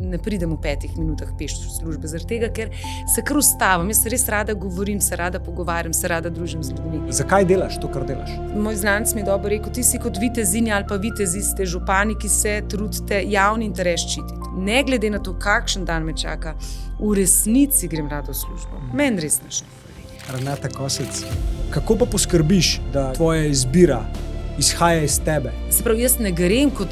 ne pridem v 5 minutah peš v službe, zaradi tega, ker se kar ustavim. Jaz se res rada govorim, se rada pogovarjam, se rada družim z ljudmi. Zakaj delaš to, kar delaš? Moj znanec mi je dobro rekel, ti si kot vitezinja ali pa vitezi, ste župani, ki se trudite javni interes ščititi. Ne glede na to, kakšen dan me čaka, v resnici grem rada v službo. Meni res nič ne boli. Renata Kosec, kako pa poskrbiš, da tvoja izbira izhaja iz tebe? Se pravi, jaz ne grem kot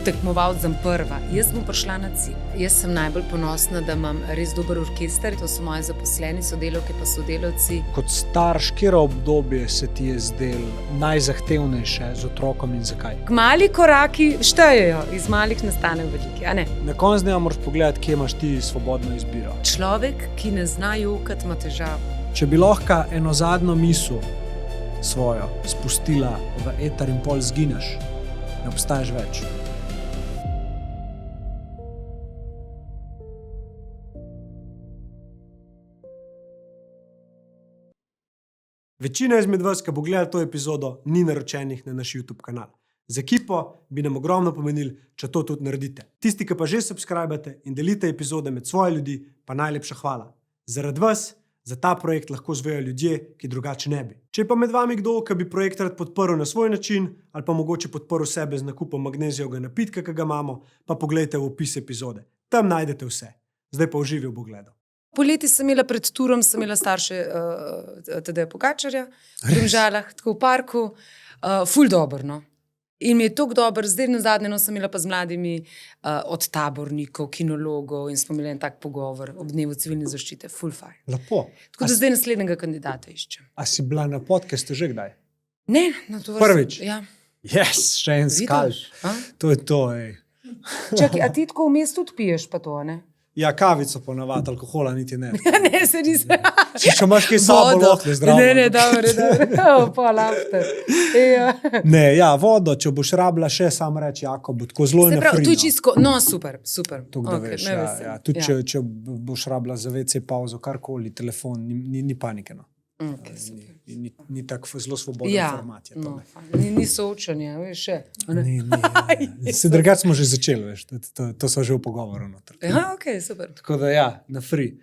tekmovalec za prva. Jaz bom prišla na cilj. Jaz sem najbolj ponosna, da imam res dober orkester. To so moji zaposleni, sodelavke pa sodelavci. Kot starš, katero obdobje se ti je zdel najzahtevnejše z otrokom in zakaj? Mali koraki štejejo, iz malih nastanejo veliki, a ne? Na koncu dneva moraš pogledati, kje imaš ti svobodno izbiro. Človek, ki ne zna jokati, ima težavo. Če bi lahko eno zadnjo misel svojo spustila v eter in pol zgineš, ne obstaješ več. Večina izmed vas, ki bo gledala to epizodo, ni naročenih na naš YouTube kanal. Z ekipo bi nam ogromno pomenili, če to tudi naredite. Tisti, ki pa že subskrbate in delite epizode med svoje ljudi, pa najlepša hvala. Zaradi vas za ta projekt lahko zvejo ljudje, ki drugače ne bi. Če pa med vami kdo, ki bi projekt rad podprl na svoj način ali pa mogoče podprl sebe z nakupom magnezijevega napitka, ki ga imamo, pa poglejte v opis epizode. Tam najdete vse. Zdaj pa uživi v pogledu. Poleti sem imela pred turom, sem imela starše Tadeja Pogačarja v Domžalah, tako v parku, ful dobro, no. In mi je toliko dobro, zdaj nazadnje sem imela pa z mladimi od tabornikov, kinologov in smo imeli en tak pogovor ob dnevu civilne zaščite, ful fajn. Lepo. Tako da zdaj naslednjega kandidata iščem. A si bila na podcastu že kdaj? Ne, na to vrsto. Prvič? Ja. Yes, še en skalp. To je to, ej. Čakaj, a ti tako vmes tudi piješ pa to, ne? Ja, kavico ponavadi, alkohola niti ne. Ne, se nisem. Če imaš kaj sabo, lahko zdravo. Ne, dobro. Pol after. Ne, ja, vodo, če boš rabila še, sam reči, Jakob, bo tako zelo Se pravi, nefrino. tu je čisto, no, super. Tuk, da veš, ja. Tudi če boš rabila za WC pauzo, karkoli, telefon, ni panike, no. Okay, ni tako zelo svoboden format. Je to, ni soočanja, veš še. Ni. Se drugače smo že začeli, veš, to so že v pogovoru noter. Ja, ok, super. Tako da ja, na free.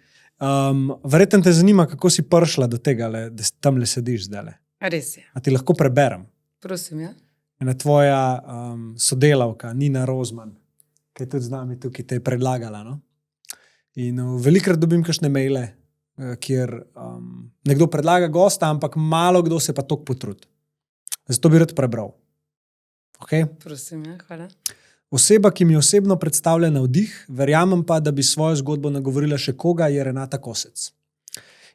Verjetno te zanima, kako si prišla do tega, da tamle sediš zdajle. Res je. A ti lahko preberem? Prosim, ja. Ena tvoja sodelavka, Nina Rozman, ki je tudi z nami tukaj, te je predlagala, no? In velikrat dobim kakšne maile, kjer nekdo predlaga gosta, ampak malo kdo se pa toliko potrudi. Zato bi rad prebral. Okay? Prosim, ja, hvala. Oseba, ki mi osebno predstavlja navdih, verjamem pa, da bi svojo zgodbo nagovorila še koga, je Renata Kosec.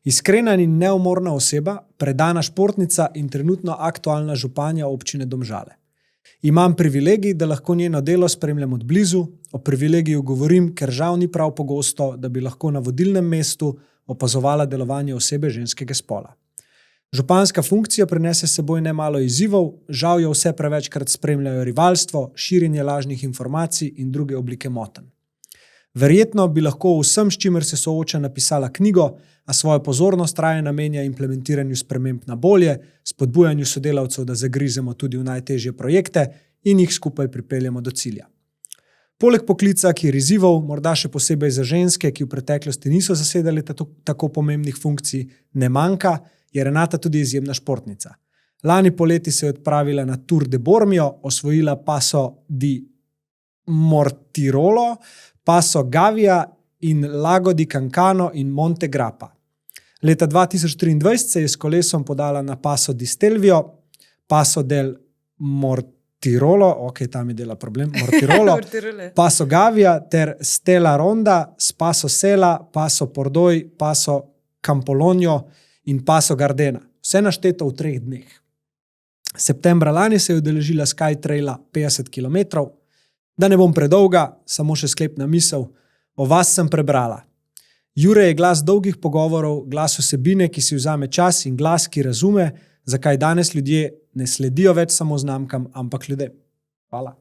Iskrena in neumorna oseba, predana športnica in trenutno aktualna županja občine Domžale. Imam privilegij, da lahko njeno delo spremljam od blizu, o privilegiju govorim, ker žal ni prav pogosto, da bi lahko na vodilnem mestu opazovala delovanje osebe ženskega spola. Županska funkcija prinese s seboj nemalo izzivov, žal jo vse prevečkrat spremljajo rivalstvo, širjenje lažnih informacij in druge oblike motenj. Verjetno bi lahko vsem, s čimer se sooča, napisala knjigo, a svojo pozornost raje namenja implementiranju sprememb na bolje, spodbujanju sodelavcev, da zagrizemo tudi v najtežje projekte in jih skupaj pripeljemo do cilja. Poleg poklica, ki je izzivov, morda še posebej za ženske, ki v preteklosti niso zasedali tako pomembnih funkcij, ne manjka, je Renata tudi izjemna športnica. Lani poleti se je odpravila na Tour de Bormio, osvojila Paso di Mortirolo, Paso Gavia in Lago di Cancano in Monte Grappa. Leta 2023 se je s kolesom podala na Paso di Stelvio, Paso del Mortirolo, ok, tam je dela problem, Mortirolo, Paso Gavia ter Stella Ronda, Paso Sela, Paso Pordoi, Paso Campolonio in Paso Gardena. Vse našteto v 3 dneh. Septembra lani se je udeležila Skytraila 50 km. Da ne bom predolga, samo še sklepna misel. O vas sem prebrala. Jure je glas dolgih pogovorov, glas osebine, ki si vzame čas in glas, ki razume, zakaj danes ljudje ne sledijo več samo znamkam, ampak ljudem. Hvala.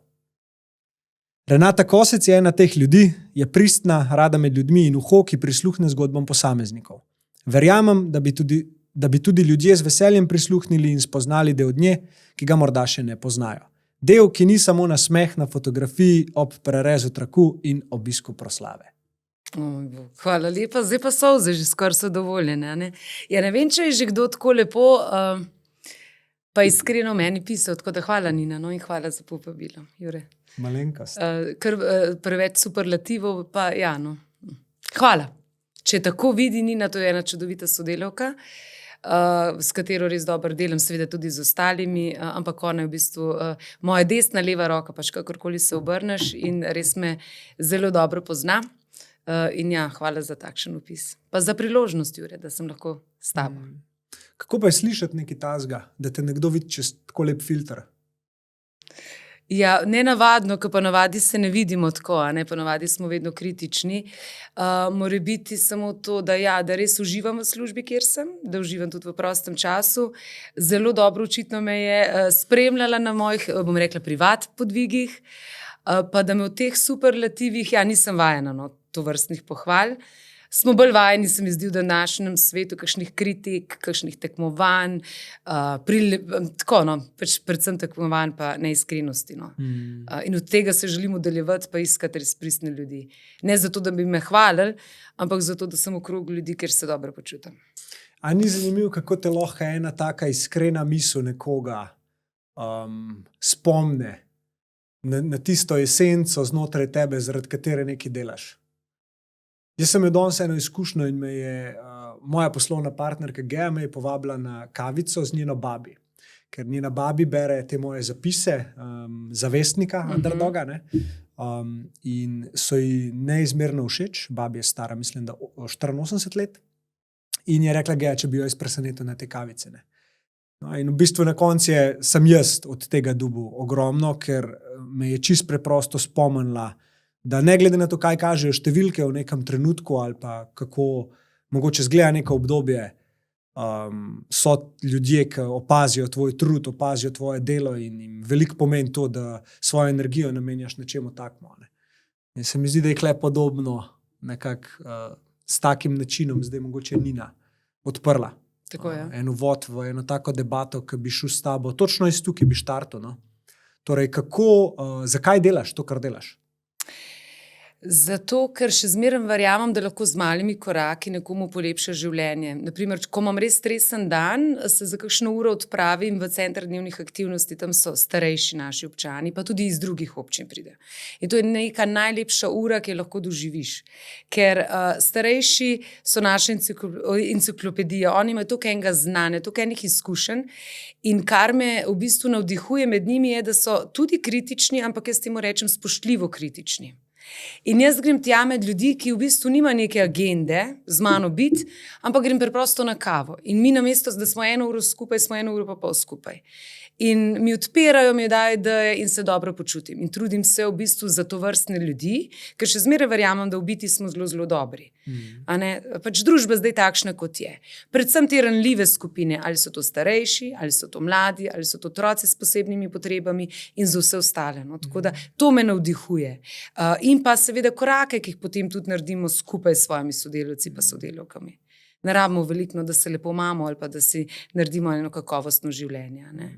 Renata Kosec je ena teh ljudi, je pristna, rada med ljudmi in uho, ki prisluhne zgodbam posameznikov. Verjamem, da bi tudi ljudje z veseljem prisluhnili in spoznali del od nje, ki ga morda še ne poznajo. Del, ki ni samo nasmeh na fotografiji ob prerezu traku in obisku proslave. Hvala lepa, zdaj pa solze že skoraj so dovoljene. A ne? Ja, ne vem, če je že kdo tako lepo pa iskreno meni pisal, tako da hvala Nina, no, in hvala za povabilo, Jure. Malenkost. Ker preveč superlativov, pa ja, no. Hvala. Če tako vidi Nina, to je ena čudovita sodelavka, s katero res dobro delam, seveda tudi z ostalimi, ampak ona je v bistvu moja desna, leva roka, pač kakorkoli se obrneš in res me zelo dobro pozna. In ja, hvala za takšen opis. Pa za priložnost, Jure, da sem lahko s tabo. Kako pa je slišati nekaj tazga, da te nekdo vidi čez tako lep filter? Ja, nenavadno, ker ponavadi se ne vidimo tako, a ne, ponavadi smo vedno kritični. Mora biti samo to, da ja, da res uživam v službi, kjer sem, da uživam tudi v prostem času. Zelo dobro očitno me je spremljala na mojih, bom rekla, privat podvigih, pa da me v teh superlativih, ja, nisem vajena, no, tovrstnih pohval. Smo bolj vajeni, se mi zdi, v današnjem svetu, kakšnih kritik, kakšnih tekmovanj, tako, no, predvsem tekmovanj pa neiskrenosti. No. In od tega se želim udaljevati, pa iskati res pristne ljudi. Ne zato, da bi me hvalili, ampak zato, da sem v krogu ljudi, kjer se dobro počutim. A ni zanimivo, kako te lahko ena taka iskrena misel nekoga spomne na tisto esenco znotraj tebe, zaradi katere nekaj delaš? Jaz sem imel danes eno izkušnjo in me je moja poslovna partnerka Gea me je povabila na kavico z njeno babi. Ker njena babi bere te moje zapise zavestnika, underdoga, ne? In so ji neizmerno všeč. Babi je stara, mislim, da 84 let. In je rekla Gea, če bi jo jaz presenetil na te kavice. Ne? No, in v bistvu na koncu sem jaz od tega dobil ogromno, ker me je čisto preprosto spomnila, da ne glede na to, kaj kažejo številke v nekem trenutku ali pa kako mogoče zgleda neko obdobje, so ljudje, ki opazijo tvoj trud, opazijo tvoje delo in jim veliko pomeni to, da svojo energijo namenjaš nečemu takmu. Ne? In se mi zdi, da je kle podobno nekako s takim načinom zdaj mogoče Nina odprla. Tako je. En uvod v eno tako debato, ki bi šel s tabo. Točno iz tukaj bi štartal. No? Torej, zakaj delaš to, kar delaš? Zato, ker še zmeraj verjamem, da lahko z malimi koraki nekomu polepša življenje. Naprimer, ko imam res stresen dan, se za kakšno uro odpravim v center dnevnih aktivnosti, tam so starejši naši občani, pa tudi iz drugih občin pride. In to je neka najlepša ura, ki jo lahko doživiš. Ker starejši so naša enciklopedija, oni imajo toliko enega znanja, toliko enih izkušenj in kar me v bistvu navdihuje med njimi je, da so tudi kritični, ampak jaz temu rečem spoštljivo kritični. In jaz grem tja med ljudi, ki v bistvu nima neke agende z mano biti, ampak grem preprosto na kavo. In mi namesto, da smo 1 uro skupaj, smo 1 uro pa pol skupaj. In mi odpirajo, mi dajo ideje in se dobro počutim. In trudim se v bistvu za tovrstne ljudi, ker še zmeraj verjamem, da v biti smo zelo, zelo dobri. A ne? Pač družba zdaj takšna, kot je. Predvsem te ranljive skupine, ali so to starejši, ali so to mladi, ali so to otroci s posebnimi potrebami in za vse ostale. No? Tako da to me navdihuje. In pa seveda korake, ki jih potem tudi naredimo skupaj s svojimi sodelavci pa sodelavkami. Ne rabimo veliko, da se lepo imamo ali pa da si naredimo eno kakovostno življenje. Ne?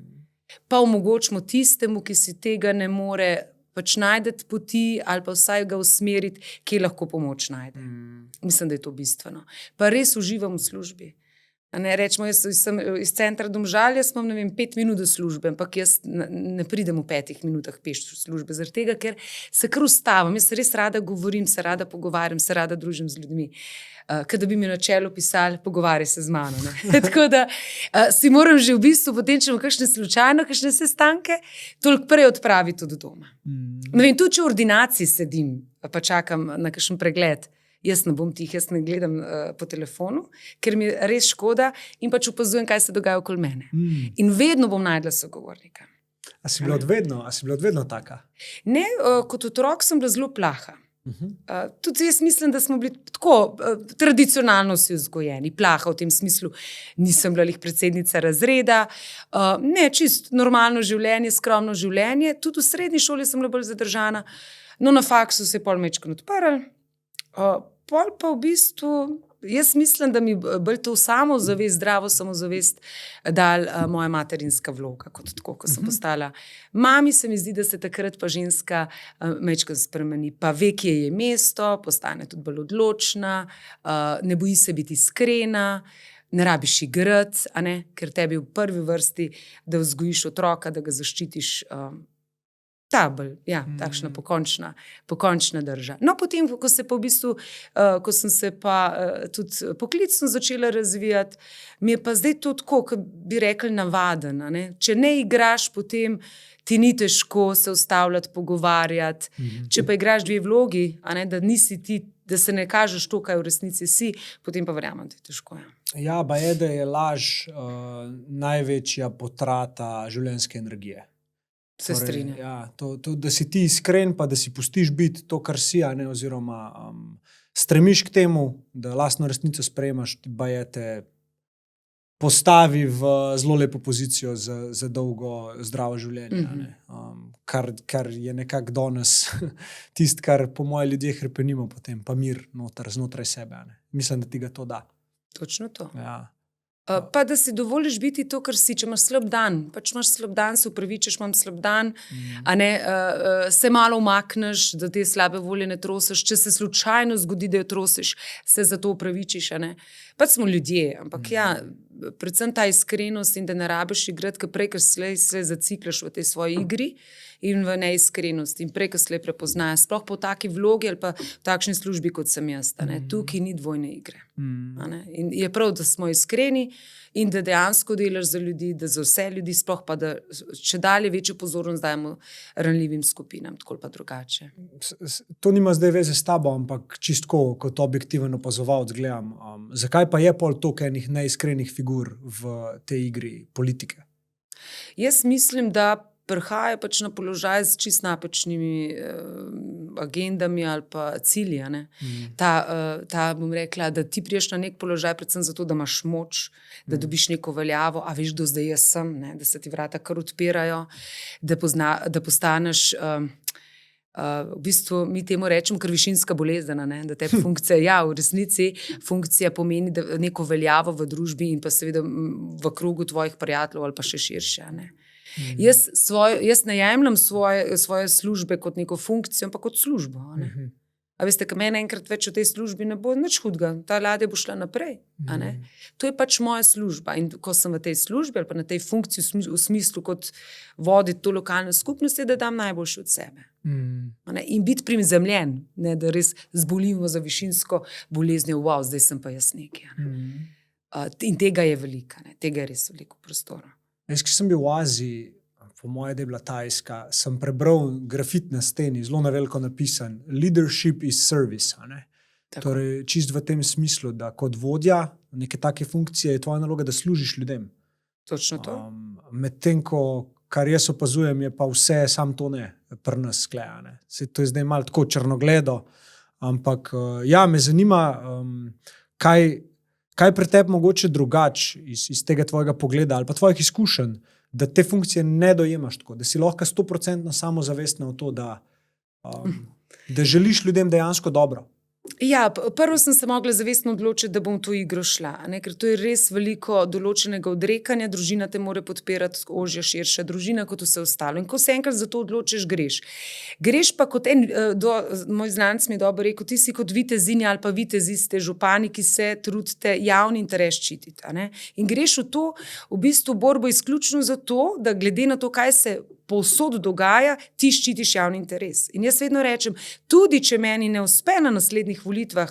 Pa omogočimo tistemu, ki si tega ne more pač najdeti poti ali pa vsaj ga usmeriti, kje lahko pomoč najde. Mislim, da je to bistveno. Pa res uživam v službi. Ne, rečemo, jaz sem iz centra Domžalje, smo 5 minut do službe, ampak jaz ne pridem v 5 minutah peš v službe, zaradi tega, ker se kar ustavim. Jaz res rada govorim, se rada pogovarjam, se rada družim z ljudmi. Kad bi mi na čelu pisali, pogovarjaj se z mano. Tako da si moram že v bistvu, potem če imam kakšne slučajno, kakšne sestanke, toliko prej odpraviti od doma. Ne vem, tudi če v ordinaciji sedim, pa čakam na kakšen pregled, jaz ne bom tih, jaz ne gledam po telefonu, ker mi je res škoda in pač opazujem, kaj se dogaja okoli mene. In vedno bom najdla sogovornika. A si bila od vedno taka? Ne, kot otrok sem bila zelo plaha. Tudi jaz mislim, da smo bili tako tradicionalno vsi vzgojeni, plaha v tem smislu, nisem bila lih predsednica razreda, ne, čist normalno življenje, skromno življenje, tudi v srednji šoli sem bila bolj zadržana, no na faksu se je pol mečkrat odprl, pol pa v bistvu jaz mislim, da mi bolj to samozavest, zdravo samozavest dal moja materinska vloga, kot tako, ko sem postala. Mami se mi zdi, da se takrat pa ženska majčkeno spremeni, pa ve, kje je mesto, postane tudi bolj odločna, ne boji se biti iskrena, ne rabiš igrati, ker tebi v prvi vrsti, da vzgojiš otroka, da ga zaščitiš. Takšna pokončna drža. No, potem, ko sem se pa tudi poklicno začela razvijati, mi je pa zdaj to tako, kot bi rekli, navaden. Če ne igraš, potem ti ni težko se ustavljati, pogovarjati. Če pa igraš dve vlogi, da nisi ti, da se ne kažeš to, kaj v resnici si, potem pa verjamem, da je težko. Ja, pa je, da je laž največja potrata življenjske energije. Se strinjam. Ja, da si ti iskren, pa da si pustiš biti to, kar si, oziroma stremiš k temu, da lastno resnico sprejemaš, pa je te postavi v zelo lepo pozicijo za dolgo zdravo življenje. Kar je nekako danes tisto, kar po moje ljudje hrepenimo potem, pa mir znotraj sebe. Mislim, da ti ga to da. Točno to. Ja. Pa da si dovoliš biti to, kar si, če imaš slab dan. Pač imaš slab dan, se upravičeš, imam slab dan, se malo umakneš, da te slabe volje ne trosiš. Če se slučajno zgodi, da jo trosiš, se za to upravičiš. Pač smo ljudje, ampak predvsem ta iskrenost in da ne rabiš igrati, ker prej, ker se zaciklaš v tej svoji igri in v neiskrenosti in prej, ker se prepoznaš, sploh po taki vlogi ali pa v takšni službi, kot sem jaz. Tukaj ni dvojne igre. In je prav, da smo iskreni in da dejansko delaš za ljudi, da za vse ljudi, sploh pa da če dalje večjo pozornost dajemo ranljivim skupinam, tako pa drugače. To nima zdaj veze s tabo, ampak čistko, kot objektiven opazovalec gledam. Zakaj pa je pol toliko enih neiskrenih figur v tej igri politike? Jaz mislim, da prihajajo pač na položaj z čist napačnimi agendami ali pa cilji. Bom rekla, da ti priješ na nek položaj predvsem zato, da imaš moč, da dobiš neko veljavo, a veš, do zdaj jaz sem, da se ti vrata kar odpirajo, da postaneš, v bistvu mi temu rečemo kar višinska bolezen, da te funkcija, v resnici funkcija pomeni neko veljavo v družbi in pa seveda v krogu tvojih prijateljev ali pa še širše. Jaz ne jemljem svoje službe kot neko funkcijo, ampak kot službo. A veste, ko mene enkrat več v tej službi ne bo nič hudega, ta ladja bo šla naprej. To je pač moja služba in ko sem v tej službi ali pa na tej funkciji v smislu kot voditi to lokalno skupnost, je, da dam najboljše od sebe. In biti prizemljen, da res zbolimo za višinsko boleznjo, zdaj sem pa jaz nekaj. In tega je veliko, tega je res veliko prostora. Jaz, ki sem bil v Aziji, po moje, da je bila Tajska, sem prebral grafit na steni, zelo na veliko napisan, leadership is service. Torej, čist v tem smislu, da kot vodja neke take funkcije je tvoja naloga, da služiš ljudem. Točno to. Medtem, kar jaz opazujem, je pa vse, sam to ne, pri nas skleja. To je zdaj malo tako črnogledo, ampak me zanima, kaj pri tebi mogoče drugače iz tega tvojega pogleda ali pa tvojih izkušenj, da te funkcije ne dojemaš tako, da si lahko 100% samozavestna v to, da želiš ljudem dejansko dobro? Ja, prvo sem se mogla zavestno odločiti, da bom to igro šla, ker to je res veliko določenega odrekanja, družina te mora podpirati, ožja, širša družina kot vse ostalo. In ko se enkrat za to odločiš, greš. Greš pa kot moj znanec mi je dobro rekel, ti si kot vitezinja ali pa viteziste župani, ki se trudite javni interes ščititi. In greš v to, v bistvu borbo izključno zato, da glede na to, kaj se povsod dogaja, ti ščitiš javni interes. In jaz vedno rečem, tudi če meni ne uspe na naslednjih volitvah,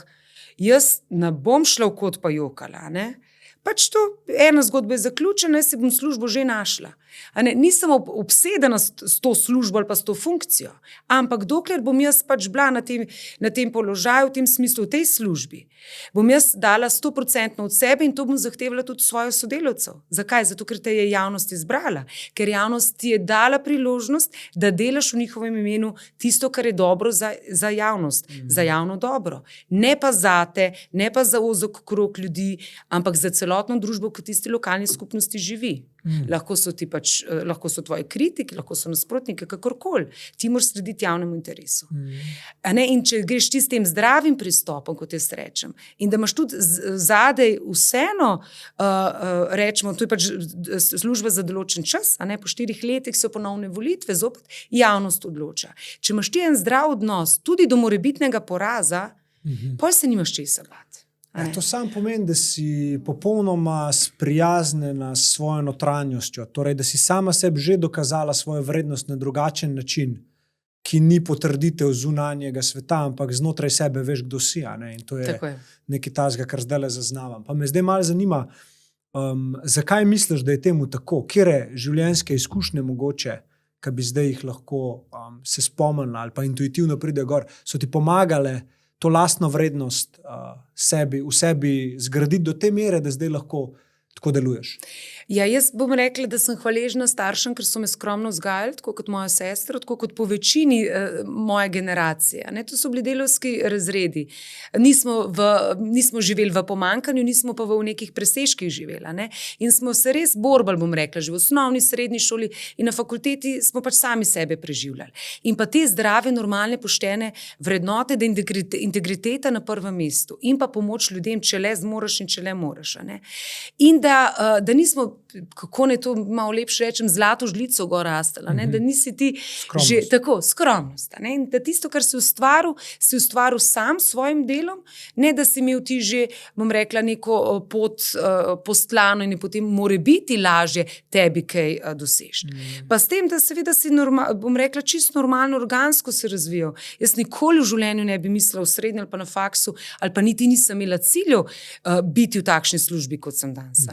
jaz ne bom šla v kot pa jokala. Pač to, ena zgodba je zaključena, jaz si bom službo že našla. Nisem obsedena s to službo ali pa s to funkcijo, ampak dokler bom jaz pač bila na tem položaju, v tem smislu, v tej službi, bom jaz dala 100% od sebe in to bom zahtevala tudi svojih sodelavcev. Zakaj? Zato, ker te je javnost izbrala, ker javnost ti je dala priložnost, da delaš v njihovem imenu tisto, kar je dobro za javnost, za javno dobro. Ne pa zate, ne pa za ozek krog ljudi, ampak za celotno celotno družbo, ki v tisti lokalni skupnosti živi. Lahko so ti pač, lahko so tvoji kritiki, lahko so nasprotniki, kakorkoli. Ti moraš slediti javnemu interesu. A ne? In če greš ti s tem zdravim pristopom, kot jaz rečem, in da imaš tudi zadej vseeno, rečemo, to je pač služba za določen čas, a ne, po 4 letih so ponovne volitve, zopet javnost odloča. Če imaš ti en zdrav odnos, tudi do morebitnega poraza, pol se nimaš česa bati. To sam pomeni, da si popolnoma sprijaznjena s svojo notranjostjo, torej da si sama sebi že dokazala svojo vrednost na drugačen način, ki ni potrditev zunanjega sveta, ampak znotraj sebe veš, kdo si. In to je nekaj tazga, kar zdaj le zaznavam. Pa me zdaj malo zanima, zakaj misliš, da je temu tako? Kere življenjske izkušnje mogoče, ki bi zdaj jih lahko se spomnila ali pa intuitivno pride gor, so ti pomagale to lastno vrednost v sebi zgraditi do te mere, da zdaj lahko tako deluješ? Ja, jaz bom rekla, da sem hvaležna staršem, ker so me skromno vzgajali, tako kot moja sestra, tako kot po večini moje generacije. To so bili delavski razredi. Nismo živeli v pomanjkanju, nismo pa v nekih presežkih živeli. In smo se res borbali, bom rekla, že v osnovni, srednji šoli in na fakulteti smo pač sami sebe preživljali. In pa te zdrave, normalne, poštene vrednote, da integriteta na prvem mestu in pa pomoč ljudem, če le zmoreš in če le moraš. In da nismo, kako ne to malo lepše rečem, zlato žlico gor rastala, da nisi ti že tako, skromnost. In da tisto, kar si ustvaril sam s svojim delom, ne da si imel ti že, bom rekla, neko pot postlano in potem more biti lažje tebi kaj dosežiti. Pa s tem, da seveda si, bom rekla, čisto normalno, organsko se razvijal. Jaz nikoli v življenju ne bi mislila v srednji ali pa na faksu, ali pa niti nisem imela ciljev biti v takšni službi, kot sem danes.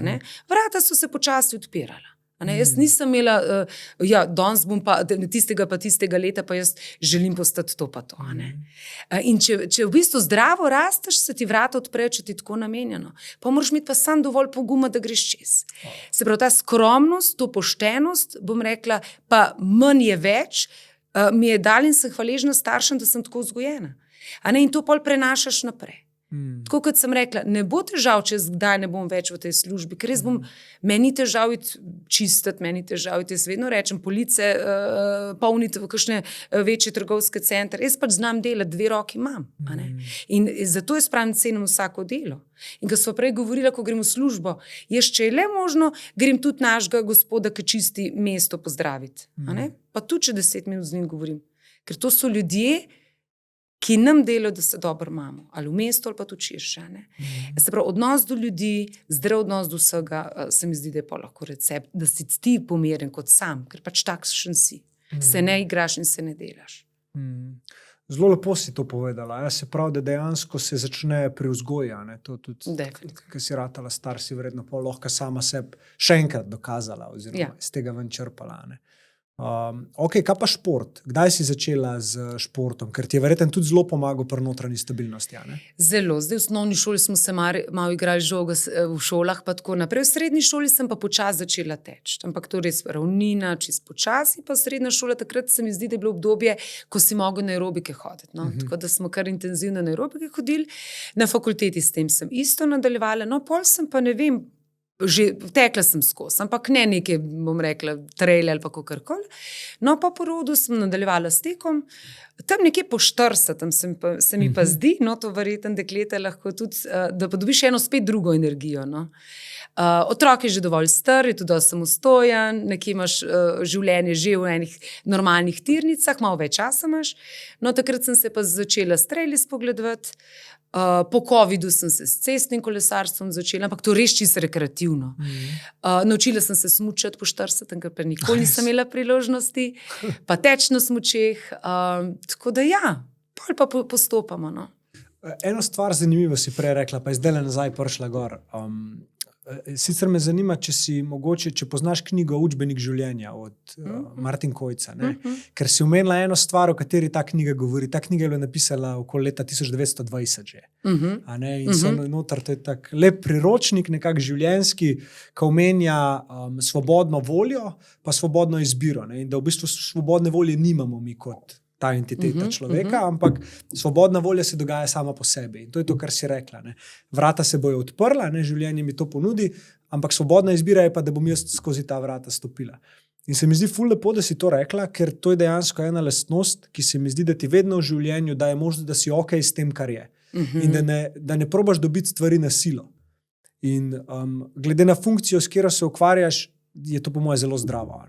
Vrata so se počasi odpirala. Jaz nisem imela, danes bom pa tistega leta, pa jaz želim postati to pa to. In če v bistvu zdravo rasteš, se ti vrata odprejo, če ti tako namenjeno. Pa moraš imeti pa sam dovolj poguma, da greš čez. Se pravi, ta skromnost, to poštenost, bom rekla, pa manj je več, mi je dal in sem hvaležna staršem, da sem tako vzgojena. In to pol prenašaš naprej. Tako kot sem rekla, ne bo težav, če zdaj ne bom več v tej službi, ker res meni težav čistiti, meni težav, jaz vedno rečem, police polniti v kakšne večje trgovske centre, jaz pač znam delati, 2 roki imam. In zato jaz pravim, cenim vsako delo. In ko smo prej govorila, ko grem v službo, jaz, če je le možno, grem tudi našega gospoda, ki čisti mesto, pozdraviti. Pa tudi, če 10 minut z njim govorim. Ker to so ljudje, ki nam delajo, da se dobro imamo, ali v mestu, ali pa tudi širše. Se pravi, odnos do ljudi, zdrav odnos do vsega, se mi zdi, da je pa lahko recept, da si ti pomeren kot sam, ker pač takšen si. Se ne igraš in se ne delaš. Zelo lepo si to povedala. Se pravi, da dejansko se začne pri vzgoji. To tudi, ker si ratala star, si verjetno pa lahko sama sebi še enkrat dokazala oziroma iz tega ven črpala. Ok, kaj pa šport? Kdaj si začela z športom? Ker ti je verjetno tudi zelo pomagal pri notranji stabilnosti. Zelo. Zdaj v osnovni šoli smo se malo igrali žogo v šolah, pa tako naprej. V srednji šoli sem pa počasi začela teči. Ampak to res ravnina, čisto počasi, pa srednja šola, takrat se mi zdi, da je bilo obdobje, ko si mogel na aerobike hoditi. Tako da smo kar intenzivno na aerobike hodili. Na fakulteti s tem sem isto nadaljevala. Pol sem pa ne vem, že tekla sem skozi, ampak ne neke, bom rekla, traile ali pa kakorkoli. Pa po rodu sem nadaljevala s tekom, tam nekje po 40, se mi pa zdi, to verjetno dekleta lahko tudi, da pa dobiš eno spet drugo energijo. Otrok je že dovolj star, je tudi dovolj samostojen, nekje imaš življenje že v enih normalnih tirnicah, malo več časa imaš. Takrat sem se pa začela s traili spogledovati. Po covidu sem se s cestnim kolesarstvom začela, ampak to res čisto rekreativno. Naučila sem se smučati po 40, ker pa nikoli nisem imela priložnosti, pa teč na smučeh. Tako da pol pa postopamo. Eno stvar zanimivo si prej rekla, pa je zdaj nazaj prišla gor. Sicer me zanima, če poznaš knjigo Učbenik življenja od Martin Kojca. Ker si omenila eno stvar, o kateri ta knjiga govori. Ta knjiga je bila napisala okoli leta 1920 že. In so noter, to je tak lep priročnik, nekak življenjski, ki omenja svobodno voljo, pa svobodno izbiro. In da v bistvu svobodne volje nimamo mi kot ta entiteta človeka, ampak svobodna volja se dogaja sama po sebi. In to je to, kar si rekla. Ne. Vrata se bojo odprla, ne, življenje mi to ponudi, ampak svobodna izbira je pa, da bom jaz skozi ta vrata stopila. In se mi zdi ful lepo, da si to rekla, ker to je dejansko ena lastnost, ki se mi zdi, da ti vedno v življenju daje možnost, da si ok s tem, kar je. In da ne probaš dobiti stvari na silo. In glede na funkcijo, s katero se ukvarjaš, je to po mojem zelo zdravo.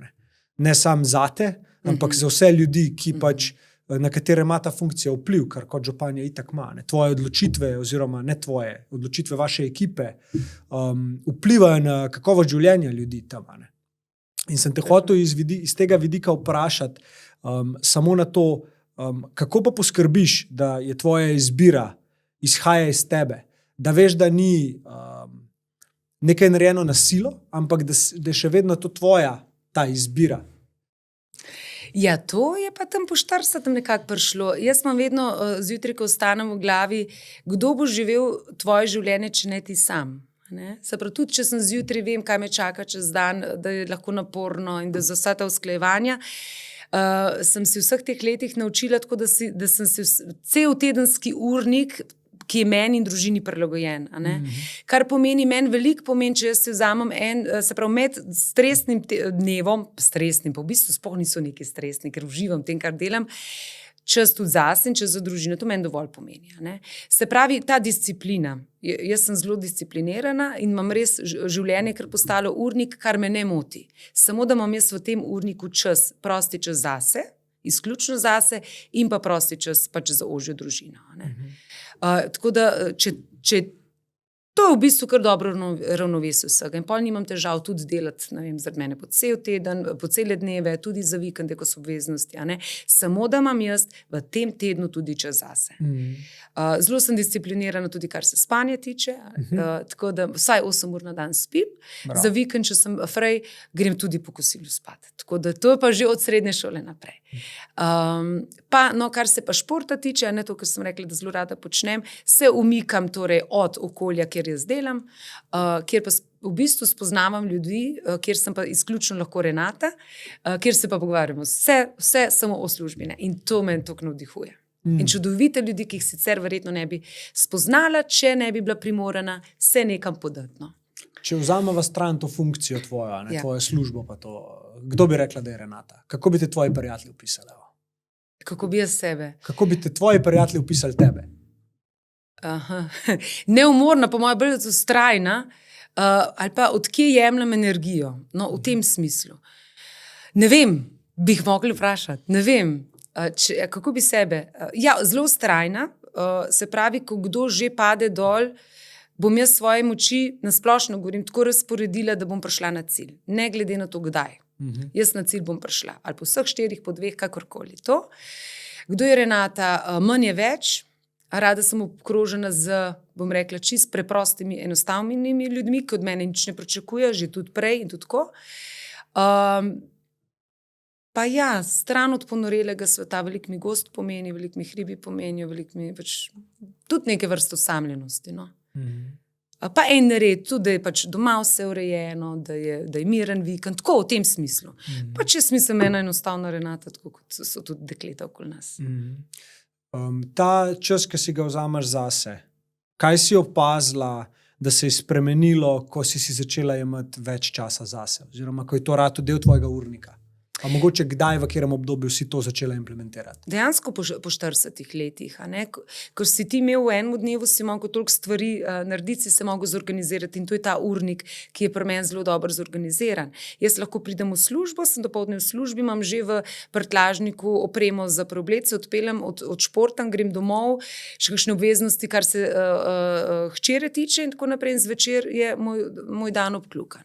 Ne samo zate, ampak za vse ljudi, ki pač, na katere ima ta funkcija vpliv, kar kot županja itak ima. Ne. Tvoje odločitve, oziroma ne tvoje, odločitve vaše ekipe vplivajo na kakovost življenja ljudi tam. Ne. In sem te hotel iz tega vidika vprašati samo na to, kako pa poskrbiš, da je tvoja izbira izhaja iz tebe, da veš, da ni nekaj narejeno na silo, ampak da je še vedno to tvoja ta izbira. Ja, to je pa tam po 40 nekako prišlo. Jaz imam vedno zjutraj, ko ostanem v glavi, kdo bo živel tvoje življenje, če ne ti sam. Ne? Se pravi, tudi če sem zjutraj, vem, kaj me čaka čez dan, da je lahko naporno in da za vsa ta usklajevanja. Sem si v vseh teh letih naučila tako, da sem si cel tedenski urnik, ki je meni in družini prilagojen. Kar pomeni, meni veliko pomeni, če jaz si vzamem se pravi, med stresnim dnevom, stresnim, pa v bistvu sploh niso neki stresni, ker uživam v tem, kar delam, čas tudi zase in čas za družino, to meni dovolj pomeni. Se pravi, ta disciplina. Jaz sem zelo disciplinirana in imam res življenje, ker postalo urnik, kar me ne moti. Samo da imam jaz v tem urniku čas, prosti čas zase, izključno zase in pa prosti čas pač za ožjo družino. Tako da, če to je v bistvu kar dobro ravnovesje vsega. In pol nimam težav tudi delati, ne vem, zaradi mene po cel teden, po cele dneve, tudi za vikende, ko so obveznosti. Samo da imam jaz v tem tednu tudi čas zase. Zelo sem disciplinirana tudi, kar se spanja tiče, tako da vsaj 8 ur na dan spim. Bravo. Za vikend, če sem frej, grem tudi po kosilu spat. Tako da to je pa že od srednje šole naprej. Kar se pa športa tiče, ne to, kar sem rekla, da zelo rada počnem, se umikam torej od okolja, kjer jaz delam, kjer pa v bistvu spoznavam ljudi, kjer sem pa izključno lahko Renata, kjer se pa pogovarjamo vse samo o službi. In to me toliko navdihuje. In čudovite ljudi, ki jih sicer verjetno ne bi spoznala, če ne bi bila primorana se nekam podati. Če vzamemo stran to funkcijo tvojo, tvojo službo, pa to, kdo bi rekla, da je Renata? Kako bi te tvoji prijatelji opisali? Kako bi jaz sebe? Kako bi te tvoji prijatelji opisali tebe? Neumorna, po mojem, bolj vztrajna, ali pa odkje jemljem energijo. No, v tem smislu. Ne vem, bi jih mogli vprašati. Ne vem, kako bi sebe. Ja, zelo vztrajna, se pravi, ko kdo že pade dol, bom jaz svoje moči, nasplošno govorim, tako razporedila, da bom prišla na cilj. Ne glede na to, kdaj. Jaz na cilj bom prišla. Ali po vseh 4, po 2, kakorkoli to. Kdo je Renata? Manj je več. Rada sem obkrožena z, bom rekla, čist preprostimi, enostavnimi ljudmi, ki od mene nič ne pričakujejo, že tudi prej in tudi tako. Pa ja, stran od ponorelega sveta, veliko mi gost pomeni, veliko mi hribi pomenijo, veliko mi pač tudi neke vrste osamljenosti. No. Pa en red, tudi da je pač doma vse urejeno, da je miren vikend, tako v tem smislu. Pač jaz mislim, ena enostavna Renata, tako kot so tudi dekleta okoli nas. Ta čas, ki si ga vzameš zase, kaj si opazila, da se je spremenilo, ko si začela imeti več časa zase, oziroma ko je to rato del tvojega urnika? Pa mogoče kdaj, v katerem obdobju si to začela implementirati? Dejansko po 40 letih. Ko si ti imel v enem dnevu, si mogel toliko stvari narediti, si se mogel zorganizirati in to je ta urnik, ki je pri meni zelo dobro zorganiziran. Jaz lahko pridem v službo, sem dopoldne v službi, imam že v prtljažniku opremo za preoblec, se odpeljem, odšportam, grem domov, še kakšne obveznosti, kar se hčere tiče in tako naprej. In zvečer je moj dan obkljukan.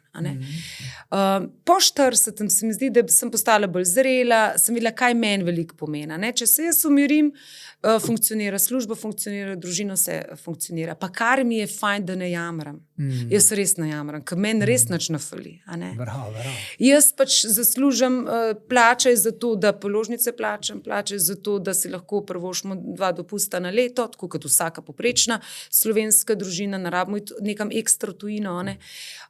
Po 40 se mi zdi, da sem postala bolj zrela, sem videla, kaj meni veliko pomeni. Če se jaz umirim, funkcionira služba, funkcionira družina, se funkcionira. Pa kar mi je fajn, da ne jamram. Jaz res ne jamram, ker meni res nič ne fali. Bravo. Jaz pač zaslužim plačaj za to, da položnice plačam, plačaj za to, da si lahko privoščimo 2 dopusta na leto, tako kot vsaka poprečna slovenska družina, ne rabimo iti nekam ekstra tujino.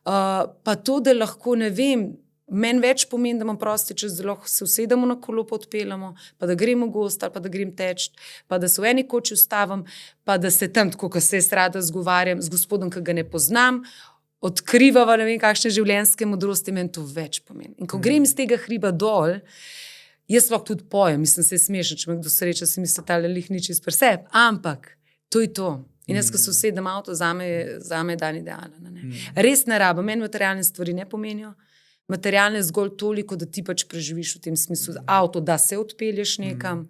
Pa to, da lahko, ne vem, Meni več pomeni, da imam prosti čas, da lahko se usedemo na kolo, pa odpeljemo, pa da gremo v gost, ali pa da grem teč, pa da se v eni koči ustavim, pa da se tam, tako kot se jaz rada zgovarjam z gospodom, ki ga ne poznam, odkrivava ne vem kakšne življenjske modrosti, meni to več pomeni. In ko grem iz tega hriba dol, jaz lahko tudi pojem, mislim, se je smešno, če me kdo sreča, si misli, da je lih nič iz preseb, ampak to je to. In jaz, ko se usedem v avto, zame je dan idealen. Res ne rabim, meni materialne stvari ne pomenijo. Materialne zgolj toliko, da ti pač preživiš v tem smislu. Avto, da se odpelješ nekam,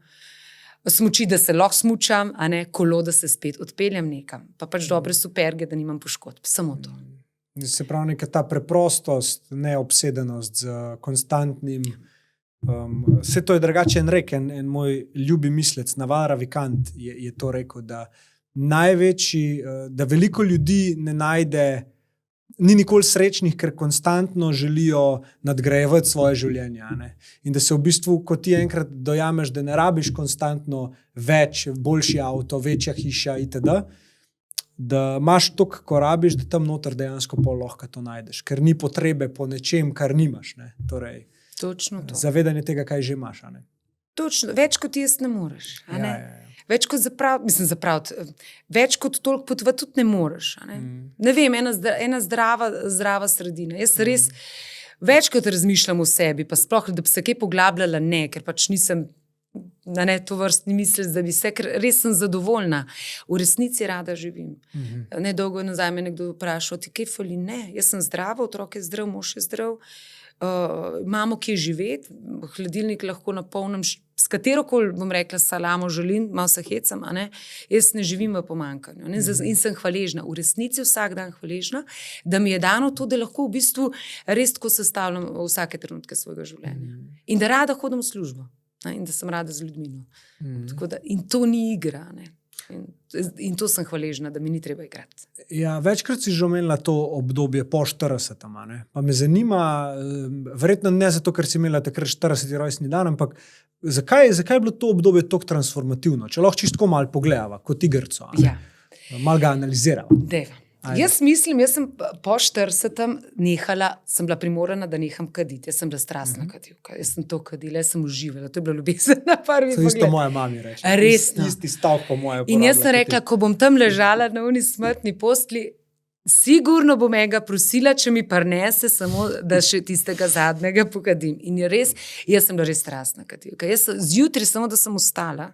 smuči, da se lahko smučam, a ne kolo, da se spet odpeljem nekam. Pa pač dobre superge, da nimam poškodb. Samo to. Se pravi, neka ta preprostost, neobsedenost z konstantnim. Vse to je drugačen rek. En moj ljubi mislec, Naval Ravikant, je to rekel, da da veliko ljudi ne najde, ni nikoli srečnih, ker konstantno želijo nadgrajevati svoje življenje. In da se v bistvu, ko ti enkrat dojameš, da ne rabiš konstantno več, boljši avto, večja hiša itd., da imaš to, ko rabiš, da tam noter dejansko pol lahko to najdeš, ker ni potrebe po nečem, kar nimaš. Torej, točno to. Zavedanje tega, kaj že imaš. Točno, več kot jaz ne moreš. Ja. Več kot več kot toliko potovati tudi ne moreš. Ne vem, ena zdrava sredina. Jaz res večkrat razmišljam o sebi, pa sploh, da bi se kaj poglabljala, ne, ker pač nisem to vrstni mislec, da bi se, ker res sem zadovoljna. V resnici rada živim. Nedolgo nazaj me nekdo vprašal, ti kaj fali? Ne, jaz sem zdrava, otrok je zdrav, mož je zdrav, imamo kje živeti, hladilnik lahko napolnim, s katerokoli, bom rekla, salamo želim, malo se hecam, jaz ne živim v pomanjkanju. In sem hvaležna, v resnici vsak dan hvaležna, da mi je dano to, da lahko v bistvu res tako sestavljam vsake trenutke svojega življenja. In da rada hodim v službo. In da sem rada z ljudmi. In to ni igra. In to sem hvaležna, da mi ni treba igrati. Ja, večkrat si že omenila to obdobje po 40. Pa me zanima, verjetno ne zato, ker si imela takrat 40. rojstni dan, ampak zakaj je bilo to obdobje tako transformativno? Če lahko čisto malo pogledava, kot igrco. Ja. Malo ga analizirava. Deva. Jaz mislim, jaz sem po 40. nehala, sem bila primorana, da neham kaditi. Jaz sem bila strastna kadilka. Jaz sem to kadila, jaz sem uživala. To je bila ljubezen na prvi pogled. To isto moja mami reče. Resno. Isti stavek po moje uporabila. In jaz sem rekla, ko bom tam ležala na uni smrtni postli, sigurno bom ga prosila, če mi prinese samo, da še tistega zadnjega pokadim. In je res, jaz sem bila res strastna kadilka. Jaz zjutraj samo, da sem ostala.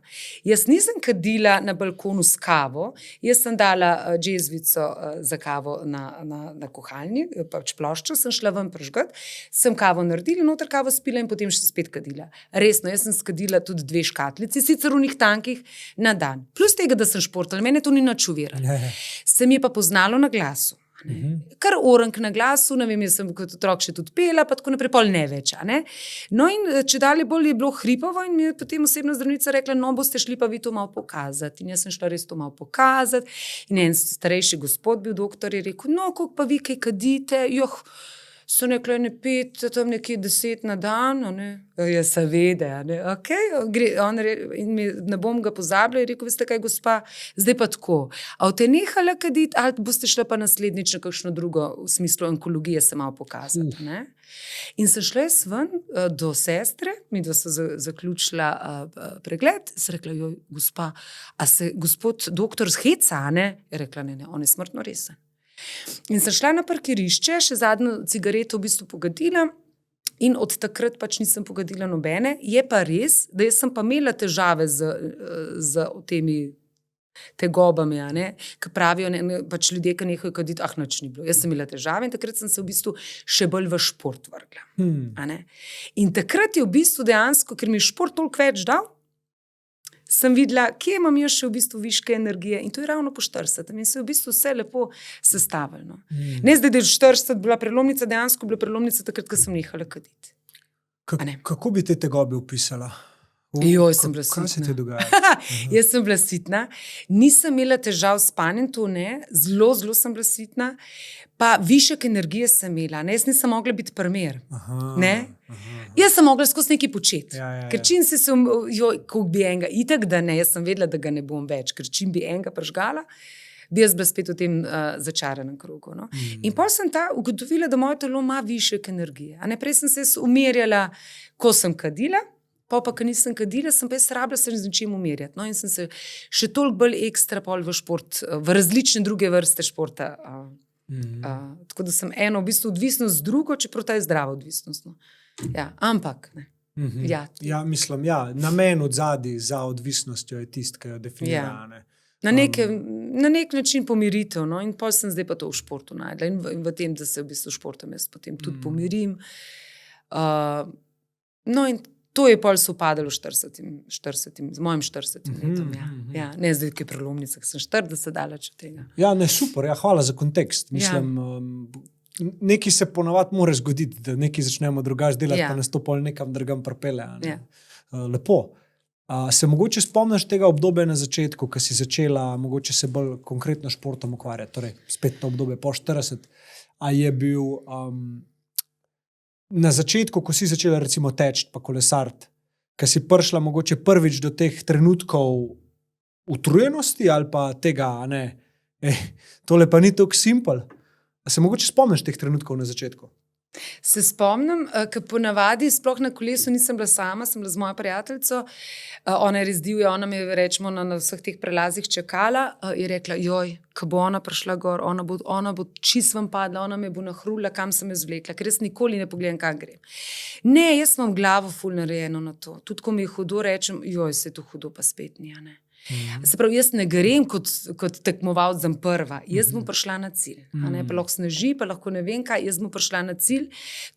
Jaz nisem kadila na balkonu s kavo, jaz sem dala džezvico za kavo na kuhalni, pač ploščo, sem šla ven prežgat, sem kavo naredila, noter kavo spila in potem še spet kadila. Resno, jaz sem skadila tudi 2 škatlici, sicer v njih tankih na dan. Plus tega, da sem športala, mene to ni nič uviralo. Se mi je pa poznalo na glasu. Kar orank na glasu, ne vem, jaz sem kot otrok še tudi pela, pa tako naprej, pol ne več. No in če dalje bolj je bilo hripavo in mi je potem osebna zdravnica rekla, no boste šli pa vi to malo pokazati. In jaz sem šla res to malo pokazati in en starejši gospod bil doktor je rekel, no koliko pa vi kaj kadite, so nekaj 5, tam nekje 10 na dan, jaz seveda, okay. In ne bom ga pozabila, je rekel, veste kaj, gospa, zdaj pa tako, a boste nehala kaditi, ali boste šla pa naslednjič na kakšno drugo, v smislu onkologije se malo pokazati. In sem šla jaz ven do sestre, midva so zaključila pregled, sem rekla, joj, gospa, a se gospod doktor zheca, je rekla, ne, on je smrtno resen. In sem šla na parkirišče, še zadnjo cigareto v bistvu pogadila in od takrat pač nisem pogadila nobene. Je pa res, da jaz sem pa imela težave z temi tegobami, ki pravijo, pač ljudje, ki nehajo kaditi, nič ni bilo. Jaz sem imela težave in takrat sem se v bistvu še bolj v šport vrgla. In takrat je v bistvu dejansko, ker mi je šport toliko več dal, sem videla, kje imam jaz še v bistvu viške energije in to je ravno po 40. In se je v bistvu vse lepo sestavljeno. Ne zdaj, da je 40 bila prelomnica, dejansko bila prelomnica takrat, ko sem nehala kaditi. Kako bi te tegobe opisala? Joj, sem bila sitna. Kaj se ti dogaja? Jaz sem bila sitna, nisem imela težav s spanjem, to ne, zelo sem bila sitna, pa višek energije sem imela, jaz nisem mogla biti primer. Jaz sem mogla skozi nekaj početi, ker čim ko bi enega, itak da ne, jaz sem vedela, da ga ne bom več, ker čim bi enega prežgala, bi jaz bila spet v tem začaranem krogu. No? In potem sem ugotovila, da moje telo ima višek energije. Prej sem se umirjala, ko sem kadila, pa ko nisem kadila, sem pa jaz rabila se z ničim umirjati. No? In sem se še toliko bolj ekstra pol v šport, v različne druge vrste športa. Tako da sem eno v bistvu odvisnost z drugo, čeprav ta je zdrava odvisnost. No? Ja, ampak ne. Ja, mislim, namen odzadaj za odvisnostjo je tisti, ki jo definira. Na nek način pomiritev, no? In potem sem zdaj pa to v športu najdla in v tem, da se v bistvu športom jaz potem tudi pomirim. No in to je pol sopadalo z mojim 40 letom. Ja. Ne zdaj, ki je prelomnica, ki sem 40 daleč od tega. Ja, ne, super, hvala za kontekst. Mislim, nekaj se ponavadi mora zgoditi, da nekaj začnemo drugače delati, pa nas to pol nekam drugam pripelje. Lepo. Se mogoče spomniš tega obdobja na začetku, ko si začela mogoče se bolj konkretno športom ukvarjati, torej spet to obdobje po 40, a je bil na začetku, ko si začela recimo teči pa kolesariti, ko si prišla mogoče prvič do teh trenutkov utrujenosti ali pa tega, tole pa ni tako simpel. Se mogoče spomniš teh trenutkov na začetku? Se spomnim, ker ponavadi sploh na kolesu nisem bila sama, sem bila z mojo prijateljico, ona je res divja, ona me je rečemo na vseh teh prelazih čakala, je rekla, ko bo ona prišla gor, ona bo čisto vam padla, ona me bo nahrula, kam sem jo zvlekla, ker jaz nikoli ne pogledam, kam grem. Ne, jaz imam glavo ful narejeno na to, tudi ko mi je hudo, rečem, se je to hudo, pa spet ni, Se pravi, jaz ne grem kot tekmovalec za prva, jaz bom prišla na cilj. Pa lahko sneži, pa lahko ne vem kaj, jaz bom prišla na cilj,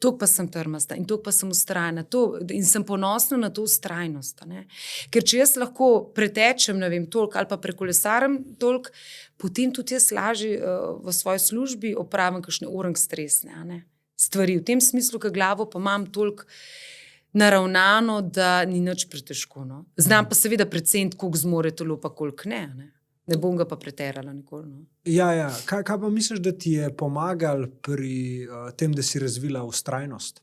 toliko pa sem trmasta in toliko pa sem vztrajna in sem ponosna na to vztrajnost. Ker če jaz lahko pretečem, ne vem, toliko ali pa prekolesarem toliko, potem tudi jaz lažje v svoji službi opravim kakšne orang stresne stvari. V tem smislu, ker glavo pa imam toliko naravnano, da ni nič pretežko. No? Znam pa seveda preceniti, koliko zmore telo, pa koliko ne. Ne bom ga pa preterala nikoli. No? Ja. Kaj pa misliš, da ti je pomagal pri tem, da si razvila vztrajnost?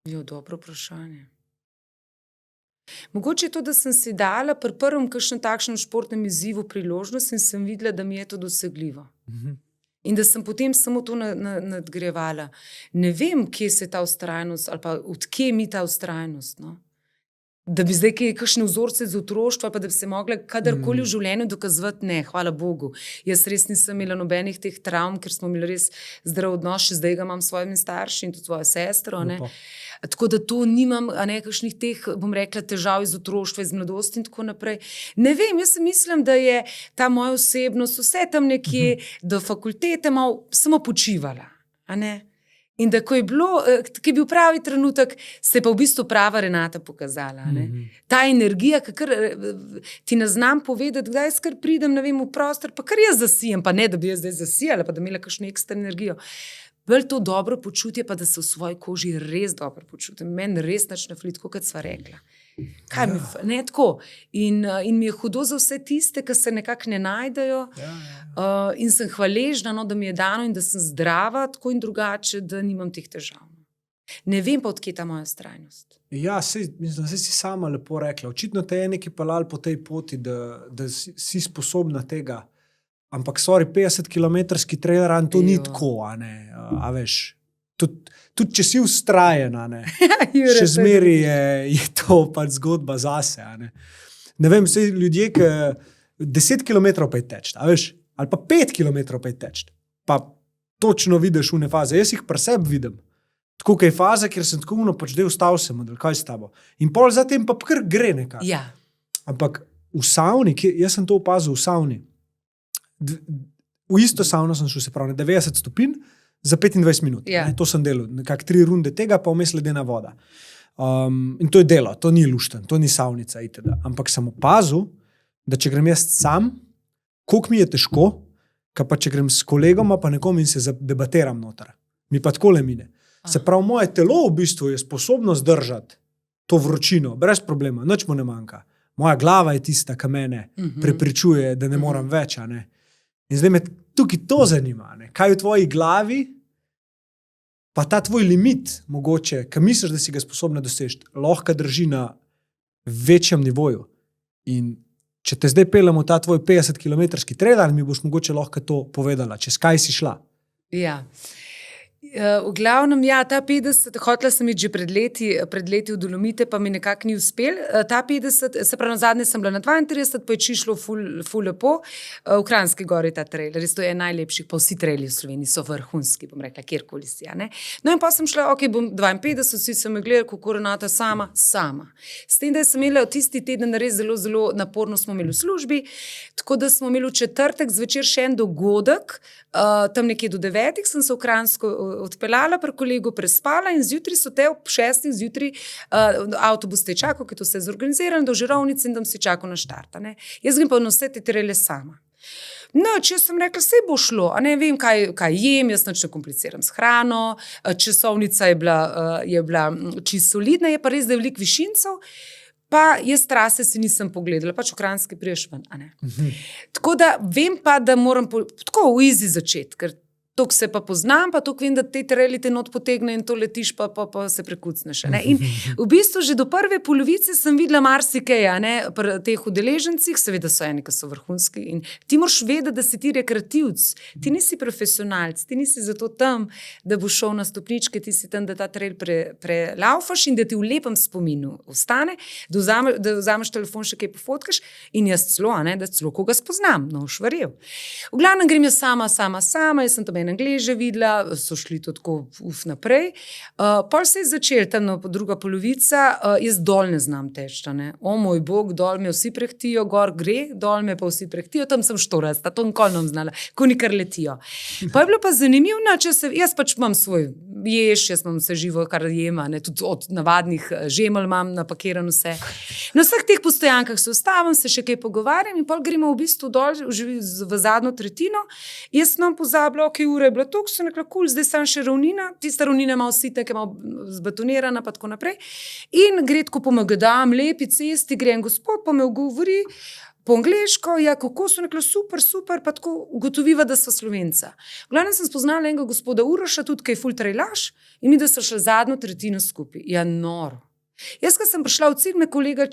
Dobro vprašanje. Mogoče je to, da sem si dala pri prvem kakšnem takšnem športnem izzivu priložnost in sem videla, da mi je to dosegljivo. In da sem potem samo to nadgrajevala. Ne vem, kje se je ta vztrajnost ali pa odkje mi ta vztrajnost. No? Da bi zdaj kakšne vzorce iz otroštva, pa da bi se mogla kadarkoli v življenju dokazovati, ne, hvala Bogu. Jaz res nisem imela nobenih teh travm, ker smo imeli res zdrav odnos, še zdaj ga imam s svojimi starši in tudi svojo sestro. Tako da to nimam kakšnih teh, bom rekla, težav iz otroštva, iz mladosti in tako naprej. Ne vem, jaz mislim, da je ta moja osebnost vse tam nekje do fakultete malo samo počivala. In da ko je bil pravi trenutek, se je pa v bistvu prava Renata pokazala. Ta energija, kar ti ne znam povedati, kdaj jaz kar pridem, ne vem, v prostor, pa kar jaz zasijem, pa ne, da bi jaz zdaj zasijala, pa da imela kakšno ekstra energijo. Bolj to dobro počutje, pa da se v svoji koži res dobro počutim. Meni res nič ne flit, kot sva rekla. Tako. In mi je hudo za vse tiste, ki se nekako ne najdejo. In sem hvaležna, da mi je dano in da sem zdrava, tako in drugače, da nimam teh težav. Ne vem pa, odkje ta moja vztrajnost. Ja, mislim, da si sama lepo rekla. Očitno te je nekaj pelal po tej poti, da si sposobna tega. Ampak 50-kilometrski trail run, to ni tako, a veš. Tudi če si vztrajen, še zmeri je to pač zgodba zase. Ne vem, vse ljudje, ki 10 kilometrov pa je teč, ali pa 5 kilometrov pa je teč, pa točno vidiš une faze. Jaz jih pri sebi vidim. Tako, kaj je faza, kjer sem tako pač del ustal sem, kaj s tabo. In pol zatem pa kar gre nekaj. Ja. Ampak v savni, jaz sem to opazil v savni, v isto savno sem šel, se pravi, 90 stopinj za 25 minut. To sem delal, nekako 3 runde tega, pa vmes ledena voda. In to je delo, to ni lušten, to ni savnica itd. Ampak sem opazil, da če grem jaz sam, koliko mi je težko, pa če grem s kolegoma pa nekom in se debatiram noter. Mi pa takole mine. Se pravi, moje telo v bistvu je sposobno zdržati to vročino, brez problema, nič mu ne manjka. Moja glava je tista, ki mene prepričuje, da ne moram več, In zdaj me tukaj to zanima, kaj v tvoji glavi, pa ta tvoj limit, mogoče, ki misliš, da si ga sposobna doseči, lahko drži na večjem nivoju. In Če te zdaj peljem v ta tvoj 50-kilometrski trail, mi boš mogoče lahko to povedala, čez kaj si šla? Ja. V glavnem, ja, ta 50, hotela sem iti že pred leti v Dolomite, pa mi nekako ni uspel. Ta 50, se pravi, na zadnje sem bila na 32, pa je šlo ful lepo. V Kranjski gori ta trail, res to je najlepših, pa vsi traili v Sloveniji so vrhunski, bom rekla, kjerkoli si. No in pa sem šla, ok, bom 52, vsi so me gledali, kako Renata sama. S tem, da sem imela tisti teden res zelo naporno smo imeli v službi, tako da smo imeli v četrtek zvečer še en dogodek, tam nekje do 9 sem se v Kranjsko odpeljala, pri kolegu prespala in zjutraj so te ob 6 zjutraj avtobus te čakal, ki to se je zorganiziralo, do Žirovnice in tam si čakal na štart. Jaz grem pa na vse te trele sama. No, če sem rekla, sej bo šlo, a ne vem, kaj jem, jaz nič ne kompliciram s hrano, časovnica je bila čisto solidna, je pa res, da je veliko višincev, pa jaz trase si nisem pogledala, pač v Kranjski priješ ven, a ne. Tako da vem pa, da moram tako v easy začeti, ker toliko se pa poznam, pa toliko vem, da te traili te not potegne in to letiš, pa se prekucneš. In v bistvu že do prve polovice sem videla marsikaj, pri teh udeležencih, seveda so eni, ki so vrhunski in ti moraš vedeti, da si ti rekreativc, ti nisi profesionalc, ti nisi zato tam, da boš šel na stopničke, ti si tam, da ta trail prelaufaš in da ti v lepem spominu ostane, da vzameš telefon še kaj pofotkaš in jaz celo, da celo koga spoznam, no už verjel. V glavnem grem jaz sama, jaz sem tam Angleže videla, so šli to tako naprej. Pol se je začel tam druga polovica, jaz dol ne znam teči. O moj bog, dol me vsi prehtijo, gor gre, dol me pa vsi prehtijo, tam sem štorasta, to nikoli ne znala, ko nikar letijo. Pa je bilo pa zanimivo, jaz pač imam svoj ješ, jaz imam vse živo, kar jem, tudi od navadnih žemelj imam napakirano vse. Na vseh teh postojankah se ustavim, se še kaj pogovarjam in pol gremo v bistvu dol v zadnjo tretjino. Jaz sem pozabila, ok, ura je bila toliko, so nekako cool, zdaj sem še ravnina, tista ravnina malo sitna, ki je malo zbetonirana, pa tako naprej. In gre tako po Magadam, lepi cesti, gre en gospod, pa me govori po angleško, ja, kako so nekako super, pa tako ugotoviva, da so Slovenca. V glavnem sem spoznala enega gospoda Uroša, tudi kaj ful trailaš, in mi, da so šli zadnjo tretjino skupaj. Ja, noro. Jaz, ko sem prišla v cilj, me kolega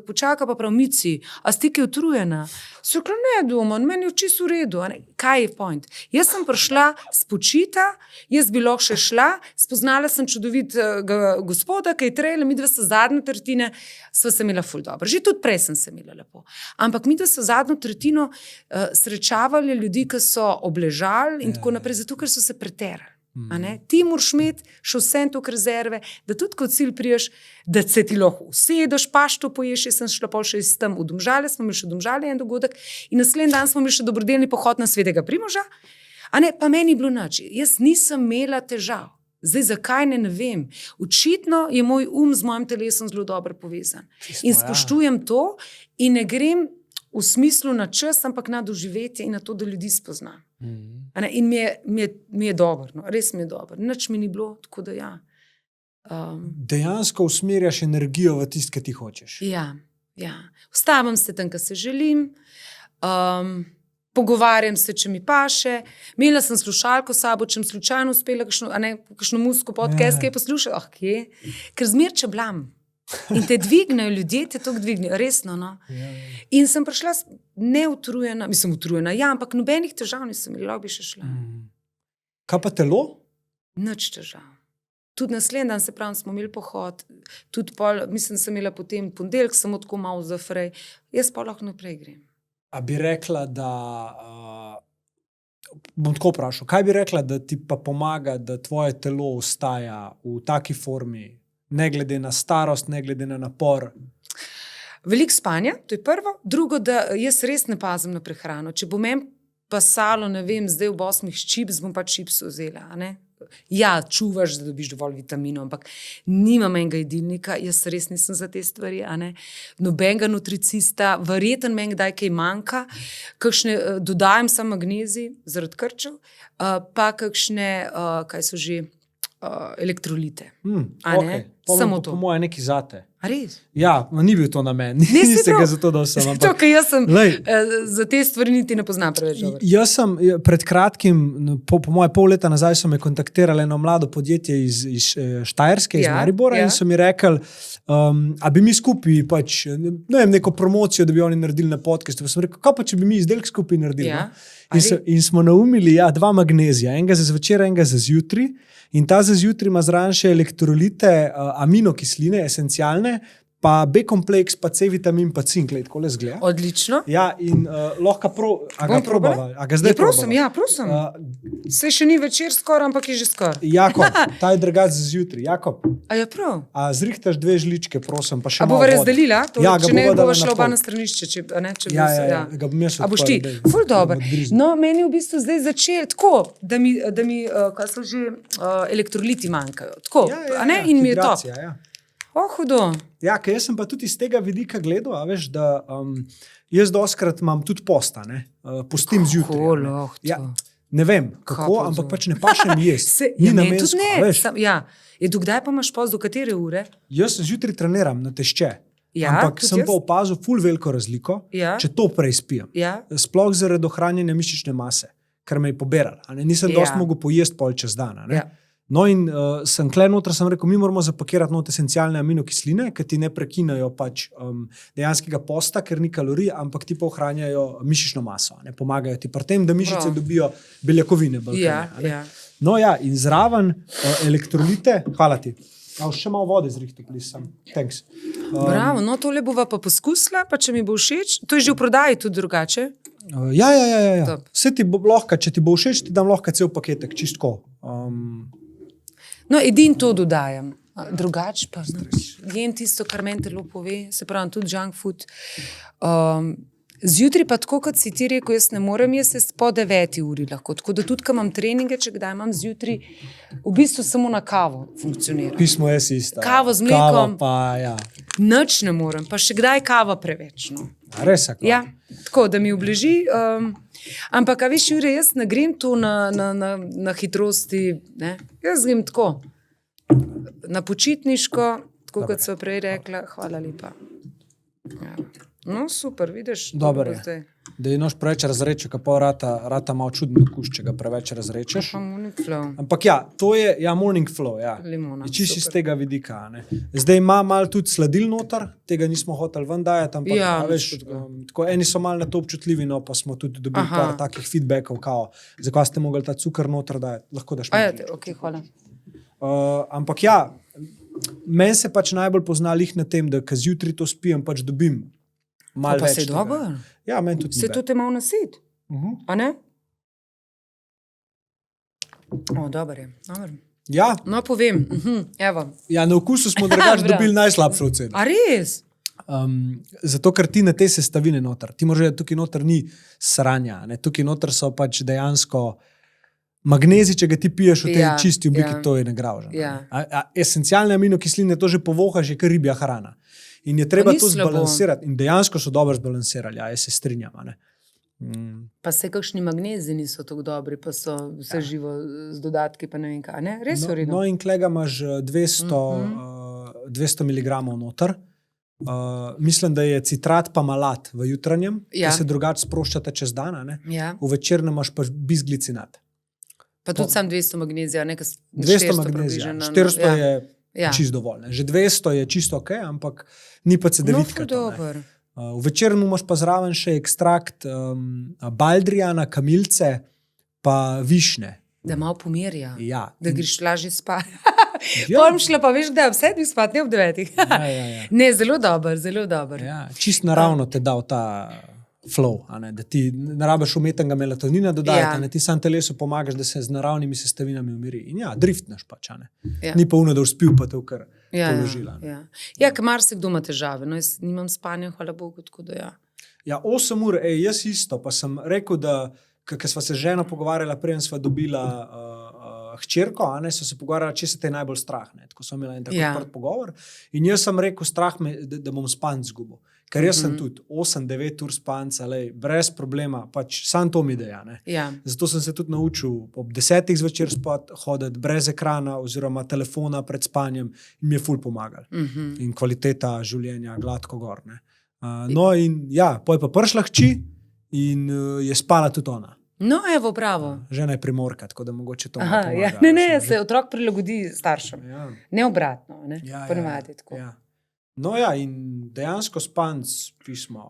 počaka, pa prav Mici, a si ti kaj utrujena? So rekla, ne, doma, meni je čisto v redu. Kaj je point? Jaz sem prišla spočita, jaz bi lahko še šla, spoznala sem čudovitega gospoda, ki je trail, midva so zadnjo tretjine, sva se imela ful dobro. Že tudi prej sem se imela lepo. Ampak midva so zadnjo tretjino srečavali ljudi, ki so obležali in tako naprej, zato ker so se preterali. Ti moraš imeti še vse tok rezerve, da tudi kot cilj priješ, da se ti lahko usedeš, pašto poješ. Jaz sem šla pol še iz tam v Domžale, smo imeli še v Domžale en dogodek in naslednji dan smo imeli še dobrodelni pohod na Svetega Primoža, pa meni je bilo nič. Jaz nisem imela težav. Zdaj, zakaj ne vem. Očitno je moj z mojim telesom zelo dobro povezan. In spoštujem to in ne grem v smislu na čas, ampak na doživetje in na to, da ljudi spoznam. In mi je dobro, no, res mi je dobro. Nič mi ni bilo, tako da ja. Dejansko usmerjaš energijo v tist, ki ti hočeš. Ja. Vstavim se tam, kar se želim, pogovarjam se, če mi paše. Imela sem slušalko s sabo, če sem slučajno uspela kakšno muziko, podcast, kaj poslušala, kje? Ker zmer čeblam. In te dvignejo, ljudje te toliko dvignejo, resno, no. In sem prišla neutrujena, mislim utrujena, ja, ampak nobenih težav nisem imela, bi še šla. Kaj pa telo? Nič težav. Tudi naslednji dan, se pravim, smo imeli pohod, tudi pol, mislim, sem imela potem ponedeljek, samo tako malo zafrej, jaz pa lahko naprej grem. A bi rekla, da bom tako vprašal, kaj bi rekla, da ti pa pomaga, da tvoje telo ostaja v taki formi, ne glede na starost, ne glede na napor? Veliko spanja, to je prvo. Drugo, da jaz res ne pazim na prehrano. Če bo meni pasalo, ne vem, zdaj v 8 čips, bom pa čips vzela. Ja, čuvaš, da dobiš dovolj vitaminov, ampak nimam enega jedilnika, jaz res nisem za te stvari. Nobenega nutricista, verjetno meni kdaj kaj manjka, dodajam samo magnezij zaradi krčev, pa kakšne, kaj so že, elektrolite. Okay. Samo to. Po moje neki zate. A res? Ja, ni bil to namen, saj nisem prav. ga zato dal sem. To, ker jaz sem Glej, za te stvari niti ne poznam preveč dobro. jaz sem pred kratkim, po moje pol leta nazaj, so me kontaktirali eno mlado podjetje iz Štajerske, iz Maribora, in so mi rekli, a bi mi skupaj pač, ne vem, neko promocijo, da bi oni naredili na podcastu. Pa sem rekel, kaj pa, če bi mi izdelek skupaj naredili? Ja. No? In smo naumili, ja, 2 magnezija, enega za zvečer, enega za zjutraj. In ta za zjutraj ima zraven še elektrolite, aminokisline, esencialne, pa B-kompleks, pa C-vitamin, pa cink, tako le zgleda. Odlično. Ja, in lahko a ga probava. A ga zdaj prosim, probava? ja, prosim. Saj še ni večer skoraj, ampak je že skoraj. Jakob, ta je drugače za zjutraj. Jakob, A je prav? a zrihtaš 2 žličke, prosim, pa še A malo bova vode. razdelila? Ja, ga Če ne, bova dala bova na šla oba pol. na stranišče. Če Ja, ga bom jaz A boš ti? odprl, daj. Ful dobro. Bom odgriznil. No, meni je v bistvu zdaj začel tako, da mi kaj so že, elektroliti manjkajo. Tako, a ne? In mi je top. hidracija, ja. Hudo. Ja, ker jaz sem pa tudi iz tega vidika gledal, a veš, da jaz doskrat imam tudi posta, ne, postim zjutraj. Kako a ne. lahko to? Ja, ne vem, kako, Kako ampak to? pač ne pašem jesti. Ja, Ni meni tudi namensko, ne. a veš. Ja. Do kdaj pa imaš post, do katere ure? Jaz zjutraj treniram na tešče, Ja, ampak tudi sem jaz. pa opazil ful veliko razliko, Ja. če to prej spijem. Ja. Sploh zaradi ohranjanja mišične mase, ker me je poberal. Nisem Ja. dosti mogel pojesti pol čez dan. a ne. Ja. No, in sem kle noter, sem rekel, mi moramo zapakirati not esencialne aminokisline, ki ti ne prekinajo pač dejanskega posta, ker ni kalorij, ampak ti pa ohranjajo mišično maso, ne pomagajo ti pri tem, da mišice Prav. dobijo beljakovine. Ja, ja. No, ja, in zraven elektrolite, hvala ti. A še malo vode zrihti, plisam. Thanks. Bravo, no tole bova pa poskusila, pa če mi bo všeč. To je že v prodaji tudi drugače. Ja. Top. Vse ti bo lahko, če ti bo všeč, ti dam lahko cel paketek, čistko. No, edin to dodajam. Drugače pa jem tisto, kar meni telo pove, se pravi tudi junk food. Zjutraj pa tako, kot si ti rekel, jaz ne morem jesti po 9 uri lahko. Tako da tudi, ko imam treninge, če kdaj imam zjutraj, v bistvu samo na kavo funkcionira. Pismo je ista. Kavo z mlekom. Kava pa, ja. Nič ne morem, pa še kdaj kava preveč. No. A res je. Ja, tako da mi obleži. Ampak, a veš, Jure, jaz ne grem tu na hitrosti. Ne? Jaz grem tako, na počitniško, tako kot so prej rekla. Hvala lepa. Ja. No, super, vidiš. Dober je. Da je nož preveč razrečeš, pa pol rata malo čudno okus, če ga preveč razrečeš. Pa morning flow. Ampak ja, to je morning flow. Ja. Limona, Je čisto iz super. tega vidika. a ne. Zdaj ima malo tudi sladil noter, tega nismo hoteli ven dajati, ampak Ja, a veš, nič hudega. tako, eni so malo na to občutljivi, no, pa smo tudi dobili Aha. par takih feedbackov, kao, zakaj ste mogli ta cukor noter dajati, lahko daš A ja, malo. ok, hvala. Ampak ja, meni se pač najbolj pozna lih na tem, da ko zjutraj to spijem, pač dobim malo Pa več. se je tega. dobro. Ja, meni tudi Se ni to te malo nasit, bad. a ne? Dobro je, dobro. Ja, No, povem, evo. ja, na okusu smo drugače Prav. dobili najslabšo oceno. A res? Zato, ker ti na te sestavine noter, ti moraš reči, tukaj noter ni sranja, ne? Tukaj noter so pač dejansko magnezi, če ga ti piješ v tej Ja, čisti obliki, ja. to je negražno. Ja. Esencialne aminokisline to že povohaš, je kar ribja hrana. In je treba ni to slabo. zbalansirati. In dejansko so dobro zbalansirali, ja, jaz se strinjam. a ne. Pa se kakšni magnezi niso tako dobri, pa so vse živo z dodatki, pa ne vem kaj. Ne? Res je v redu. No, in klega imaš 200 mg noter. Mislim, da je citrat pa malat v jutranjem, Ja. ki se drugače sproščata čez dan. a ne. Ja. V večernem imaš pa bisglicinat. Pa tudi sam 200 magnezija, nekaj 200 magnezija, 400 je Ja. čisto dovolj. Ne. Že 200 je čisto ok, ampak ni pa No, CD-vitka. ful dobro. V večernem imaš pa zraven še ekstrakt baldrijana, kamilce pa višne. Da malo pomirja, Ja. da greš lažje spat. Ja. Pol šla pa veš, da je ob 7 spat, ne ob 9. Ja. Ne, zelo dober, zelo dober. Ja, čist naravno te da v ta flow, a ne, da ti ne rabiš umetnega melatonina dodajati, Ja. ja. Ti sam telesu pomagaš, da se z naravnimi sestavinami umiri. In ja, driftneš pač, a ne. Ja. Ni pa uno, da uspil pa te v kar Ja, položila. ne. ja, ker marsikdo ima težave. No, jaz nimam spanja, hvala Bogu, tako da ja. Ja, 8 ur, jaz isto, pa sem rekel, da ker sva se z ženo pogovarjala, preden sva dobila hčerko, a ne, so se pogovarjali, če se te je najbolj strah. Ne. Tako so imeli en tako odprt pogovor. In jaz sem rekel, strah me, da bom spanc zgubil. Ker jaz sem tudi 8-9 ur spanca, brez problema, pač sam to mi deja. Zato sem se tudi naučil ob 10 zvečer spat hoditi brez ekrana oziroma telefona pred spanjem in mi je ful pomagal. In kvaliteta življenja gladko gor. Ne. No in ja, poj pa prišla hči in je spala tudi ona. No, evo, bravo. Žena je Primorka, tako da mogoče to pomaga. Ja. Ne, se otrok prilagodi staršem. Ja. Ne obratno, ne? Ponavadi tako. Ja. No ja, in dejansko spanc pismo.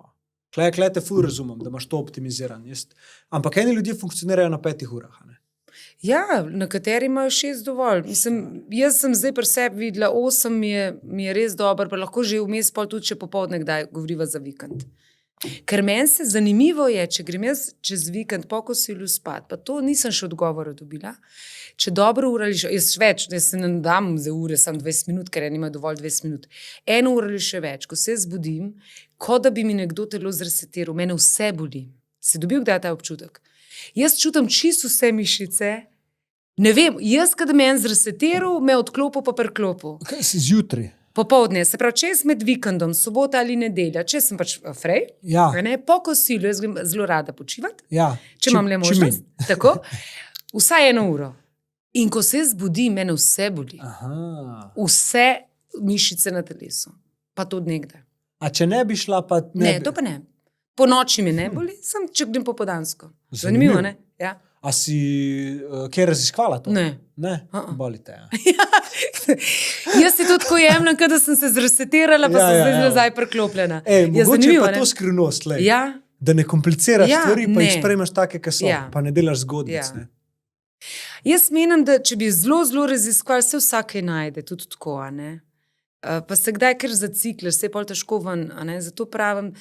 Klej te ful razumem, da imaš to optimiziran. Ampak eni ljudje funkcionirajo na 5 urah. Ne? Ja, nekateri imajo 6 dovolj. Mislim, jaz sem zdaj pri sebi videla, 8 mi je res dobro, pa lahko že vmes pol tudi še popoldne kdaj govoriva za vikend. Ker meni se zanimivo je, če grem jaz čez vikend po kosilu spat, pa to nisem še odgovora dobila, če dobro ura ali še, jaz se ne dam za ure, sam 20 minut, ker nima dovolj 20 minut, 1 ura ali še več, ko se zbudim, kot da bi mi nekdo telo zresetiral, mene vse boli. Si dobil kdaj ta občutek? Jaz čutim čisto vse mišice, ne vem, jaz kada me zresetiral, me odklopil pa preklopil. Kaj si zjutraj? Popoldne, se pravi, če sem med vikendom, sobota ali nedelja, če sem pač frej, po kosilu, jaz grem zelo rada počivati, če imam le možnost, tako, vsaj 1 uro. In ko se zbudim, mene vse boli. Vse mišice na telesu. Pa to nekdaj. A če ne bi šla, pa ne? Ne, to pa ne. Po noči mi ne boli, sem če grem popodansko. Zanimivo, ne? Ja. A si kje raziskvala to? Ne. Ne? Bolite, ja. Jaz si tudi tako jemljem, kada sem se zresetirala, pa sem zdaj nazaj preklopljena. Mogoče je pa to skrivnost, da ne kompliciraš stvari, pa jih sprejmeš take, ki so, pa ne delaš zgodnic. Ne? Jaz menim, da če bi zelo raziskval, se vsake najde, tudi tako, a ne. Pa se kdaj kar zacikliš, se je pol težko ven, a ne. Zato pravim,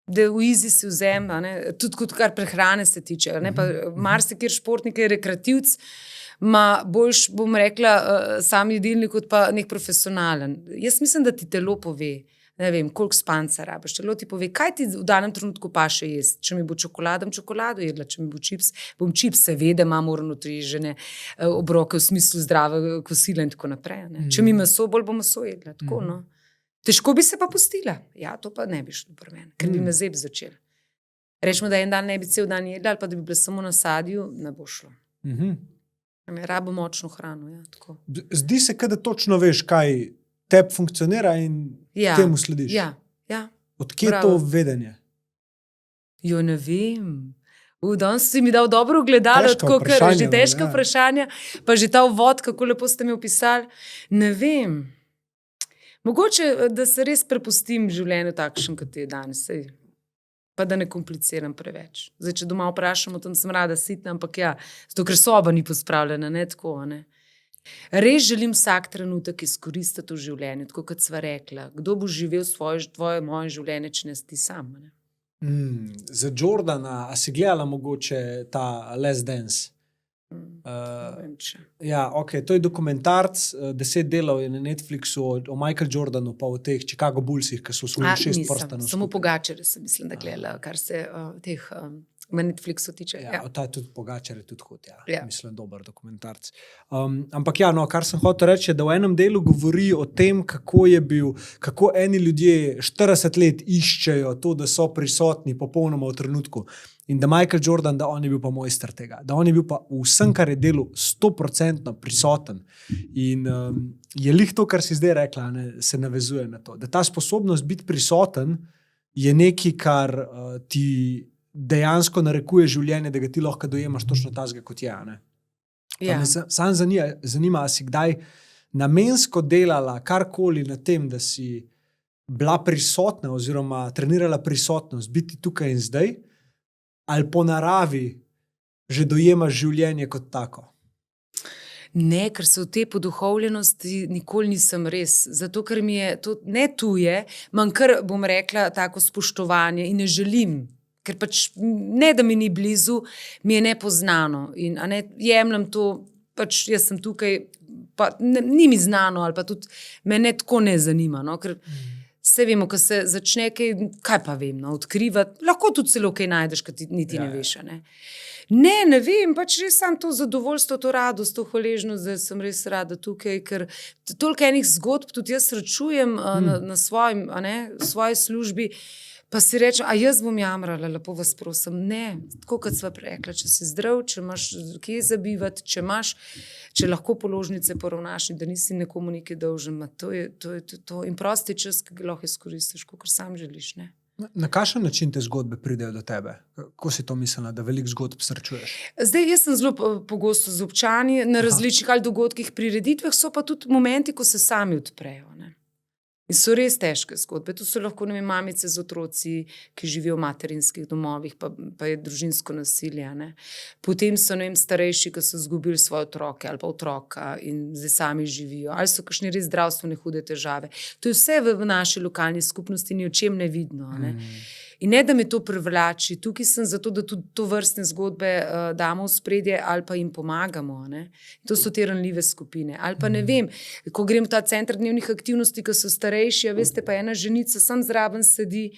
da v izi si vzem, a ne, tudi kot kar prehrane se tiče, a ne, pa marsikjer športnik je rekreativc, ma boljš, bom rekla, sam jedilnik kot pa nek profesionalen. Jaz mislim, da ti telo pove, ne vem, koliko spanca rabiš, telo ti pove, kaj ti v danem trenutku paše jesti. Če mi bo čokolado jedla, če mi bo čips, bom čips, seveda imam uravnotežene obroke v smislu zdrave kosila in tako naprej. Ne. Če mi meso, bolj bom meso jedla, tako, no. Težko bi se pa pustila. Ja, to pa ne bi šlo pri meni, ker bi me zeb začel. Rečemo, da en dan ne bi cel dan jedla, ali pa da bi bila samo na sadju, ne bo šlo. Rabo močno hrano, ja, tako. Zdi se, da točno veš, kaj tebi funkcionira in temu slediš. Ja. Odkje to vedenje? Jo, ne vem. Danes si mi dal dobro ogledalo, tako ker že težka vprašanja, pa že ta uvod, kako lepo ste mi opisali. Ne vem. Mogoče, da se res prepustim življenju takšen, kot je danes. Pa da ne kompliciram preveč. Zdaj, če doma vprašam, tam sem rada sitna, ampak ja, zato ker soba ni pospravljena, ne tako, ne. Res želim vsak trenutek izkoristiti v življenju, tako kot sva rekla. Kdo bo živel moje življenje, če ne ti sam, ne? Za Jordana, a si gledala mogoče ta Last Dance? Ja, ok, to je dokumentarc, 10 delov je na Netflixu o Michael Jordanu, pa o teh Chicago Bullsih, ki so osvojili 6 prstanov. Samo Pogačarje sem mislim, da gledala, kar se teh na Netflixu tiče. Ja, ta tudi Pogačar je tudi hud, mislim, dober dokumentarc. Ampak ja, no, kar sem hotel reči, je, da v enem delu govori o tem, kako eni ljudje 40 let iščejo to, da so prisotni popolnoma v trenutku. In da Michael Jordan, da on je bil pa mojster tega, da on je bil pa vsem, kar je delal, 100% prisoten. In je lih to, kar si zdaj rekla, ne, se navezuje na to. Da ta sposobnost biti prisoten je nekaj, kar ti dejansko narekuje življenje, da ga ti lahko dojemaš točno tazga, kot je. Ne? Ja. Sam zanima, a si kdaj namensko delala karkoli na tem, da si bila prisotna oziroma trenirala prisotnost, biti tukaj in zdaj, ali po naravi že dojemaš življenje kot tako? Ne, ker se v te poduhovljenosti nikoli nisem res. Zato, ker mi je to ne tuje, manj kar, bom rekla, tako spoštovanje in ne želim. Ker pač ne, da mi ni blizu, mi je nepoznano. In ne, jemljem to, pač jaz sem tukaj, pa ni mi znano, ali pa tudi me ne tako ne zanima, no, ker vse vemo, ko se začne kaj pa vem, no, odkrivati, lahko tudi celo kaj najdeš, kaj ti niti ne veš, ne. Ne vem, pač res sam to zadovoljstvo, to radost, to hvaležnost, da sem res rada tukaj, ker toliko enih zgodb tudi jaz srečujem na svoji službi, pa si rečem, a jaz bom jamrala, lepo vas prosim. Ne, tako kot sva rekla, če si zdrav, če imaš kje zabivati, če lahko položnice poravnaš in da nisi nekomu nekaj dolžen, to je to. In prosti čas, ki ga lahko izkoristiš, kakor sam želiš, ne. Na kakšen način te zgodbe pridejo do tebe? Kako si to mislila, da veliko zgodb srečuješ? Zdaj, jaz sem zelo pogosto z občani na različnih ali dogodkih, prireditvah, so pa tudi momenti, ko se sami odprejo, ne. In so res težke zgodbe. To so lahko, ne vem, mamice z otroci, ki živijo v materinskih domovih, pa je družinsko nasilje, ne. Potem so, ne vem, starejši, ki so izgubili svoje otroke ali pa otroka in zdaj sami živijo. Ali so kakšne res zdravstvene hude težave. To je vse v naši lokalni skupnosti ni o čem ne vidno, ne. In ne, da me to privlači, tukaj sem zato, da tudi to vrstne zgodbe damo v spredje ali pa jim pomagamo, ne. To so te ranljive skupine. Ali pa ne vem, ko grem v ta center dnevnih aktivnosti, ko so starejši, veste, pa ena ženica sam zraven sedi,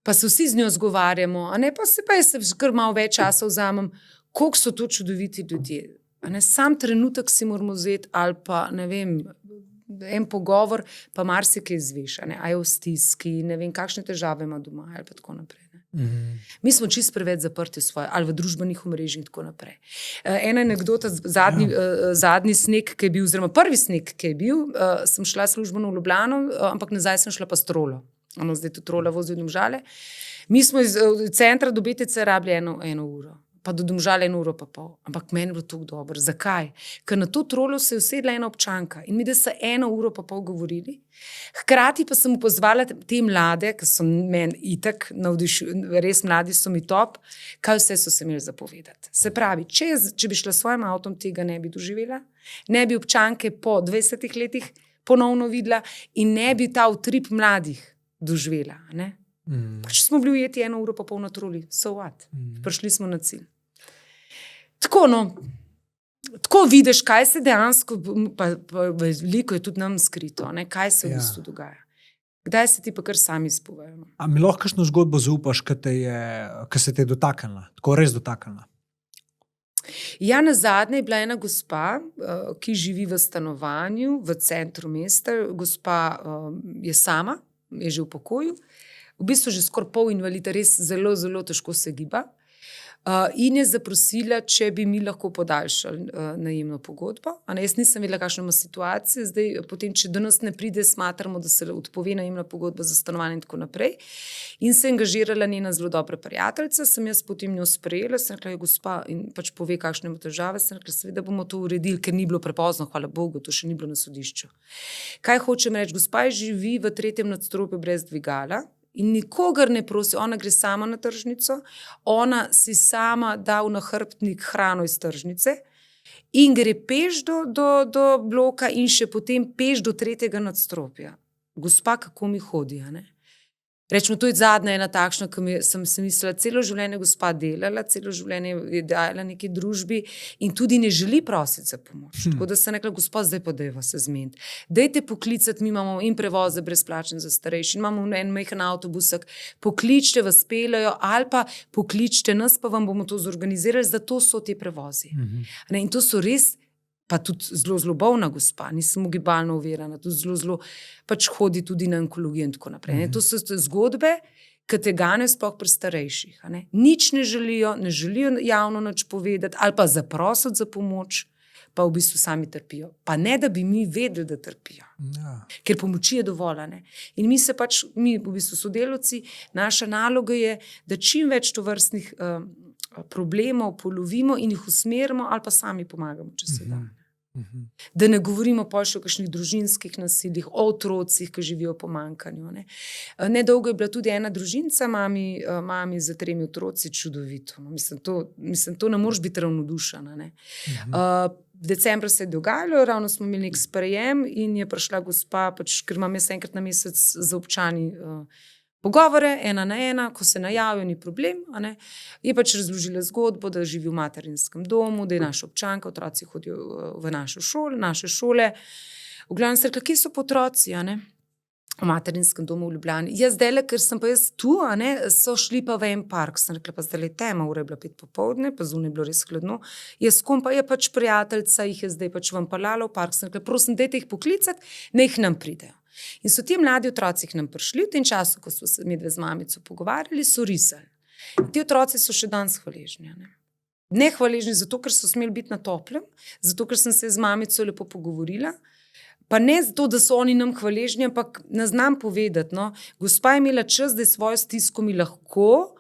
pa se vsi z njo zgovarjamo, a ne, pa jaz se kar malo več časa vzamem, koliko so to čudoviti ljudje. A ne, sam trenutek si moramo vzeti ali pa, ne vem, en pogovor, pa marsikaj izveš, a je v stiski, ne vem, kakšne težave ima doma ali pa tako naprej. Mi smo čisto preveč zaprti v svoje, ali v družbenih omrežjih in tako naprej. Ena anekdota, zadnji sneg, ki je bil, oziroma prvi sneg, ki je bil, sem šla službeno v Ljubljano, ampak nazaj sem šla pa s trolo. Zdaj to trola vozi v Domžale. Mi smo iz centra do Betece rabili eno uro. Pa do Domžale 1 uro pa pol. Ampak meni je bilo tako dobro. Zakaj? Ker na to trolo se je usedla ena občanka in mi, da so 1 uro pa pol govorili. Hkrati pa sem pozvala te mlade, ki so meni itak res mladi so mi top, kaj vse so se imeli zapovedati. Se pravi, če bi šla s svojim avtom, tega ne bi doživela, ne bi občanke po 20 letih ponovno videla in ne bi ta utrip mladih doživela, ne? Pač smo bili ujeti 1 uro pa pol na troli, so what? Prišli smo na cilj. Tako, no, tako vidiš, kaj se dejansko, pa veliko je tudi nam skrito, ne, kaj se v bistvu dogaja. Kdaj se ti pa kar sami izpovejo. A mi lahko kakšno zgodbo zaupaš, ki se te je dotaknila, tako res dotaknila? Ja, nazadnje je bila ena gospa, ki živi v stanovanju v centru mesta. Gospa je sama, je že v pokoju. V bistvu že skoraj pol invalida, res zelo, zelo težko se giba. In je zaprosila, če bi mi lahko podaljšali najemno pogodbo. Jaz nisem vedela, kakšna ima situacija. Zdaj, potem, če do nas ne pride, smatramo, da se odpove najemna pogodba za stanovanje in tako naprej. In se je angažirala njena zelo dobra prijateljica, sem jaz potem njo sprejela, sem rekla, gospa, in pač pove, kakšne ima težave, sem rekla, seveda bomo to uredili, ker ni bilo prepozno, hvala Bogu, to še ni bilo na sodišču. Kaj hočem reči? Gospa živi v 3. nadstropju brez dvigala. In nikogar ne prosi, ona gre sama na tržnico, ona si sama da v nahrbtnik hrano iz tržnice in gre peš do bloka in še potem peš do 3. nadstropja. Gospa, kako mi hodi, a ne? Rečemo, to je zadnja ena takšna, ki sem se mislila, celo življenje gospa delala, celo življenje je dajala neki družbi in tudi ne želi prositi za pomoč. Tako da sem rekla, gospa, zdaj pa dajva se zmeniti. Dajte poklicati, mi imamo in prevoze brezplačne za starejši, imamo en majhen avtobusek, pokličite, vas peljajo ali pa pokličite nas, pa vam bomo to zorganizirali, zato so te prevozi. In to so res, pa tudi zelo, zelo bolna gospa, nisem gibalno uverjena, tudi zelo, pač hodi tudi na onkologijo in tako naprej. To so zgodbe, ki te gane sploh pri starejših. Nič ne želijo javno nič povedati ali pa zaprositi za pomoč, pa v bistvu sami trpijo. Pa ne, da bi mi vedeli, da trpijo. Ja. Ker pomoči je dovolj. In mi v bistvu sodelavci, naša naloga je, da čim več tovrstnih problemov polovimo in jih usmerimo ali pa sami pomagamo, če se da. Da ne govorimo pa še o kakšnih družinskih nasiljih, o otrocih, ki živijo v pomanjkanju. Nedolgo je bila tudi ena družinca, mami z 3 otroci, čudovito. Mislim, to ne moreš biti ravnodušena. Decembra se je dogajalo, ravno smo imeli nek sprejem in je prišla gospa, ker imam jaz enkrat na mesec za občani pogovore, 1 na 1, ko se najavijo, ni problem. Je pač razložila zgodbo, da živi v materinskem domu, da je naša občanka, otroci hodijo v naše šole. V glavnem se rekla, kje so pa otroci? v materinskem domu v Ljubljani. Jaz zdaj, ker sem pa jaz tu, so šli pa v en park. Sem rekla, pa zdaj tema, ura je bila 5 popoldne, pa zunaj je bilo res hladno. Jaz kom pa je pač prijateljica, jih je zdaj pač vam palala v park. Sem rekla, prosim, dajte jih poklicati, naj jih nam pridejo. In so ti mladi otroci k nam prišli, v tem času, ko so se medve z mamico pogovarjali, so risali. In ti otroci so še danes hvaležni. Nehvaležni zato, ker so smeli biti na toplem, zato, ker sem se z mamico lepo pogovorila. Pa ne zato, da so oni nam hvaležni, ampak ne znam povedati. No. Gospa je imela čas, da je svojo stisko mi lahko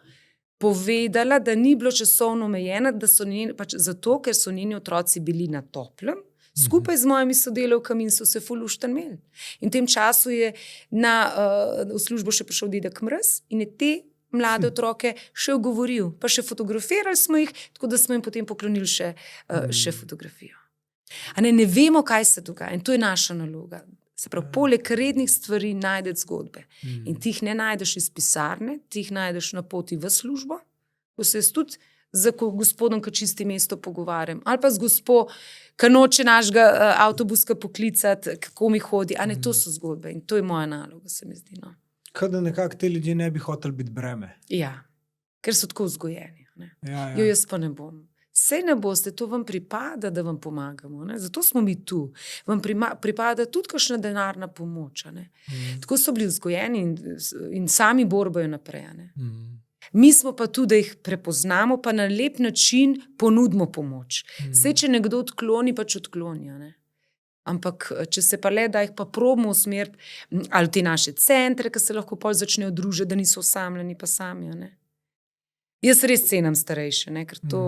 povedala, da ni bilo časovno omejena, da so pač zato, ker so njeni otroci bili na toplem, skupaj z mojimi sodelavkami in so se fuluštan imeli. In v tem času je v službo še prišel dedek Mraz in je te mlade otroke še ogovoril, pa še fotografirali smo jih, tako da smo jim potem poklonili še fotografijo. Ne vemo, kaj se dogaja in to je naša naloga. Se pravi, poleg rednih stvari najdeš zgodbe. In ti jih ne najdeš iz pisarne, ti jih najdeš na poti v službo, ko se jaz tudi z gospodom, ki čisti mesto, pogovarjam. Ali pa z gospo, ki noče našega avtobuska poklicati, kako mi hodi. To so zgodbe in to je moja naloga, se mi zdi. No. Kaj da nekako te ljudje ne bi hoteli biti breme. Ja, ker so tako vzgojeni. Ja. Jo, jaz pa ne bom. Sej ne boste, to vam pripada, da vam pomagamo. Zato smo mi tu. Vam pripada tudi kakšna denarna pomoč. Tako so bili vzgojeni in sami borbajo naprej. Mi smo pa tu, da jih prepoznamo, pa na lep način ponudimo pomoč. Sej, če nekdo odkloni, pač odkloni. Ampak, če se pa le, da jih pa probamo usmeriti ali te naše centre, ki se lahko pol začnejo družiti, da niso osamljeni pa sami. Jaz res cenim starejše, ker to...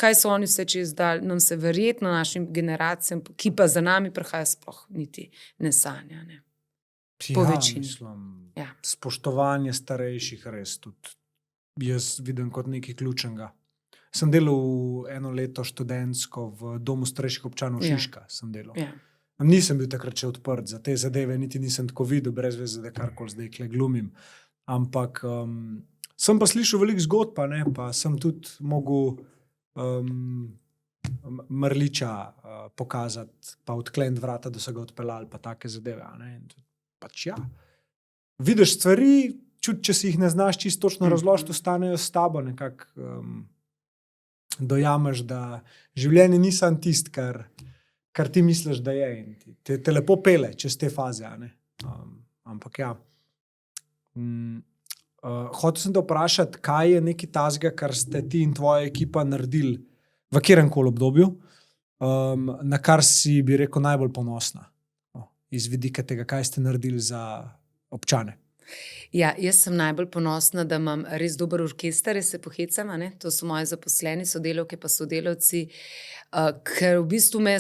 Kaj so oni vse čez dali, nam se verjetno našim generacijam, ki pa za nami prihaja, sploh niti ne sanja. Po večini. Ja. Spoštovanje starejših res tudi. Jaz vidim kot nekaj ključnega. Sem delal 1 leto študentsko v domu starejših občanov Šiška. Sem delal. Ja. Nisem bil takrat še odprt za te zadeve, niti nisem tako videl, brez veze, da karkoli zdaj kle glumim. Ampak sem pa slišal veliko zgodb, pa sem tudi mogel mrliča pokazati, pa odkleniti vrata, da so ga odpeljali, pa take zadeve. Pač ja. Vidiš stvari, če si jih ne znaš čisto točno razložiti, ostanejo s tabo nekako. Dojameš, da življenje ni samo tisto, kar ti misliš, da je. In te lepo pele čez te faze. Ampak ja. Hotel sem te vprašati, kaj je nekaj tazga, kar ste ti in tvoja ekipa naredili v kateremkoli obdobju, na kar si, bi rekel, najbolj ponosna iz vidika tega, kaj ste naredili za občane. Ja, jaz sem najbolj ponosna, da imam res dober orkester, res se pohecam, to so moji zaposleni, sodelavke pa sodelavci, ker v bistvu me,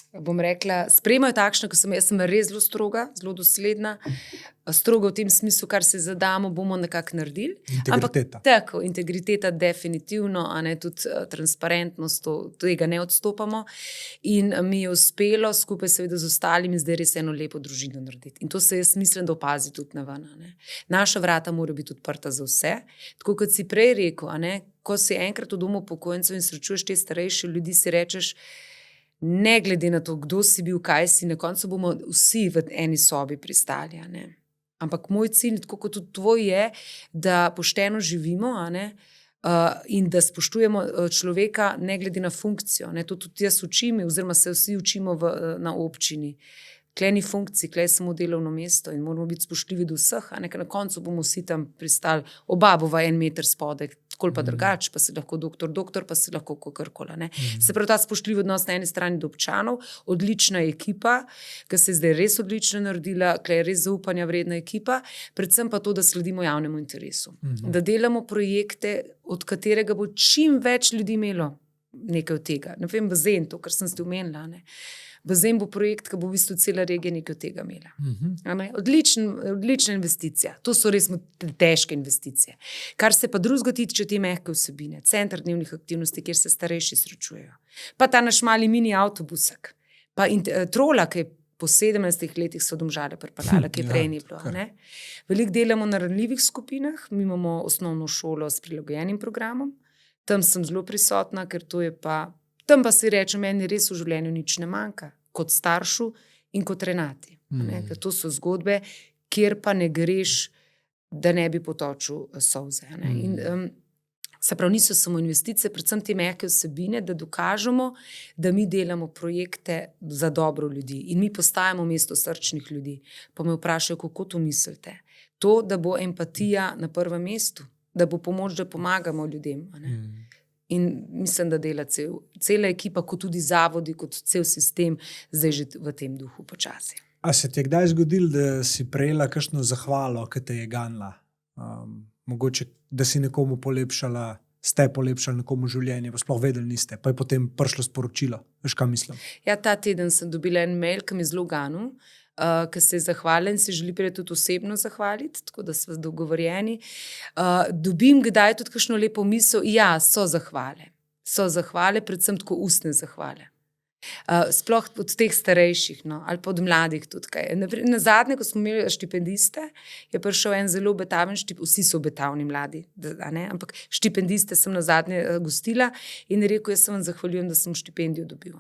bom rekla, sprejemajo takšno, ko sem res zelo stroga, zelo dosledna, stroga v tem smislu, kar se zadamo, bomo nekako naredili. Integriteta. Ampak tako, integriteta definitivno, tudi transparentnost, tega ne odstopamo in mi je uspelo skupaj seveda z ostalimi zdaj res eno lepo družino narediti. In to se jaz mislim, da opazi tudi na ven. Naša vrata mora biti odprta za vse. Tako kot si prej rekel, ko si enkrat v domu upokojencev in srečuješ te starejše ljudi, si rečeš, ne glede na to, kdo si bil, kaj si, na koncu bomo vsi v eni sobi pristali. Ampak moj cilj, tako kot tudi tvoj je, da pošteno živimo in da spoštujemo človeka ne glede na funkcijo. To tudi jaz učim, oziroma se vsi učimo na občini. Kle ni funkcij, kle je samo delovno mesto in moramo biti spoštljivi do vseh, ker na koncu bomo vsi tam pristali, oba bova 1 meter spodaj, tako pa drugače, pa si lahko doktor, pa si lahko kakorkoli. Se pravi, ta spoštljiv odnos na eni strani do občanov, odlična ekipa, ki se je zdaj res odlično naredila, kle je res zaupanja vredna ekipa, predvsem pa to, da sledimo javnemu interesu. Da delamo projekte, od katerega bo čim več ljudi imelo nekaj od tega. Ne vem, bazen, to, kar sem ste omenila, Bazen bo projekt, ki bo v bistvu cela regija nekaj od tega imela. Odlična investicija. To so res težke investicije. Kar se pa drugega tiče, te mehke vsebine, center dnevnih aktivnosti, kjer se starejši srečujejo. Pa ta naš mali mini avtobusek. Pa trola, ki je po 17 letih so Domžale pripeljala, ki je prej ni bilo. Veliko delamo na ranljivih skupinah, mi imamo osnovno šolo s prilagojenim programom. Tam sem zelo prisotna, ker to je pa tam pa si rečem, meni res v življenju nič ne manjka, kot staršu in kot Renati. To so zgodbe, kjer pa ne greš, da ne bi potočil solze. In, se pravi, niso samo investicije, predvsem te mehke vsebine, da dokažemo, da mi delamo projekte za dobro ljudi in mi postajamo mesto srčnih ljudi. Pa me vprašajo, kako to mislite? To, da bo empatija na prvem mestu, da bo pomoč, da pomagamo ljudem. In mislim, da dela cela ekipa, kot tudi zavodi, kot cel sistem, zdaj že v tem duhu počasi. A se ti je kdaj zgodilo, da si prejela kakšno zahvalo, ki te je ganila? Mogoče, da si nekomu polepšala, ste polepšali nekomu življenje, pa sploh vedeli niste, pa je potem prišlo sporočilo. Veš, kaj mislim? Ja, ta teden sem dobila en mail, ki mi je zelo ganil, ki se je zahvalil in se želi prej tudi osebno zahvaliti, tako da smo dogovorjeni. Dobim kdaj tudi kakšno lepo misel, ja, so zahvale, predvsem tako ustne zahvale. Sploh od teh starejših, no, ali pa od mladih tudi kaj. Na zadnje, ko smo imeli štipendiste, je prišel en zelo obetaven vsi so obetavni mladi, ampak štipendiste sem na zadnje gostila in rekel, jaz se vam zahvaljujem, da sem štipendijo dobil.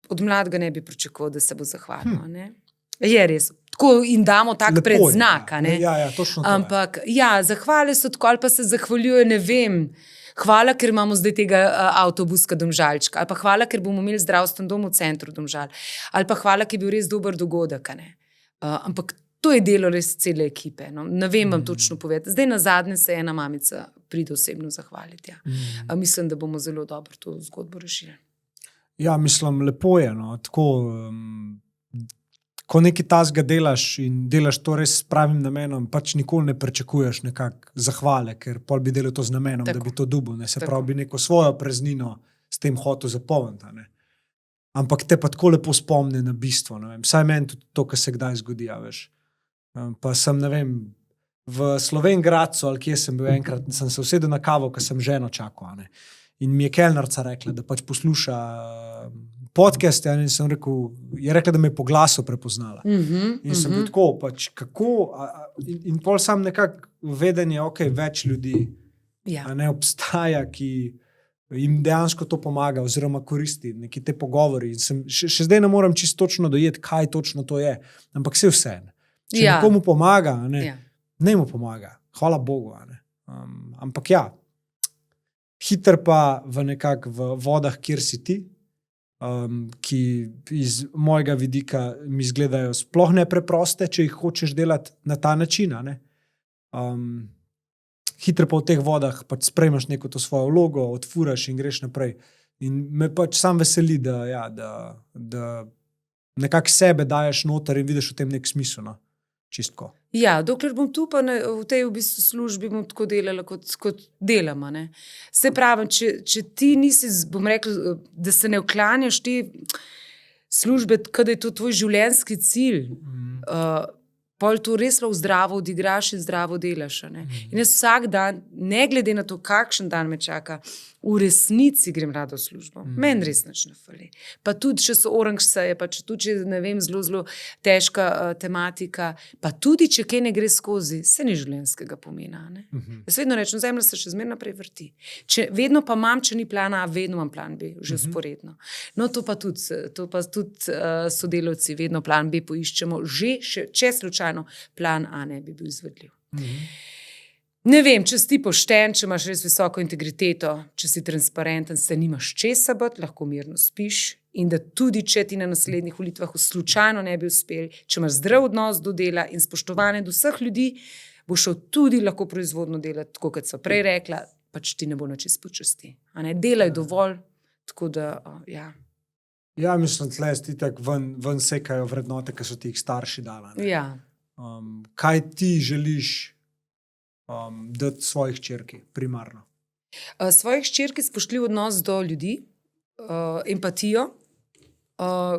Od mladega ne bi pričakoval, da se bo zahvalil. Je res. Tako jim damo tak predznak. Ja, točno to. Ampak ja, zahvale so tako, ali pa se zahvaljuje, ne vem, hvala, ker imamo zdaj tega avtobuska Domžalčka, ali pa hvala, ker bomo imeli zdravstven dom v centru Domžal, ali pa hvala, ker je bil res dober dogodek. Ampak to je delo res cele ekipe. No. Ne vem vam točno povedati. Zdaj na zadnje se ena mamica pride osebno zahvaliti. Ja. Mislim, da bomo zelo dobro to zgodbo rešili. Ja, mislim, lepo je. No. Tako, ko nekaj tasga delaš in delaš to res s pravim namenom, pač nikoli ne pričakuješ nekak zahvale, ker pol bi delal to z namenom, tako, da bi to dobil. Se pravi, bi neko svojo praznino s tem hotel zapolniti. Ampak te pa tako lepo spomne na bistvo. Vsaj meni tudi to, kar se kdaj zgodi. Veš. Pa sem, ne vem, v Slovenj-Gradcu, ali kje sem bil enkrat, sem se usedel na kavo, ko sem ženo čakal. In mi je kelnarca rekla, da pač posluša podcast, in sem rekel, je rekla, da me je po glasu prepoznala. In sem bil tako, pač kako, in pol sam nekako vedenje, ok, več ljudi ne obstaja, ki jim dejansko to pomaga oziroma koristi, neki te pogovori. In sem, še zdaj ne moram čisto točno dojeti, kaj točno to je, ampak vse. Če nekomu pomaga, ne mu pomaga. Hvala Bogu. Ampak ja, hiter pa v vodah, kjer si ti, ki iz mojega vidika mi izgledajo sploh nepreproste, če jih hočeš delati na ta način. Hitro pa v teh vodah pač sprejmeš neko to svojo vlogo, odfuraš in greš naprej. In me pač sam veseli, da nekako sebe daješ noter in vidiš v tem nek smisel. No? Čistko. Ja, dokler bom tu, pa v tej v bistvu službi bom tako delala, kot delam. Se pravi, če ti nisi, bom rekla, da se ne vklanjaš te službe, kada je to tvoj življenjski cilj, pol to res zdravo odigraš in zdravo delaš. In jaz vsak dan, ne glede na to, kakšen dan me čaka, v resnici grem rado v službo. Meni res nič ne fali. Pa tudi, če so oranž seje, pa tudi, če ne vem, zelo težka tematika, pa tudi, če kaj ne gre skozi, se ni življenjskega pomena. Jaz vedno rečem, zemlja se še zmeraj naprej vrti. Vedno pa imam, če ni plana A, vedno imam plan B, že vzporedno. No, to pa tudi sodelavci vedno plan B poiščemo, če slučajno plan A ne bi bil izvedljiv. Ne vem, če si pošten, če imaš res visoko integriteto, če si transparenten, se nimaš česa biti, lahko mirno spiš in da tudi, če ti na naslednjih volitvah slučajno ne bi uspeli, če imaš zdrav odnos do dela in spoštovanje do vseh ljudi, bo šel tudi lahko proizvodno delati, tako kot so prej rekla, pač ti ne bo nič izpočasti. Delaj dovolj, tako da, ja. Ja, mislim, tle ti tako ven sekajo vrednote, ki so ti jih starši dala. Ja. Kaj ti želiš dati svojih hčerki, primarno? Svojih hčerki spoštljiv odnos do ljudi, empatijo,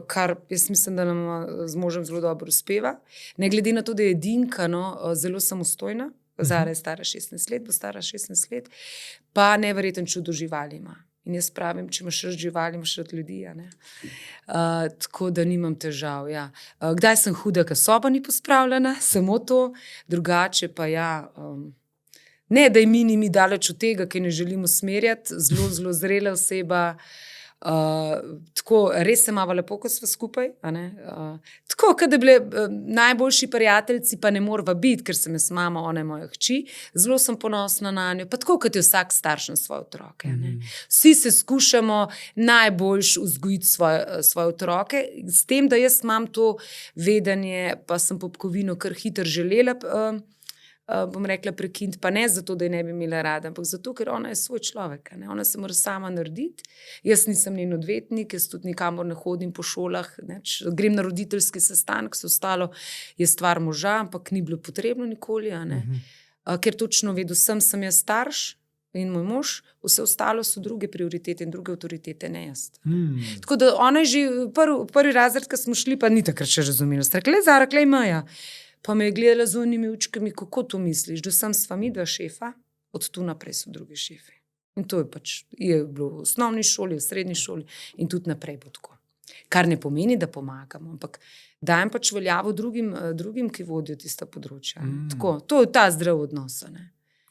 kar jaz mislim, da nam z možem zelo dobro uspeva. Ne glede na to, da je edinka, zelo samostojna, Zara je stara 16 let, bo stara 16 let, pa neverjeten čudo živali ima. In jaz pravim, če imaš rad živali, imaš rad ljudi. Tako da nimam težav. Ja. Kdaj sem huda, ker soba ni pospravljena, samo to, drugače pa ja. Ne, da je mi daleč od tega, ki ne želim usmerjati, zelo zrela oseba, Tako, res se imamo lepo, ko smo skupaj. Tako, kot da bi bili najboljši prijateljici, pa ne morava biti, ker sem jaz mama, ona je moja hči. Zelo sem ponosna na njo. Pa tako, kot je vsak starš na svoje otroke. Vsi se skušamo najboljš vzgojiti svoje otroke, s tem, da jaz imam to vedenje, pa sem popkovino kar hitro želela, bom rekla, prekiniti, pa ne zato, da je ne bi imela rada, ampak zato, ker ona je svoj človek. Ona se mora sama narediti. Jaz nisem njen odvetnik, jaz tudi nikamor ne hodim po šolah, grem na roditeljski sestanek, vse ostalo je stvar moža, ampak ni bilo potrebno nikoli, ker točno vedel sem jaz starš in moj mož, vse ostalo so druge prioritete in druge avtoritete, ne jaz. Tako da ona je že prvi razred, ko smo šli, pa ni takrat še razumela. Rekla je, Zara, klej Maja. Pa me je gledala z unimi učkami, kako to misliš, da sem sva mi dva šefa, od tu naprej so drugi šefi. In to je bilo v osnovni šoli, v srednji šoli in tudi naprej bo tako. Kar ne pomeni, da pomagamo, ampak dajem pač veljavo drugim, ki vodijo tista področja. Tako, to je ta zdrav odnos.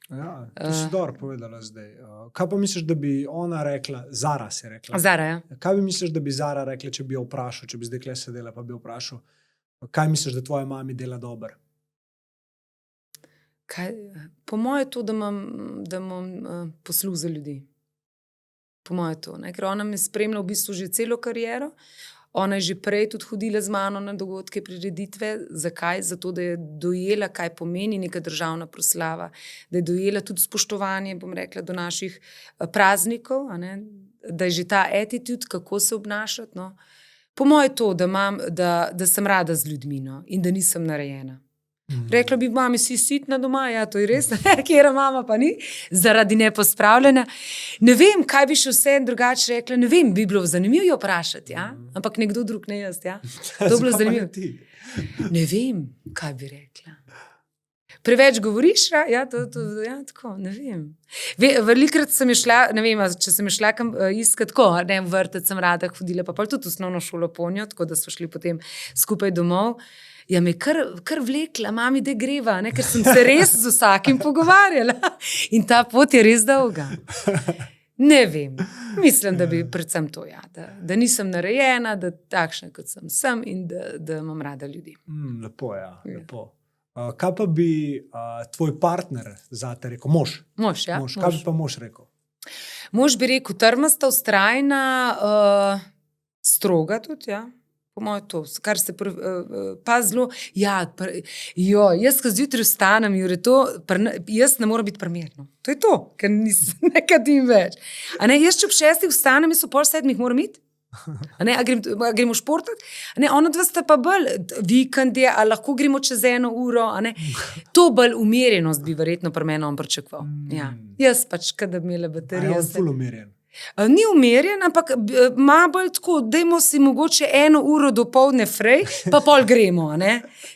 Ja, to si dobro povedala zdaj. Kaj pa misliš, da bi ona rekla, Zara si rekla? Zara, ja. Kaj bi misliš, da bi Zara rekla, če bi jo vprašal, če bi zdaj kle sedela, pa bi jo vprašal, kaj misliš, da tvoja mami dela dobro? Po moje je to, da imam posluh za ljudi. Po moje je to, ker ona me spremlja v bistvu že celo kariero. Ona je že prej tudi hodila z mano na dogodke, prireditve. Zakaj? Zato, da je dojela, kaj pomeni neka državna proslava, da je dojela tudi spoštovanje, bom rekla, do naših praznikov, da je že ta attitude, kako se obnašati. No. Po moje je to, da sem rada z ljudmi, in da nisem narejena. Rekla bi, mami, si sitna doma, ja, to je res, kjera mama pa ni, zaradi nepospravljanja. Ne vem, kaj bi še vse drugače rekla, ne vem, bi bilo zanimivo jo vprašati, ampak nekdo drug, ne jaz, ja. To bi bilo zanimivo. Ne vem, kaj bi rekla. Preveč govoriš, ja, tako, ne vem. Velikrat sem šla, ne vem, če sem šla kam iskat, tako, ne, v vrtec sem rada hodila, pa tudi osnovno šolo po njo, tako da smo šli potem skupaj domov. Ja, me kar vlekla, mami, da greva, ker sem se res z vsakim pogovarjala. In ta pot je res dolga. Ne vem, mislim, da bi predvsem to, ja, da nisem narejena, da takšna, kot sem in da imam rada ljudi. Lepo, ja, lepo. Kaj pa bi tvoj partner zate rekel? Mož, ja. Kaj bi pa mož rekel? Mož bi rekel trmasta, vztrajna, stroga tudi, ja. Po moje to, kar se pa zelo, ja, jaz, ko zjutraj vstanem, jaz ne moram biti primerno. To je to, ker nisem nekadim več. Jaz, če ob 6 vstanem, jaz ob 6:30 moram iti. A gremo športati? Ona dva sta pa bolj vikende, a lahko gremo čez 1 uro. To bolj umirjenost bi verjetno pri meni on pričakoval. Ja. Jaz pač, kada bi imela baterijo. A je on ful umirjen? Ni umirjen, ampak ima bolj tako, dajmo si mogoče 1 uro dopoldne frej, pa pol gremo.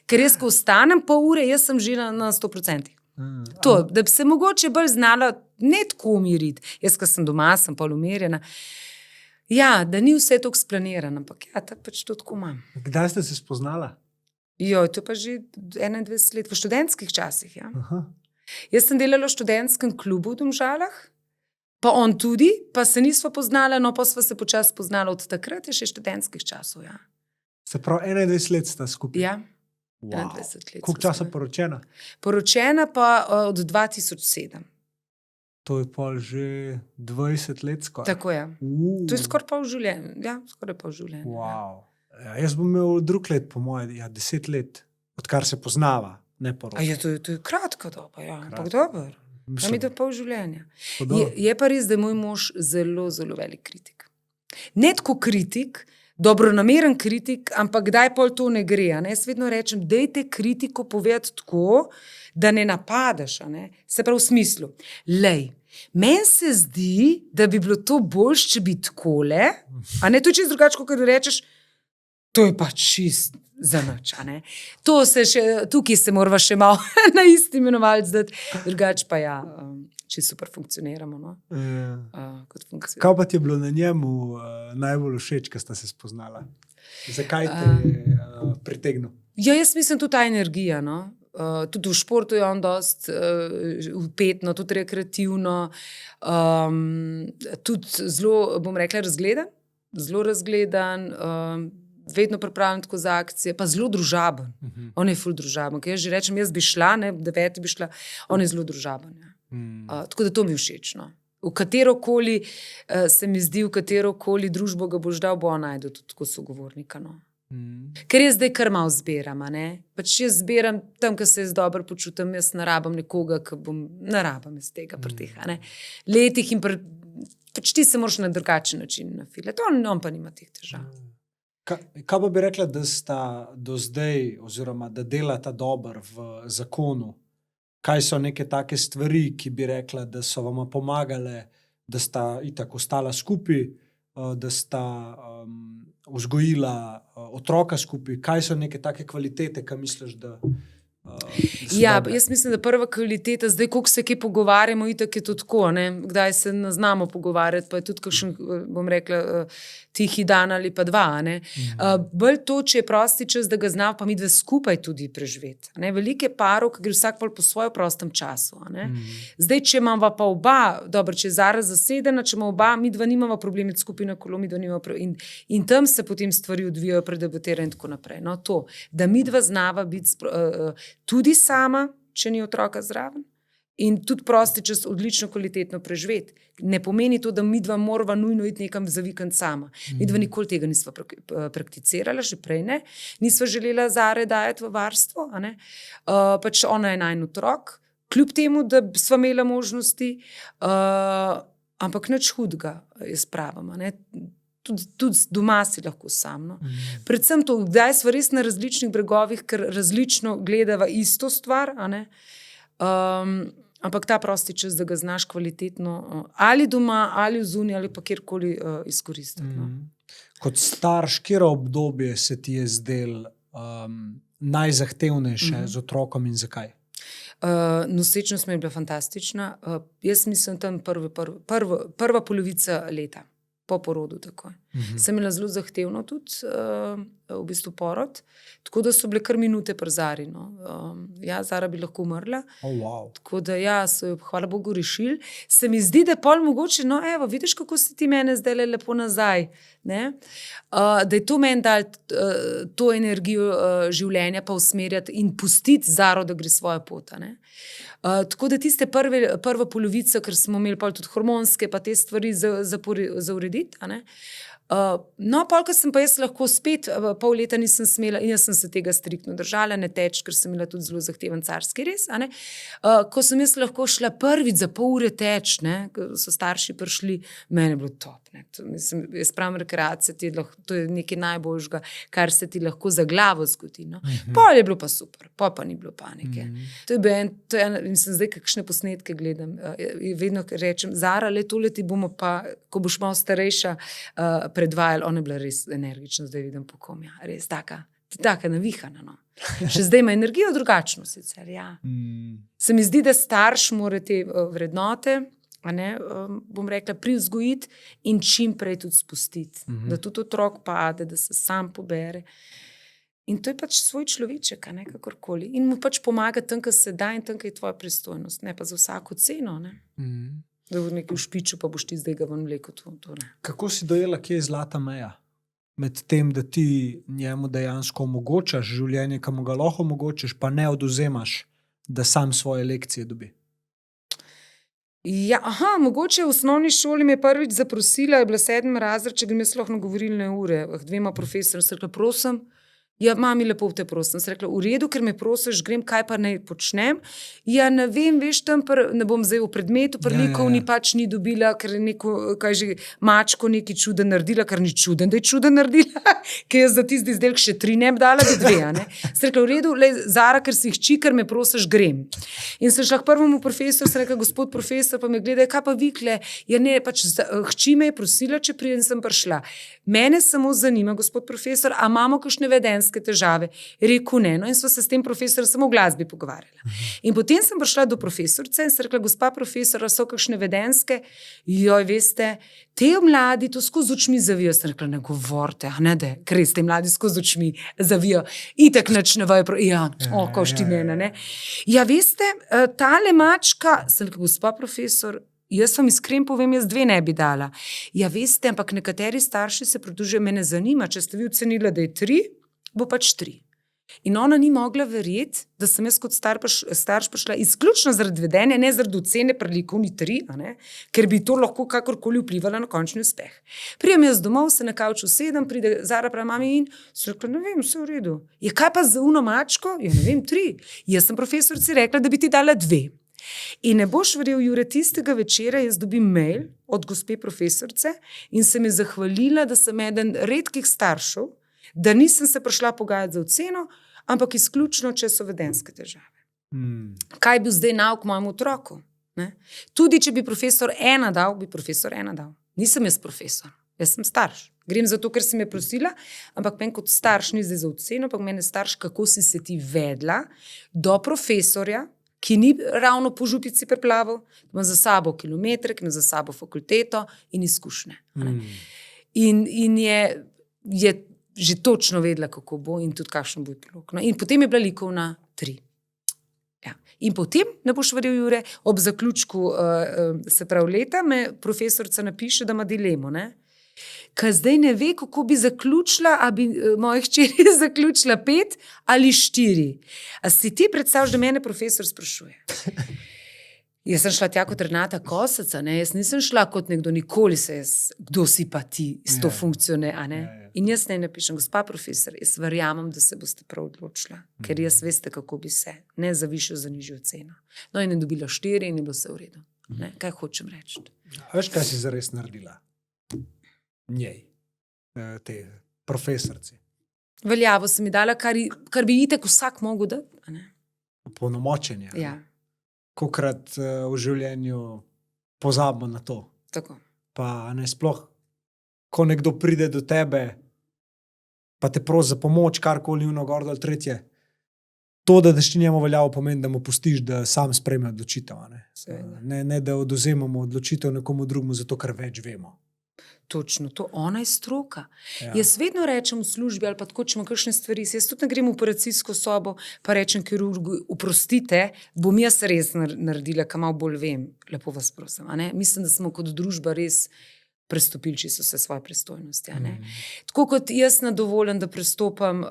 Ker jaz, ko vstanem pol ure, jaz sem že na 100%. To, da bi se mogoče bolj znala ne tako umiriti. Jaz, ko sem doma, sem pol umirjena. Ja, da ni vse tako splanirano, ampak ja, pač to tako imam. Kdaj ste se spoznala? To je pa že 21 let, v študentskih časih. Ja. Jaz sem delala v študentskem klubu v Domžalah, pa on tudi, pa se nisva poznala, no pa sva se počasi poznala od takrat, je še študentskih časov. Ja. Se pravi, 21 let sta skupaj? Ja, wow. 21 let. Koliko časa poročena? Poročena pa od 2007. To je pol že 20 let skoraj. Tako je. To je skoraj pol življenja. Ja, skoraj pol življenja. Wow. Ja, jaz bom imel drug let, po moje, 10 let, odkar se poznava, ne poročena. To je kratka doba, ja, ampak dobro. Mi to pol življenja. Je pa res, da je moj mož zelo, zelo velik kritik. Ne tako kritik, dobronameren kritik, ampak kdaj pol to ne gre. Jaz vedno rečem, dajte kritiko povedati tako, da ne napadaš. Se pravi v smislu, meni se zdi, da bi bilo to boljš, če bi takole, to je čist drugače, kot rečeš, to je pa čist za nič. Tukaj se morava še malo na isti imenovalec dati, drugače pa ja, čisto super funkcioniramo. No? Kaj pa ti je bilo na njemu najbolj všeč, ko sta se spoznala? Zakaj te pritegnil? Ja, jaz mislim tudi ta energija, no? Tudi v športu je on dost vpetno, tudi rekreativno, tudi zelo, bom rekla, razgledan. zelo razgledan, vedno pripravljen tako za akcije, pa zelo družaben. On je ful družaben. Ker jaz že rečem, jaz bi šla, ne, 9 bi šla, on je zelo družaben. Ja. Tako da to mi všeč. No. V katerokoli se mi zdi, v katerokoli družbo ga boš dal, bo on najdel tudi tako sogovornika. No. Ker jaz zdaj kar malo zbiram. Pač jaz zbiram tam, kjer se jaz dobro počutim, jaz ne rabim nekoga, ki bom ne rabim iz tega pri teh letih in pač ti se moraš na drugačen način nafilati. On pa nima teh težav. Kaj pa bi rekla, da sta do zdaj, oziroma da delata dobro v zakonu? Kaj so neke take stvari, ki bi rekla, da so vama pomagale, da sta itak ostala skupaj, da sta vzgojila otroka skupaj? Kaj so neke take kvalitete, kaj misliš, da Ja, jaz mislim, da prva kvaliteta, zdaj, koliko se kje pogovarjamo, itak je to tako, ne? Kdaj se ne znamo pogovarjati, pa je tudi kakšen, bom rekla, tihi dan ali pa dva. Bolj to, če je prosti čas, da ga znamo pa mi dve skupaj tudi preživeti. Veliko je parov, ki gre vsak po svojem prostem času. Zdaj, če imamo pa oba, dobro, če je Zara zasedena, če imamo oba, mi dva nimamo problemi skupaj na kolo, mi dva nimamo problemi. In tam se potem stvari odvijajo, predebatirajo in tako naprej. No, to, da mi dva znava biti tudi sama, če ni otroka zraven, in tudi prosti čas odlično kvalitetno preživeti. Ne pomeni to, da mi dva morava nujno iti nekam za vikend sama. Mi dva nikoli tega nisva prakticirala, že prej ne. Nisva želela Zare dajati v varstvo. Pač ona je najin otrok, kljub temu, da sva imela možnosti, ampak nič hudega, jaz pravim. Tudi doma si lahko sam. No. Predvsem to, kdaj smo res na različnih bregovih, ker različno gledava isto stvar, ampak ta prosti čas, da ga znaš kvalitetno ali doma, ali zunaj, ali pa kjerkoli izkoristiti. No. Kot starš, katero obdobje se ti je zdel najzahtevnejše z otrokom in zakaj? Nosečnost mi je bila fantastična. Jaz mislim, tam prva polovica leta. Po porodu takoj. Sem imela zelo zahtevno tudi v bistvu porod, tako da so bile kar minute pri Zari. No. Ja, Zara bi lahko umrla. Tako da ja, so jo, hvala Bogu, rešili. Se mi zdi, da pol mogoče, no evo, vidiš, kako si ti mene zdaj lepo nazaj. Ne? Da je to meni dal to energijo življenja pa usmerjati in pustiti Zaro, da gre svojo pot. Tako da tiste prva polovica, ker smo imeli tudi hormonske pa te stvari za urediti. No, pol, ko sem pa jaz lahko spet pol leta nisem smela in jaz sem se tega striktno držala, ne teč, ker sem imela tudi zelo zahteven carski res. Ko sem jaz lahko šla prvič za pol ure teč, ko so starši prišli, meni je bilo top. Mislim, jaz pravim, rekreacija, to je nekaj najboljšega, kar se ti lahko za glavo zgodi. No. Pol je bilo pa super, pol pa ni bilo panike. To je mislim, zdaj kakšne posnetke gledam. Vedno rečem, Zara, le tole ti bomo pa, ko boš malo starejša, predvajali, ona je bila res energična, zdaj vidim po kom, ja, res taka navihana. No. Še zdaj ima energijo drugačno sicer, ja. Se mi zdi, da starš mora te vrednote, bom rekla, privzgojiti in čim prej tudi spustiti. Da tudi otrok pade, da se sam pobere. In to je pač svoj človeček, kakorkoli. In mu pač pomaga tam, kjer se da in tam, kjer je tvoja pristojnost, ne pa za vsako ceno. Da v nekem špiču pa boš ti zdaj ga ven vlekel. Kako si dojela, kje je zlata meja? Med tem, da ti njemu dejansko omogočaš življenje, ki mu ga lahko omogočaš, pa ne odvzemaš, da sam svoje lekcije dobi. Ja, mogoče v osnovni šoli me je prvič zaprosila, je bila 7. razred, če grem jaz lahko na govorilne ure, 2 profesorjem, sem rekla, prosim, ja, mami, lepo te prosim. Sem rekla, v redu, ker me prosiš, grem, kaj pa naj počnem. Ja, ne vem, veš, tam ne bom zdaj v predmetu, likovni pač ni dobila, ker je neko, kaj že, mačko neki čuden naredila, kar ni čuden, da je čuden naredila, ker jaz za tisti izdelek še 3 ne bi dala, da 2. Sem rekla, v redu, Zara, ker si hči, ker me prosiš, grem. In sem šla k prvemu profesorju, sem rekla, gospod profesor, pa me gleda, kaj pa vikle, ja ne, pač hči me je prosila, če prijem sem prišla. Mene samo zanima, gospod profesor, a imamo kakšne vedenjske težave? Rekel ne. No, in sva se s tem profesorjem samo v glasbi pogovarjala. In potem sem prišla do profesorice in sem rekla, gospa profesora, so kakšne vedenjske? Joj, veste, te mladi to skozi očmi zavijo. Sem rekla, ne govorite, ker res te mladi skozi očmi zavijo. Itak nič ne vajo. Ja, košti mene, ne. Ja, veste, tale mačka, sem rekla, gospa profesor, Jaz vam iskren povem, jaz 2 ne bi dala. Ja, veste, ampak nekateri starši se pridružijo, mene zanima, če ste vi ocenili, da je 3, bo pač 3. In ona ni mogla verjeti, da sem jaz kot starš prišla izključno zaradi vedenja, ne zaradi ocene pri likovni 3, ker bi to lahko kakorkoli vplivalo na končni uspeh. Prijem jaz domov, se na kavču sedem, pride Zara pravi mami in so rekla, ne vem, vse v redu. Je kaj pa za uno mačko? Ja, ne vem, 3. Jaz sem profesorici rekla, da bi ti dala 2. In ne boš verjel, Jure, tistega večera jaz dobim mail od gospe profesorice in se mi zahvalila, da sem eden redkih staršev, da nisem se prišla pogajati za oceno, ampak izključno, če so vedenjske težave. Kaj bi zdaj nauk mojemu otroku? Ne? Tudi, če bi profesor 1 dal, bi profesor 1 dal. Nisem jaz profesor, jaz sem starš. Grem zato, ker si me prosila, ampak meni kot starš ni zdaj za oceno, ampak meni starš, kako si se ti vedla do profesorja, ki ni ravno po župici preplaval, ima za sabo kilometre, ima za sabo fakulteto in izkušnje. In je že točno vedela, kako bo in tudi kakšen bo epilog. No, in potem je bila likovna 3. Ja. In potem, ne boš verjel, Jure, ob zaključku se pravi leta, me profesorica napiše, da ima dilemo, Ker zdaj ne ve, kako bi zaključila, a bi moja hčeri zaključila 5 ali 4. A si ti predstavljaš, da mene profesor sprašuje? Jaz sem šla tja kot Renata Kosec, jaz nisem šla kot nekdo, nikoli se jaz, kdo si pa ti s to funkcijo, In jaz ne napišem, gospa profesor, jaz verjamem, da se boste prav odločila, ker jaz veste, kako bi se, ne za višjo, za nižjo ceno. No in je dobila 4 in je bilo vse v redu. Kaj hočem reči? Veš, kaj si zares naredila? Njej, te profesorci. Veljavo se mi dala, kar bi itek vsak mogel dati. Polnomočenje. Ja. Kolikrat v življenju pozabimo na to. Tako. Pa ne sploh, ko nekdo pride do tebe, pa te prosi za pomoč, karkoli vno gor ali tretje, to, da daš ti njemu veljavo, pomeni, da mu pustiš, da sam sprejme odločitev. Ne, da odvzemamo odločitev nekomu drugemu, zato ker več vemo. Točno, to ona je stroka. Ja. Jaz vedno rečem v službi ali pa tako, če imam kakšne stvari, jaz tudi ne grem v operacijsko sobo, pa rečem kirurgu, oprostite, bom jaz res naredila, kaj malo bolj vem, lepo vas prosim. Mislim, da smo kot družba res prestopili čisto vse svoje pristojnosti. Tako kot jaz nadovoljam, da prestopam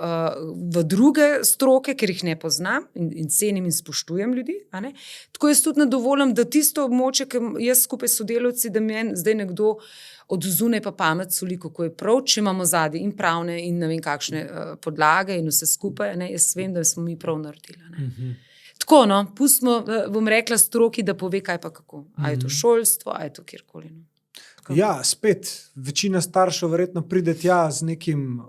v druge stroke, ker jih ne poznam in cenim in spoštujem ljudi, tako jaz tudi nadovoljam, da tisto območje, ki jaz skupaj s sodelavci, da meni zdaj nekdo od zunaj pa pamet soli, kako je prav, če imamo zadnje in pravne in ne vem kakšne podlage in vse skupaj, jaz vem, da smo mi prav naredili. Tako, pustimo, bom rekla stroki, da pove kaj pa kako. A je to šolstvo, a je to kjerkoli. Ja, spet, večina staršev verjetno pride tja z nekim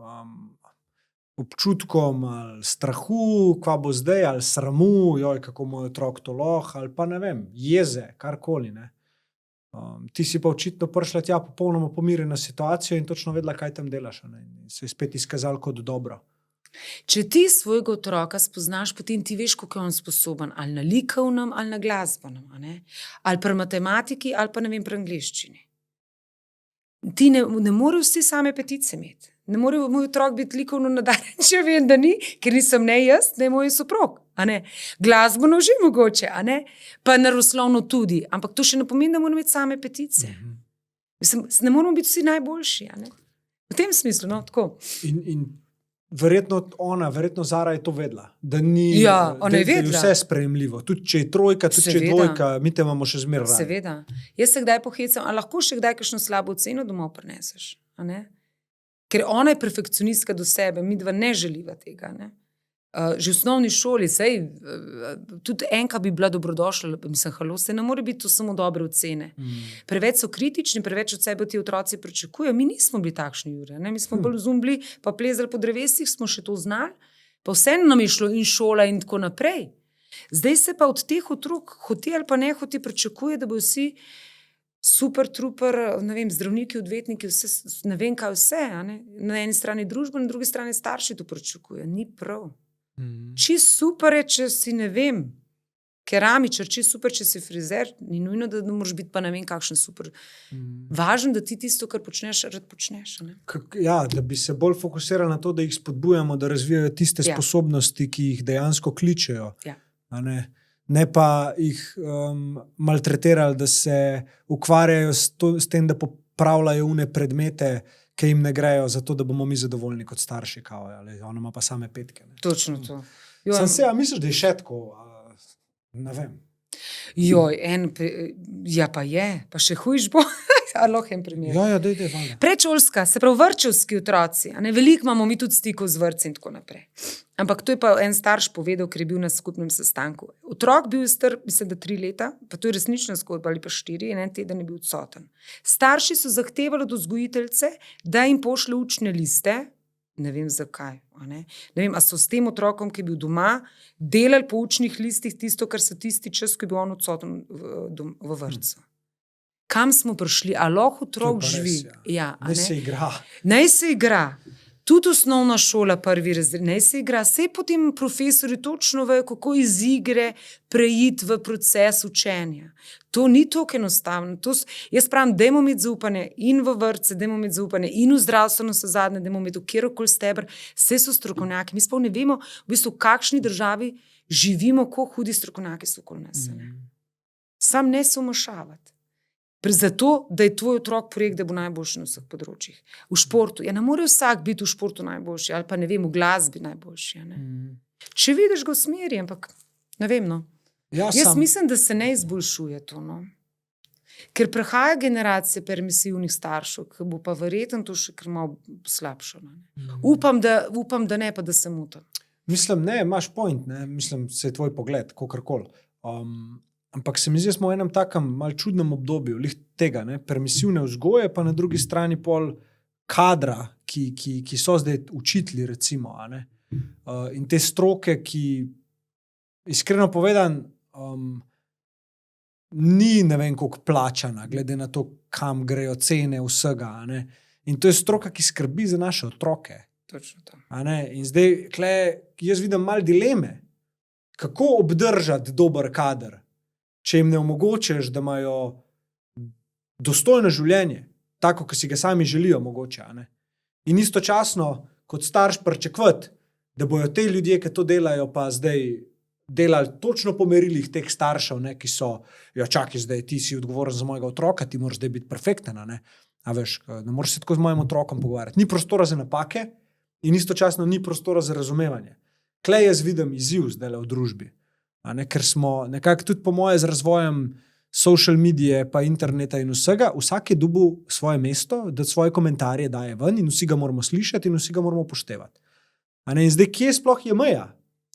občutkom ali strahu, kva bo zdaj, ali sramu, joj, kako moj otrok to lahko, ali pa ne vem, jeze, karkoli. Ti si pa očitno prišla tja popolnoma pomirjena situacijo in točno vedela, kaj tam delaš. In se je spet izkazalo kot dobro. Če ti svojega otroka spoznaš, potem ti veš, kako je on sposoben, ali na likovnem, ali na glasbenem, ali pri matematiki, ali pa ne vem, pri angleščini. Ti ne morejo vsi same petice imeti. Ne more moj otrok biti likovno nadarjen, če vem, da ni, ker nisem ne jaz, ne moj soprog. Glasbeno že mogoče, pa naravoslovno tudi, ampak to še ne pomeni, da moramo imeti same petice. Mislim, ne moramo biti vsi najboljši. V tem smislu, tako. In verjetno Zara je to vedela, da ni ona je vedela. Vse sprejemljivo. Tudi če je 3, tudi če je 2, mi te imamo še zmeraj radi. Seveda. Jaz se kdaj pohecam, a lahko še kdaj kakšno slabo oceno domov prineseš. Ker ona je perfekcionistka do sebe, mi dva ne želiva tega. Že v osnovni šoli, tudi enka bi bila dobrodošla, mislim, halo, se ne more biti to samo dobre ocene. Preveč so kritični, preveč od sebe ti otroci pričakujejo. Mi nismo bili takšni, Jure. Mi smo bolj zumbli, pa plezali po drevesih, smo še to znali, pa vseeno nam je šlo in šola in tako naprej. Zdaj se pa od teh otrok, hoti ali pa ne hoti, pričakuje, da bo vsi super, truper, ne vem, zdravniki, odvetniki, vse, ne vem kaj vse. Na eni strani družba, na drugi strani starši to pričakujejo. Ni prav. Čist super je, če si, ne vem, keramičar, čist super, če si frizer, ni nujno, da moraš biti pa ne vem kakšen super. Važno, da ti tisto, kar počneš, rad počneš. Ja, da bi se bolj fokusirali na to, da jih spodbujamo, da razvijajo tiste sposobnosti, ki jih dejansko kličejo. ne pa jih maltretirali, da se ukvarjajo s tem, da popravljajo une predmete, ki jim ne grejo, zato da bomo mi zadovoljni kot starši, kao, ali ona ima pa same petke. Ne. Točno to. Sam se, a misliš, da je še tako? Ne vem. Joj, ja pa je, pa še hujš bo. Aloh en primer. Ja, dej, valjda. Predšolska, se pravi vrtčevski otroci, a ne, veliko imamo mi tudi stikov z vrtci in tako naprej. Ampak to je pa en starš povedal, ker je bil na skupnem sestanku. Otrok bil star, mislim, da 3 leta, pa to je resnična zgodba, ali pa 4, in en teden je bil odsoten. Starši so zahtevali od vzgojiteljice, da jim pošlje učne liste, ne vem zakaj, ne vem, a so s tem otrokom, ki je bil doma, delali po učnih listih tisto, kar so tisti čas, ko je bil on odsoten v vrtcu. Kam smo prišli, a lahko otrok živi. Ja, naj se igra. Naj se igra. Tudi osnovna šola, 1. razred, naj se igra. Sej potem profesori točno vejo, kako iz igre preiti v proces učenja. To ni tako enostavno. Jaz pravim, dajmo imeti zaupanje in v vrtce, dajmo imeti zaupanje in v zdravstveno zadnje, dajmo imeti v kjerokoli steber. Vse so strokovnjaki. Mi sploh ne vemo, v bistvu, v kakšni državi živimo, koliko hudi strokovnjaki so okoli nas. Sam ne se vmešavati. Zato, da je tvoj otrok projekt, da bo najboljši na vseh področjih. V športu. Ja, ne more vsak biti v športu najboljši, ali pa ne vem, v glasbi najboljši. Ne? Če vidiš ga v smeri, ampak ne vem. No. Jaz mislim, da se ne izboljšuje to. No. Ker prehaja generacija permisivnih staršev, ki bo pa verjetno to še kar malo slabšo. Upam, da ne, pa da se motim. Mislim, ne, imaš point, ne? Mislim, se je tvoj pogled, kakorkoli. Ampak se mi zdi, da smo v enem takem mal čudnem obdobju tega, ne, permisivne vzgoje, pa na drugi strani pol kadra, ki so zdaj učitelji, recimo, a ne, in te stroke, ki iskreno povedan ni ne vem koliko plačana, glede na to, kam grejo cene vsega, a ne, in to je stroka, ki skrbi za naše otroke. Točno to. A ne, in zdaj, jaz vidim mal dileme, kako obdržati dober kader, če jim ne omogočiš, da imajo dostojno življenje, tako, ki si ga sami želijo mogoče. Ne? In istočasno, kot starš pričakovati, da bojo te ljudje, ki to delajo, pa zdaj delali točno po merilih teh staršev, ne, ki so, ja čakaj, zdaj ti si odgovoren za mojega otroka, ti moraš zdaj biti perfekten, ne? A veš, ne moreš se tako z mojim otrokom pogovarjati. Ni prostora za napake in istočasno ni prostora za razumevanje. Klej jaz vidim izziv zdaj v družbi. Ker smo nekako tudi po moje z razvojem social medije pa interneta in vsega, vsak je dobil svoje mesto, da svoje komentarje daje ven in vsi ga moramo slišati in vsi ga moramo upoštevati. In zdaj, kje sploh je meja?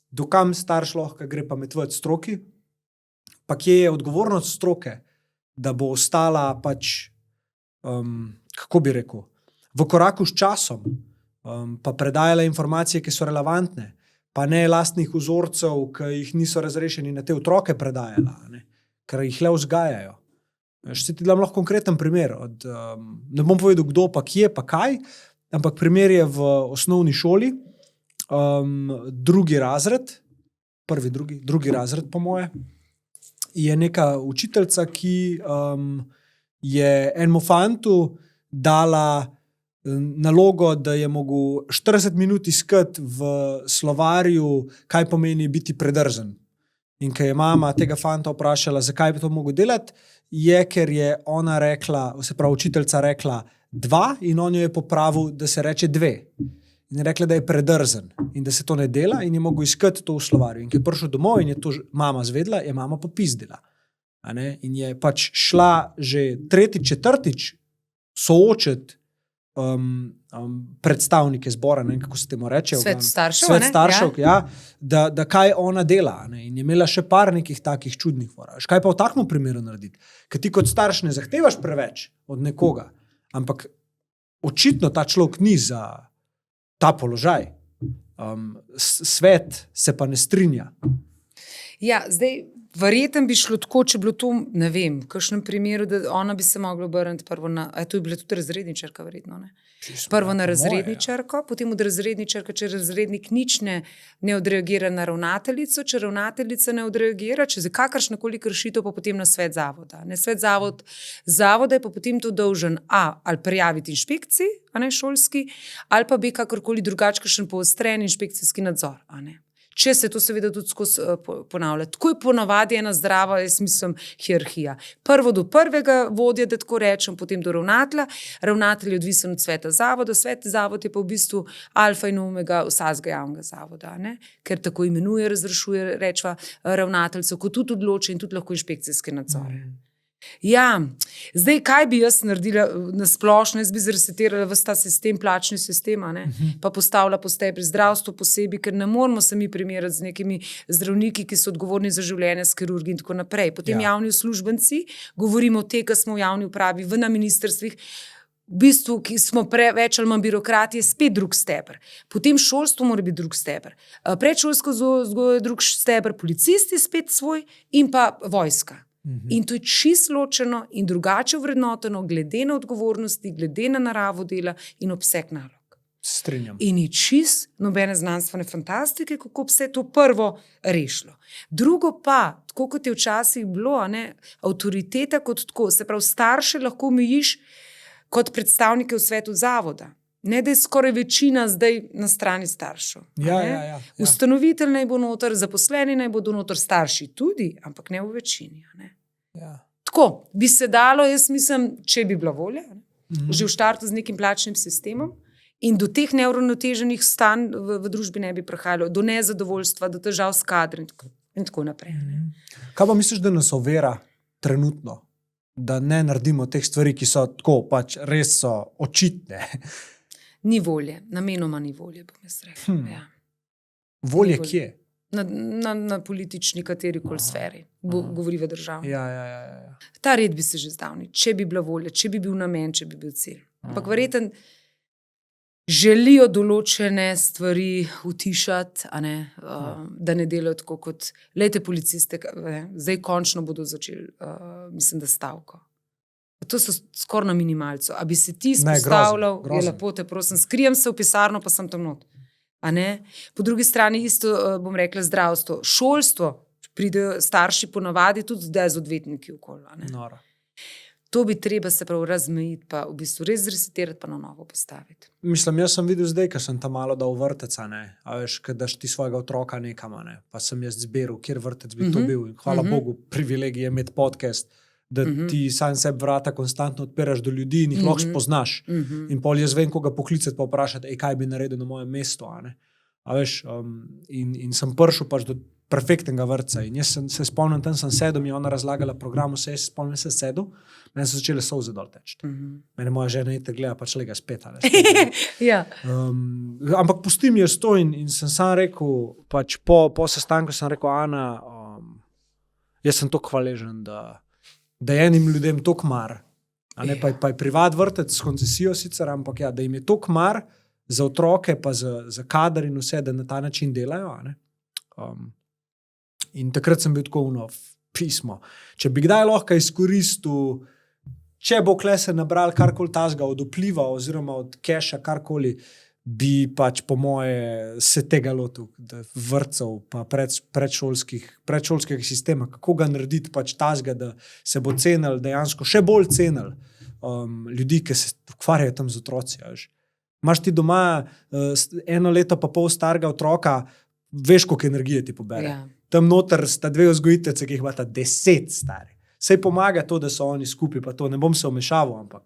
Dokam starš lahko gre pametvati stroki? Pa kje je odgovornost stroke, da bo ostala pač, kako bi rekel, v koraku s časom, pa predajala informacije, ki so relevantne, pa ne lastnih vzorcev, ki jih niso razrešeni na te otroke predajala, ne? Ker jih le vzgajajo. Še ti dam lahko konkreten primer. Ne bom povedal, kdo pa kje, pa kaj, ampak primer je v osnovni šoli, drugi razred, drugi razred po moje, je neka učiteljica, ki je enemu fantu dala nalogo, da je mogel 40 minut iskati v slovarju, kaj pomeni biti predrzen. In ko je mama tega fanta vprašala, zakaj bi to mogel delati, je, ker je ona rekla, se pravi učiteljica rekla 2 in on jo je popravil, da se reče 2. In je rekla, da je predrzen in da se to ne dela in je mogel iskati to v slovarju. In ko je prišel domov in je to mama zvedla, je mama popizdila. In je pač šla že 3., 4. soočiti predstavnike zbora, ne vem, kako se temu reče. Svet staršev, ja, da kaj ona dela. Ne? In je imela še par nekih takih čudnih foraž. Kaj pa v takem primeru narediti? Ker ti kot starš ne zahtevaš preveč od nekoga, ampak očitno ta človek ni za ta položaj. Svet se pa ne strinja. Ja, zdaj verjetno bi šlo tako, če bilo to, ne vem, v kakšnem primeru, da ona bi se mogla obrniti prvo na, to je bila tudi razredničarka verjetno, ne? Prvo na razredničarko, potem od razredničarka, če razrednik nič ne odreagira na ravnateljico, če ravnateljica ne odreagira, če za kakršnakoli kršitev, pa potem na svet zavoda. Ne, svet zavoda je pa potem to dolžen ali prijaviti inšpekciji, a ne šolski, ali pa bi kakorkoli drugače kakšen poostren inšpekcijski nadzor, a ne. če se to seveda tudi skozi ponavlja. Tako je ponavadi ena zdrava, jaz mislim, hierarhija. Prvo do prvega vodja, da tako rečem, potem do ravnatelja. Ravnatelj je odvisen od sveta zavoda. Svet zavod je pa v bistvu alfa in omega vsakega javnega zavoda, ne? Ker tako imenuje, razrešuje, rečva ravnateljcev, kot tudi odloča in tudi lahko inšpekcijske nadzore. Ja, zdaj, kaj bi jaz naredila na splošno, jaz bi zresetirala ves ta sistem, plačni sistem, pa postavila po stebri zdravstvo posebej, ker ne moramo se mi primerjati z nekimi zdravniki, ki so odgovorni za življenje, s kirurgi in tako naprej. Potem javni uslužbenci, govorimo o tem, kar smo v javni upravi, na ministrstvih, v bistvu, ki smo več ali manj birokrati, je spet drug steber. Potem šolstvo mora biti drug steber. Predšolsko vzgojo je drug steber, policisti spet svoj in pa vojska. In to je čisto ločeno in drugače vrednoteno, glede na odgovornosti, glede na naravo dela in obseg nalog. Strinjam. In je čisto nobene znanstvene fantastike, kako bi se to prvo rešilo. Drugo pa, tako kot je včasih bilo, avtoriteta kot tako, se pravi, starše lahko omejiš kot predstavnike v svetu zavoda. Ne, da je skoraj večina zdaj na strani staršev. Ja. Ustanovitelj naj bo noter, zaposleni naj bodo noter, starši tudi, ampak ne v večini. Ja. Tako bi se dalo, jaz mislim, če bi bila volja, že v štartu z nekim plačnim sistemom in do teh neuravnoteženih stanj v družbi ne bi prihajalo, do nezadovoljstva, do težav s kadri in tako naprej. Kaj pa misliš, da nas ovira trenutno, da ne naredimo teh stvari, ki so tako, pač res so očitne? Ni volje, namenoma ni volje, bom jaz rekla. Ja. Volje kje? Na politični katerikoli sferi, govori v državi. Ja. Ta red bi se že zdavnil, če bi bila volja, če bi bil namen, če bi bil cilj. Ampak verjetno želijo določene stvari utišati, da ne delajo tako kot lejte policiste, zdaj končno bodo začeli, mislim, da stavko. To so skoraj na minimalcu. A bi se ti spostavljal, je lepo, te prosim, skrijem se v pisarno, pa sem tam not. Po drugi strani isto, bom rekla, zdravstvo. Šolstvo, pridejo starši ponavadi tudi zdaj z odvetniki okoli. To bi treba se prav razmejiti, pa v bistvu res zresetirati, pa na novo postaviti. Mislim, jaz sem videl zdaj, ker sem tam malo dal vrteca, a veš, kad daš ti svojega otroka nekam, pa sem jaz zbiral, kjer vrtec bi to bil. In hvala Bogu, privilegij je imeti podcast, da ti sam sebi vrata konstantno odpiraš do ljudi in jih lahko spoznaš. In pol jaz vem, koga poklicati pa vprašati, kaj bi naredil na mojem mestu. A veš, in sem prišel pač do perfektnega vrtca. In jaz se spomnim, tam sem sedel, mi je ona razlagala program, vse jaz spomnim, se sedel, meni so začele solze dol teči. Mene moja žena ite gleda, pač lega spet. Ja. Ampak pustim jaz to in sem sam rekel, pač po sestanku sem rekel, Ana, jaz sem toliko hvaležen, da je enim ljudem toliko mar, pa je privat vrtec s koncesijo sicer, ampak ja, da jim je toliko mar za otroke, pa za kader in vse, da na ta način delajo. In takrat sem bil tako pismo. Če bi kdaj lahko izkoristil, če bo kle se nabral karkoli tazga od vpliva oziroma od keša, karkoli, bi pač po moje se tega lotil, vrtcev pa predšolskega sistema, kako ga narediti pač tazga, da se bo cenil, dejansko še bolj cenil ljudi, ki se ukvarjajo tam z otroci. Imaš ti doma 1 leto pa pol starega otroka, veš, koliko energije ti pobere. Ja. Tam noter sta 2 vzgojiteljice, ki jih imata 10 stari. Sej pomaga to, da so oni skupaj, pa to ne bom se vmešaval, ampak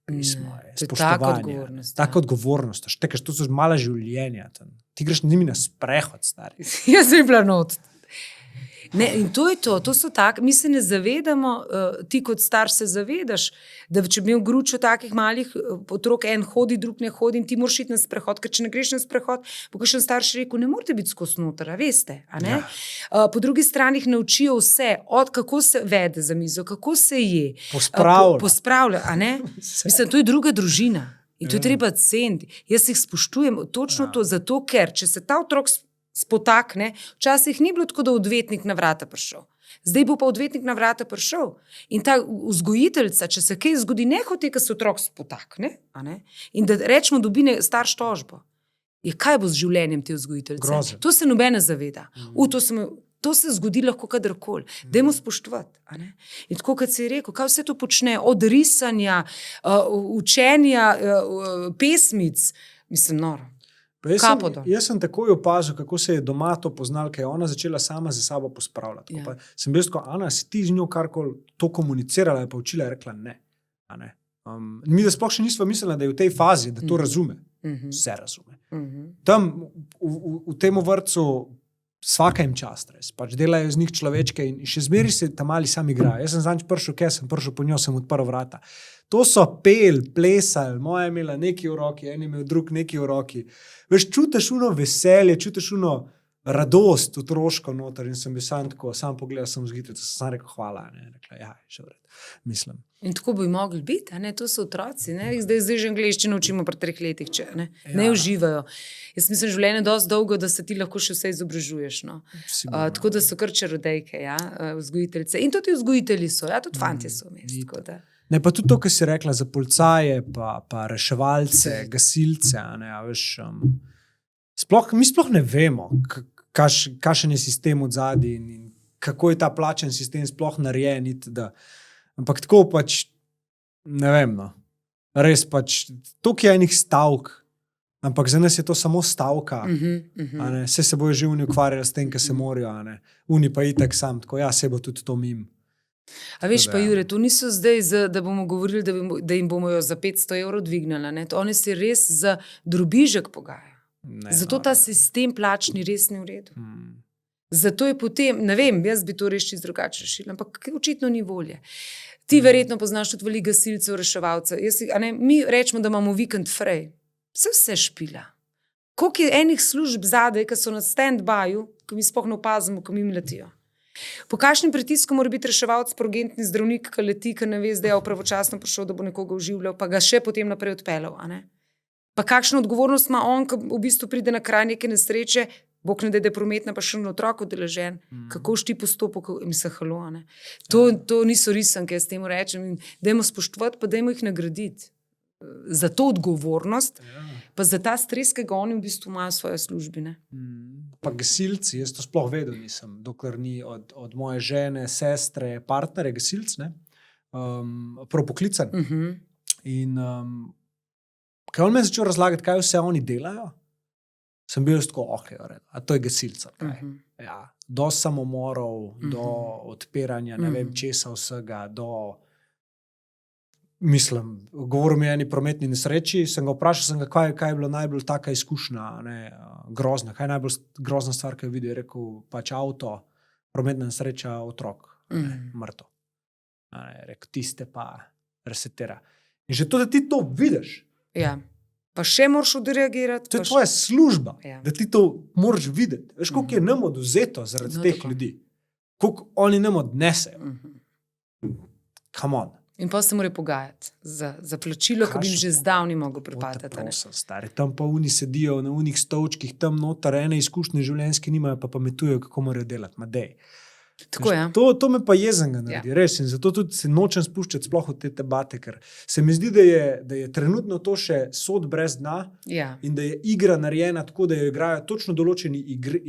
pismo je spoštovanje. Taka odgovornost. Štekeš, to so mala življenja. Ti greš njimi na sprehod, stari. Jaz bi bila not. Ne, in to je to so tak, mi se ne zavedamo, ti kot star se zavedaš, da če bi imel gručo takih malih otrok, en hodi, drug ne hodi in ti moraš iti na sprehod, ker če ne greš na sprehod, bo kakšen starš rekel, ne morate biti skozi noter, veste. Ja. Po drugi strani jih naučijo vse, od kako se vede za mizo, kako se je. Pospravlja, Mislim, to je druga družina in to je treba ceniti. Jaz jih spoštujem točno to, zato ker, če se ta otrok spotakne, včasih ni bilo tako, da odvetnik na vrata prišel. Zdaj bo pa odvetnik na vrata prišel. In ta vzgojiteljica, če se kaj zgodi, ne hoče, ker se otrok spotakne, in da rečemo, dobi starš tožbo. Kaj bo z življenjem te vzgojiteljice? Grozno. To se nobene zaveda. To se zgodi lahko kadarkoli. Dajmo spoštovati. In tako, kot si rekel, kaj vse to počne, od risanja, učenja, pesmic, mislim, noro. Jaz sem takoj opazil, kako se je doma to poznal, ker je ona začela sama za sabo pospravljati. Ja. Sem bil tako, Ana, si ti z njo karkoli to komunicirala, je pa učila, je rekla ne. Mi da sploh še nismo mislili, da je v tej fazi, da to razume. Vse razume. Tam v tem vrtcu vsaka jim čast, res. Pač delajo z njih človečke in še zmeri se tam mali sami igrajo. Jaz sem zanj sem prišel po njo, sem odprl vrata. To so plesali, moja je imela nekaj v roki, en je imel drug nekaj v roki. Veš, čutiš uno veselje, čutiš uno radost otroško noter in sem bil sam pogledal sem vzgitrico, sem rekel hvala, rekla, ja, še vred, mislim. In tako bi mogli biti, to so otroci, zdaj že angleščino učimo pri 3 letih, če ne uživajo. Jaz mislim, življenje je dosti dolgo, da se ti lahko še vse izobražuješ. Tako da so kar čarodejke, vzgojiteljice. In tudi vzgojitelji so, tudi fantje so vmes. Ne, pa tudi to, kar si rekla za policaje, pa reševalce, gasilce, veš, mi sploh ne vemo, kakšen je sistem odzadaj in kako je ta plačen sistem sploh narejen. Ampak tako pač, ne vem, res pač, toliko je enih stavk, ampak za nas je to samo stavka. Vse se bojo že oni ukvarjali s tem, kar se morajo. Oni pa itak sam, tako se bo tudi to mim. A veš pa, Jure, to niso zdaj, da bomo govorili, da jim bomo jo za 500 evrov dvignali. Oni se res za drobižek pogajajo. Zato ta sistem plačni res ni v redu. Zato je potem, ne vem, jaz bi to res čisto drugače rešila, ampak očitno ni volje. Ti verjetno poznaš tudi veliko gasilcev, reševalcev. Mi rečemo, da imamo vikend fraj. Vse špila. Koliko je enih služb zadaj, ki so na stand-byju, ki mi sploh ne opazimo, ko mi letijo. Po kakšnem pritisku mora biti reševalc, urgentni zdravnik, ki leti, ki ne ve, da je pravočasno prišel, da bo nekoga oživljal, pa ga še potem naprej odpeljal. Pa kakšno odgovornost ima on, ki v bistvu pride na kraj neke nesreče, bog ne da je prometna, pa še en otrok udeležen. Kako šti postopek, mislim, halo. To niso risanke, jaz temu rečem. Dajmo spoštovati, pa dajmo jih nagraditi. Za to odgovornost, pa za ta stres, ki ga oni v bistvu imajo v svoje službi. Pa gasilci, jaz to sploh vedel nisem, dokler ni od moje žene, sestre, partnere, gasilc, propoklican. In kaj on me je začel razlagati, kaj vse oni delajo, sem bil tako, a to je gasilca. Do samomorov, do odpiranja, ne vem česa vsega, govoril mi je eni prometni nesreči, sem ga vprašal, kaj je bilo najbolj taka izkušnja, grozna, kaj je najbolj grozna stvar, ki je videl, je rekel, pač avto, prometna nesreča, otrok, mrtev. Je rekel, tiste pa resetira. In že to, da ti to vidiš, pa še moraš odreagirati. To je tvoja služba, da ti to moraš videti. Veš, koliko je nam oduzeto zaradi teh ljudi. Koliko oni nam odnesejo. Come on. In pa se morajo pogajati za plačilo, ki bi jim že zdavni mogel pripadati. Tam pa oni sedijo na unih stolčkih, tam noter ene izkušnje življenjske nimajo, pa pametujejo, kako morajo delati. Madej. Tako, to me pa jezenga naredi, res. In zato tudi se nočem spuščati sploh v te debate, ker se mi zdi, da je trenutno to še sod brez dna in da je igra narejena tako, da jo igrajo točno določeni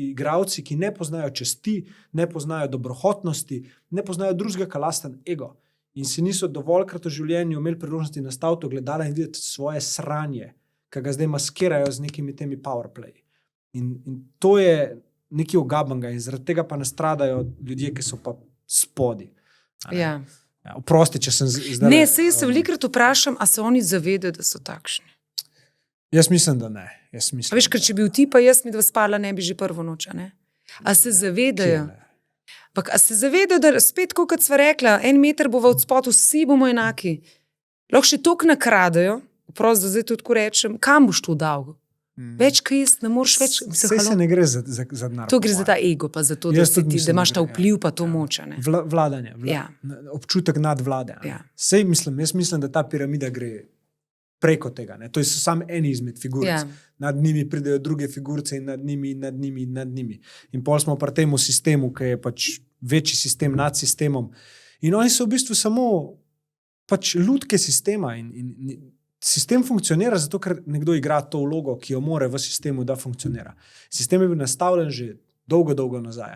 igralci, ki ne poznajo časti, ne poznajo dobrohotnosti, ne poznajo drugega kalasten ego. In si niso dovoljkrat v življenju imeli priložnosti nastaviti ogledala in videti svoje sranje, ki ga zdaj maskirajo z nekimi temi powerplay. In to je nekaj ogabanga in zaradi tega pa nastradajo ljudje, ki so pa spodi. Oprosti, če sem zdaj... Ne, jaz se velikrat vprašam, a se oni zavedajo, da so takšni? Jaz mislim, da ne. A veš, ker če bi ti pa jaz mi dva spala, ne bi že prvo noč, ne? A se zavedajo? A se zavedajo, da spet, kot sva rekla, 1 meter bova od spodu, vsi bomo enaki. Lahko še toliko nakradajo, prosto, da zdaj to tako rečem, kam boš to dal? Več, kaj jaz ne moreš več... Vse se ne gre za denar. To gre za ta ego, pa za to, da imaš ta vpliv, pa to moč. Vladanje, občutek nadvlade. Sej jaz mislim, da ta piramida gre preko tega. To je samo eni izmed figuric. Nad njimi pridejo druge figurice in nad njimi. In pol smo pri temu sistemu, ki je pač večji sistem nad sistemom. In oni so v bistvu samo pač lutke sistema in sistem funkcionira zato, ker nekdo igra to vlogo, ki jo mora v sistemu, da funkcionira. Sistem je bil nastavljen že dolgo nazaj.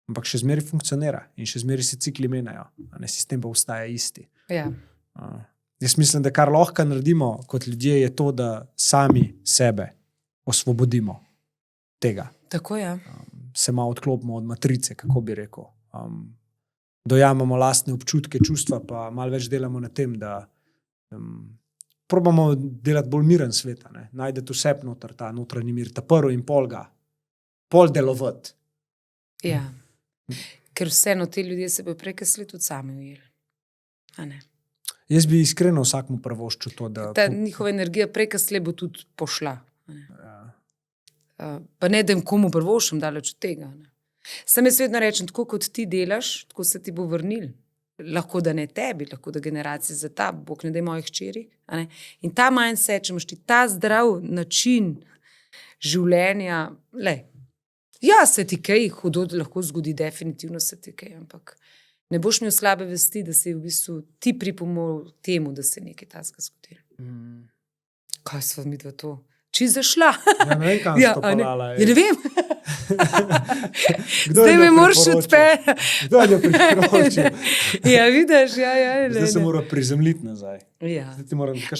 Ampak še zmeri funkcionira in še zmeri se cikli menjajo. Sistem pa ostaja isti. Jaz mislim, da kar lahko naredimo kot ljudje, je to, da sami sebe osvobodimo tega. Tako je. Se malo odklopimo od matrice, kako bi rekel. Dojamemo lastne občutke, čustva, pa malo več delamo na tem, da probamo delati bolj miren svet. Najdete vse noter, ta notranji mir, ta prvi in pol delovati. Ja. Ker vseeno ti ljudje se bojo prekasli tudi sami ujeli. A ne? Jaz bi iskreno vsakmu prvoščil to, da... Ta njihova energija prekasle bo tudi pošla. Pa ne, da jim komu prvoščim daleč od tega. Ne? Sam jaz vedno rečem, tako kot ti delaš, tako se ti bo vrnil. Lahko da ne tebi, lahko da generacije za ta, Bog ne daj mojih hčeri. In ta mindset, če imaš ti ta zdrav način življenja, ja, se ti kaj hudo lahko zgodi, definitivno se ti kaj, ampak ne boš imel slabe vesti, da si v bistvu ti pripomogel temu, da se nekaj takega zgodilo. Kaj sva midva to? Či zašla? Ja, ne vem, kam to pelala. Ja, ne vem. Zdaj me moraš odpeljati. Kdo je priporočil? Ja, vidiš, ja. Zdaj se mora prizemljiti nazaj. Ja.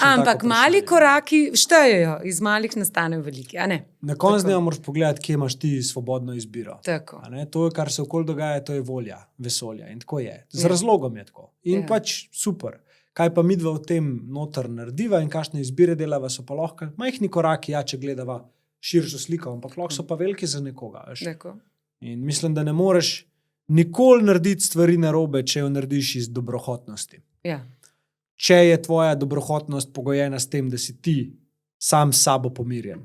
Ampak mali koraki štejejo, iz malih nastanejo veliki, a ne? Na koncu dneva moraš pogledati, kje imaš ti svobodno izbiro. Tako. To, kar se okoli dogaja, to je volja, vesolja in tako je. Z razlogom je tako. In pač super. Kaj pa midva v tem noter narediva in kakšne izbire delava, so pa lahko majhni koraki, če gledava širšo sliko, ampak lahko so pa veliki za nekoga. In mislim, da ne moreš nikoli narediti stvari narobe, če jo narediš iz dobrohotnosti. Ja. Če je tvoja dobrohotnost pogojena s tem, da si ti sam s sabo pomirjen.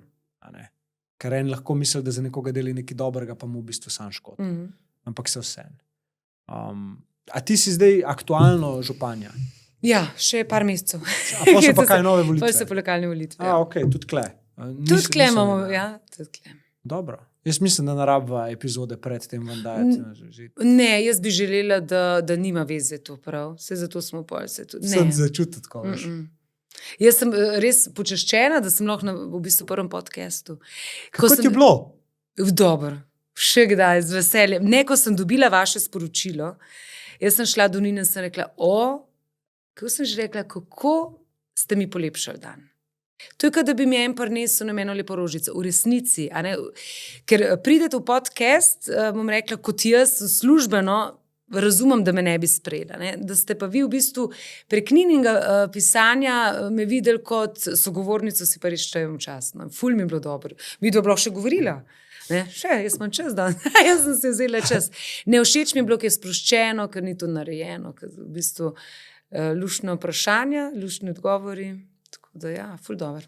Ker en lahko misli, da za nekoga deli nekaj dobrega, pa mu v bistvu sam škodi. Ampak se vseeno. A ti si zdaj aktualno županja? Ja, še par mesecev. A pa so pa kaj nove volitve? Pa so pa lokalne volitve. Ok, tudi kle. Tudi kle imamo, ja. Dobro. Jaz mislim, da narabva epizode pred tem vam dajati. Ne, jaz bi želela, da nima veze to prav. Vse zato smo polse tudi. Sem začutil tako, veš. Jaz sem res počaščena, da sem lahko na v bistvu prvem podcastu. Kako ti je bilo? Dobro. Še kdaj, z veseljem. Ne, ko sem dobila vaše sporočilo, jaz sem šla do Nine in sem rekla, kako sem že rekla, kako ste mi polepšali dan. To je, da bi mi en prinesel na eno lepo rožico. V resnici. Ker pridete v podcast, bom rekla, kot jaz službeno, razumem, da me ne bi sprejela. Da ste pa vi v bistvu prek Nininega pisanja me videli kot sogovornico, si pa res štejem časno. Ful mi je bilo dobro. Vidva bi lahko še govorila. Jaz imam čas dan. Jaz sem se vzela čas. Ne všeč mi je bilo, ker je sproščeno, ker ni to narejeno, ker v bistvu luštne vprašanja, luštni odgovori. Tako da ja, ful dobro.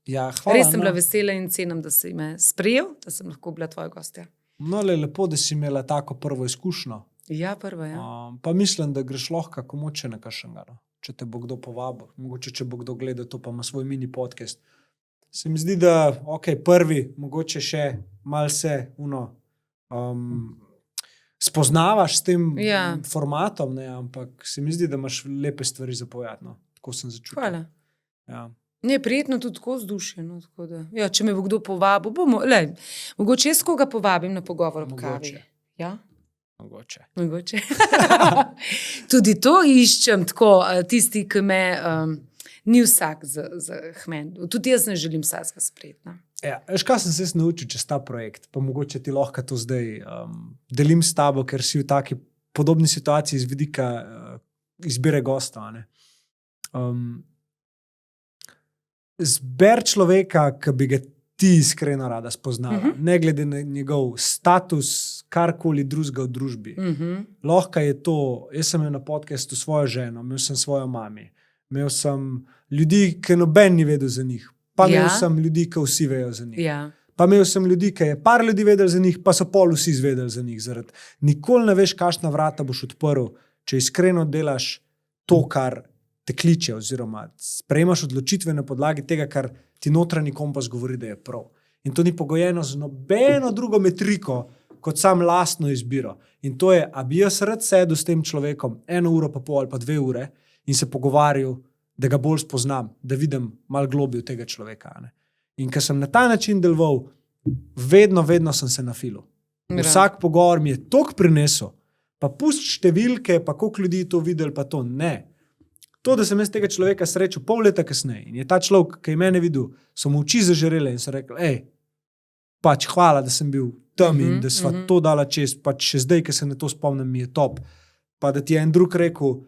Ja, hvala. Res sem bila vesela in cenim, da si me sprejel, da sem lahko bila tvoja gostja. No, lepo, da si imela tako prvo izkušnjo. Ja, prva, ja. Pa mislim, da greš lahko komoče na kakšnega. Če te bo kdo povabil, mogoče če bo kdo gledal to, pa ima svoj mini podcast. Se mi zdi, da prvi, mogoče še malo se spoznavaš s tem formatom, ampak se mi zdi, da imaš lepe stvari za povedati. Tako sem začutil. Hvala. Ja. Ne, prijetno tudi tako vzdušje. Ja, če me bo kdo povabil, mogoče jaz koga povabim na pogovor ob kavi. Ja? Mogoče. Tudi to iščem tako, tisti, ki me ni vsak za hmen. Tudi jaz ne želim vsakega sprejeti. Ja, veš, kaj sem se naučil čez ta projekt, pa mogoče ti lahko to zdaj delim s tabo, ker si v taki podobni situaciji iz vidika izbire gosta. Zber človeka, ki bi ga ti iskreno rada spoznala, ne glede na njegov status, karkoli drugega v družbi. Lahko je to, jaz sem imel na podcastu svojo ženo, imel sem svojo mami, imel sem ljudi, ki noben ni vedel za njih. Pa imel sem ljudi, ki vsi vejo za njih. Ja. Pa imel sem ljudi, ki je par ljudi vedel za njih, pa so pol vsi izvedeli za njih. Nikoli ne veš, kakšna vrata boš odprl, če iskreno delaš to, kar te kliče, oziroma sprejemaš odločitve na podlagi tega, kar ti notranji kompas govori, da je prav. In to ni pogojeno z nobeno drugo metriko, kot sam lastno izbiro. In to je, a bi jaz rad sedel s tem človekom 1 uro pa pol ali pa 2 ure in se pogovarjal, da ga bolj spoznam, da vidim malo globje tega človeka. In ker sem na ta način deloval, vedno sem se nafilil. Vsak pogovor mi je toliko prinesel, pa pust številke, pa koliko ljudi to videli, pa to ne. To, da sem jaz tega človeka srečal pol leta kasneje in je ta človek, ki je mene videl, so mu oči zažarele in so rekli, pač hvala, da sem bil tam in da sva to dala čez, pač še zdaj, ko se na to spomnim, mi je top. Pa da ti je en drug rekel,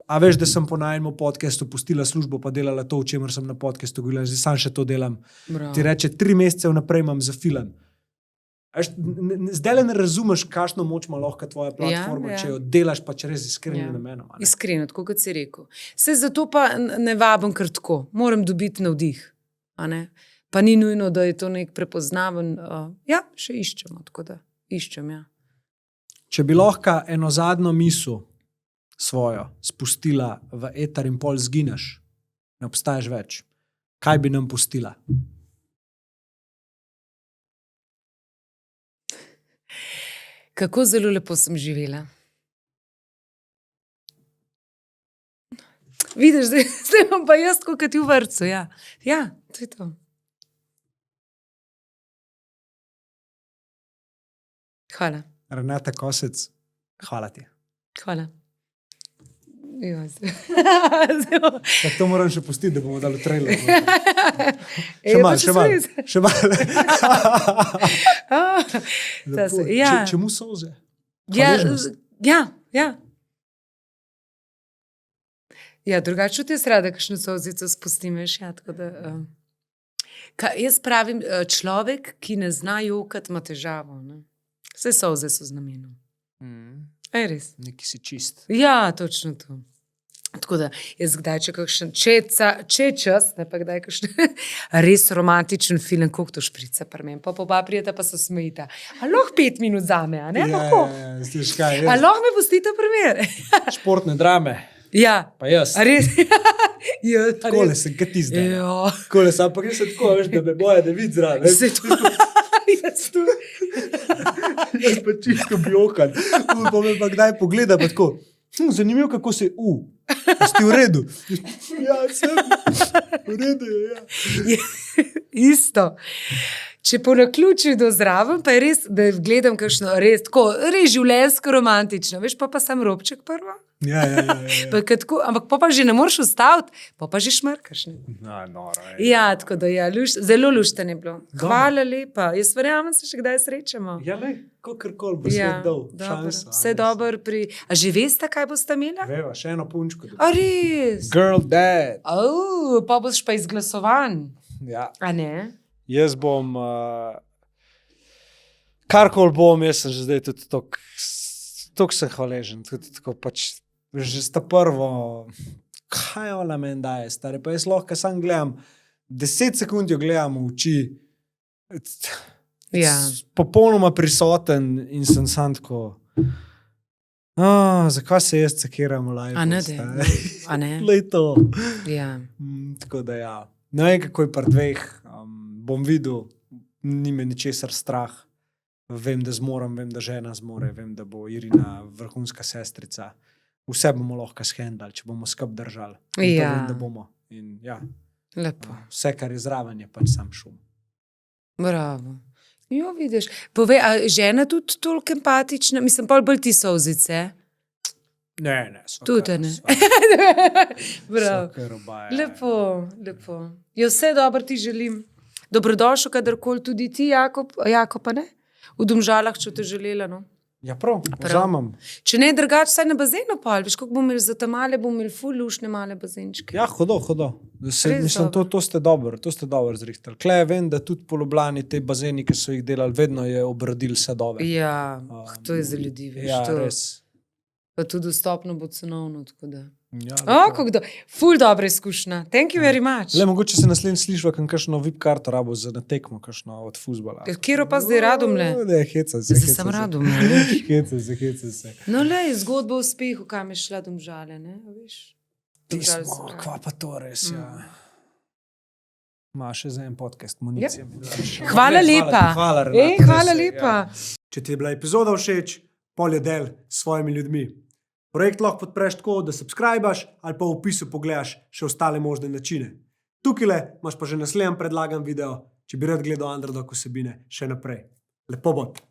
a veš, da sem po najmu podcastu pustila službo, pa delala to, o čemer sem na podcastu govorila, zdaj sam še to delam. Bravo. Ti reče, 3 mesece vnaprej imam za film. Zdaj ne razumeš, kakšno moč ima lahko tvoja platforma, če jo delaš pač res iskrenim namenom. Iskreno, tako kot si rekel. Saj zato pa ne vabim kar tako. Moram dobiti navdih. Pa ni nujno, da je to nek prepoznaven. Še iščemo, tako da iščem, ja. Če bi lahko eno zadnjo misel svojo spustila v eter in pol zgineš, ne obstaješ več, kaj bi nam pustila? Kako zelo lepo sem živela. Vidiš, zdaj imam pa jaz, kot ti v vrtcu. Ja, to je to. Hvala. Renata Kosec, hvala ti. Hvala. Tako to moram še pustiti, da bomo dali trailer. Še malo. Čemu solze? Ja, drugače tudi jaz rada kakšno solzico spustim, veš, tako da... Jaz pravim, človek, ki ne zna jokati, ima težavo, ne? Vse solze so z namenom. Res. Neki si čist. Ja, točno to. Tako da, jaz kdaj če je čas, ne pa kdaj res romantičen film, koliko to šprica pri meni, pa oba prijeta pa se smejita. A lahko 5 minut zame, a ne? A lahko me pustite primer? Športne drame. Ja. Pa jaz. A res? Kole sem, kaj ti zdaj. Kole sem, ampak jaz sem tako, veš, da me boja, da vidi zraven. Se to... Jaz pa čisto bjokan. Pa me pa kdaj pogleda, pa tako, zanimivo, kako se si v redu? Ja, sem. V redu je, ja. Isto. Če po naključju do zraven, pa je res, da gledam kakšno res tako, res življenjsko romantično. Veš, pa sam robček prvo. Ja. Ampak pa že ne moreš ustaviti, pa že šmrkaš. Noro. Ja, tako da ja, zelo lušten je bilo. Hvala lepa. Jaz verjamem, se še kdaj srečamo. Ja, kakorkoli bo svet dal. Vse dobro pri... A že veste, kaj boste imela? Veva, še eno punčko. A res? Girl dad. Pa boš pa izglasovan. Ja. A ne? Jaz bom... Karkoli bom, jaz sem že zdaj tudi toliko sem hvaležen. Tudi tako pač... Že sta prvo, kaj ona meni daje, stare, pa jaz lahko sam gledam, 10 sekund jo gledam v oči, popolnoma prisoten in sem sam tako, zakaj se jaz cekiram v live? A ne? Lej to. Ja. Tako da ja. Ne vem, kako je pri dveh, bom videl, ni me ničesar strah, vem, da zmorem, vem, da žena zmore, vem, da bo Irina vrhunska sestrica. Vse bomo lahko shendali, če bomo skup držali. Ja. Vem, da bomo. In, ja. Lepo. Vse, kar je zraven, je pač sam šum. Bravo. Jo, vidiš. Povej, a žena tudi toliko empatična? Mislim, bolj ti solzice? Ne. Tudi ne. Bravo. Lepo. Jo, vse dobro ti želim. Dobrodošel, kadarkoli tudi ti, Jakob, pa ne? V Domžalah, če te želela, no? Ja, prav, vzamem. Če ne drugače, saj na bazenu pol, veš, kako bomo imeli za te male, bomo imeli ful lušne male bazenčke. Ja, hodo. Mislim, to ste dobro zrihtali. Klej vem, da tudi po Ljubljani te bazeni, ki so jih delali, vedno je obradil sadove. Ja, to je za ljudi, veš. Ja, res. Pa tudi dostopno bo cenovno, tako da. Ja, ful dobra izkušnja. Thank you very much. Le, mogoče se naslednji slišva, kakšno VIP karto rabo za natekmo, kakšno od fuzbala. Kjero pa zdaj Radomlje? Ne, heca se. Zdaj sem Radomlje. Heca se. No, le, zgodba o uspehu, kam je šla Domžale, ne, veš? Pismo, kva pa to res, ja. Ma še za en podcast, municija. Hvala lepa. Hvala, Renata. Hvala lepa. Če ti je bila epizoda všeč, pol je del s svojimi ljudmi. Projekt lahko podpreš tako, da subscribaš ali pa v opisu pogledaš še ostale možne načine. Tukajle imaš pa že naslednji predlagan video, če bi rad gledal Underdog vsebine še naprej. Lepo bod!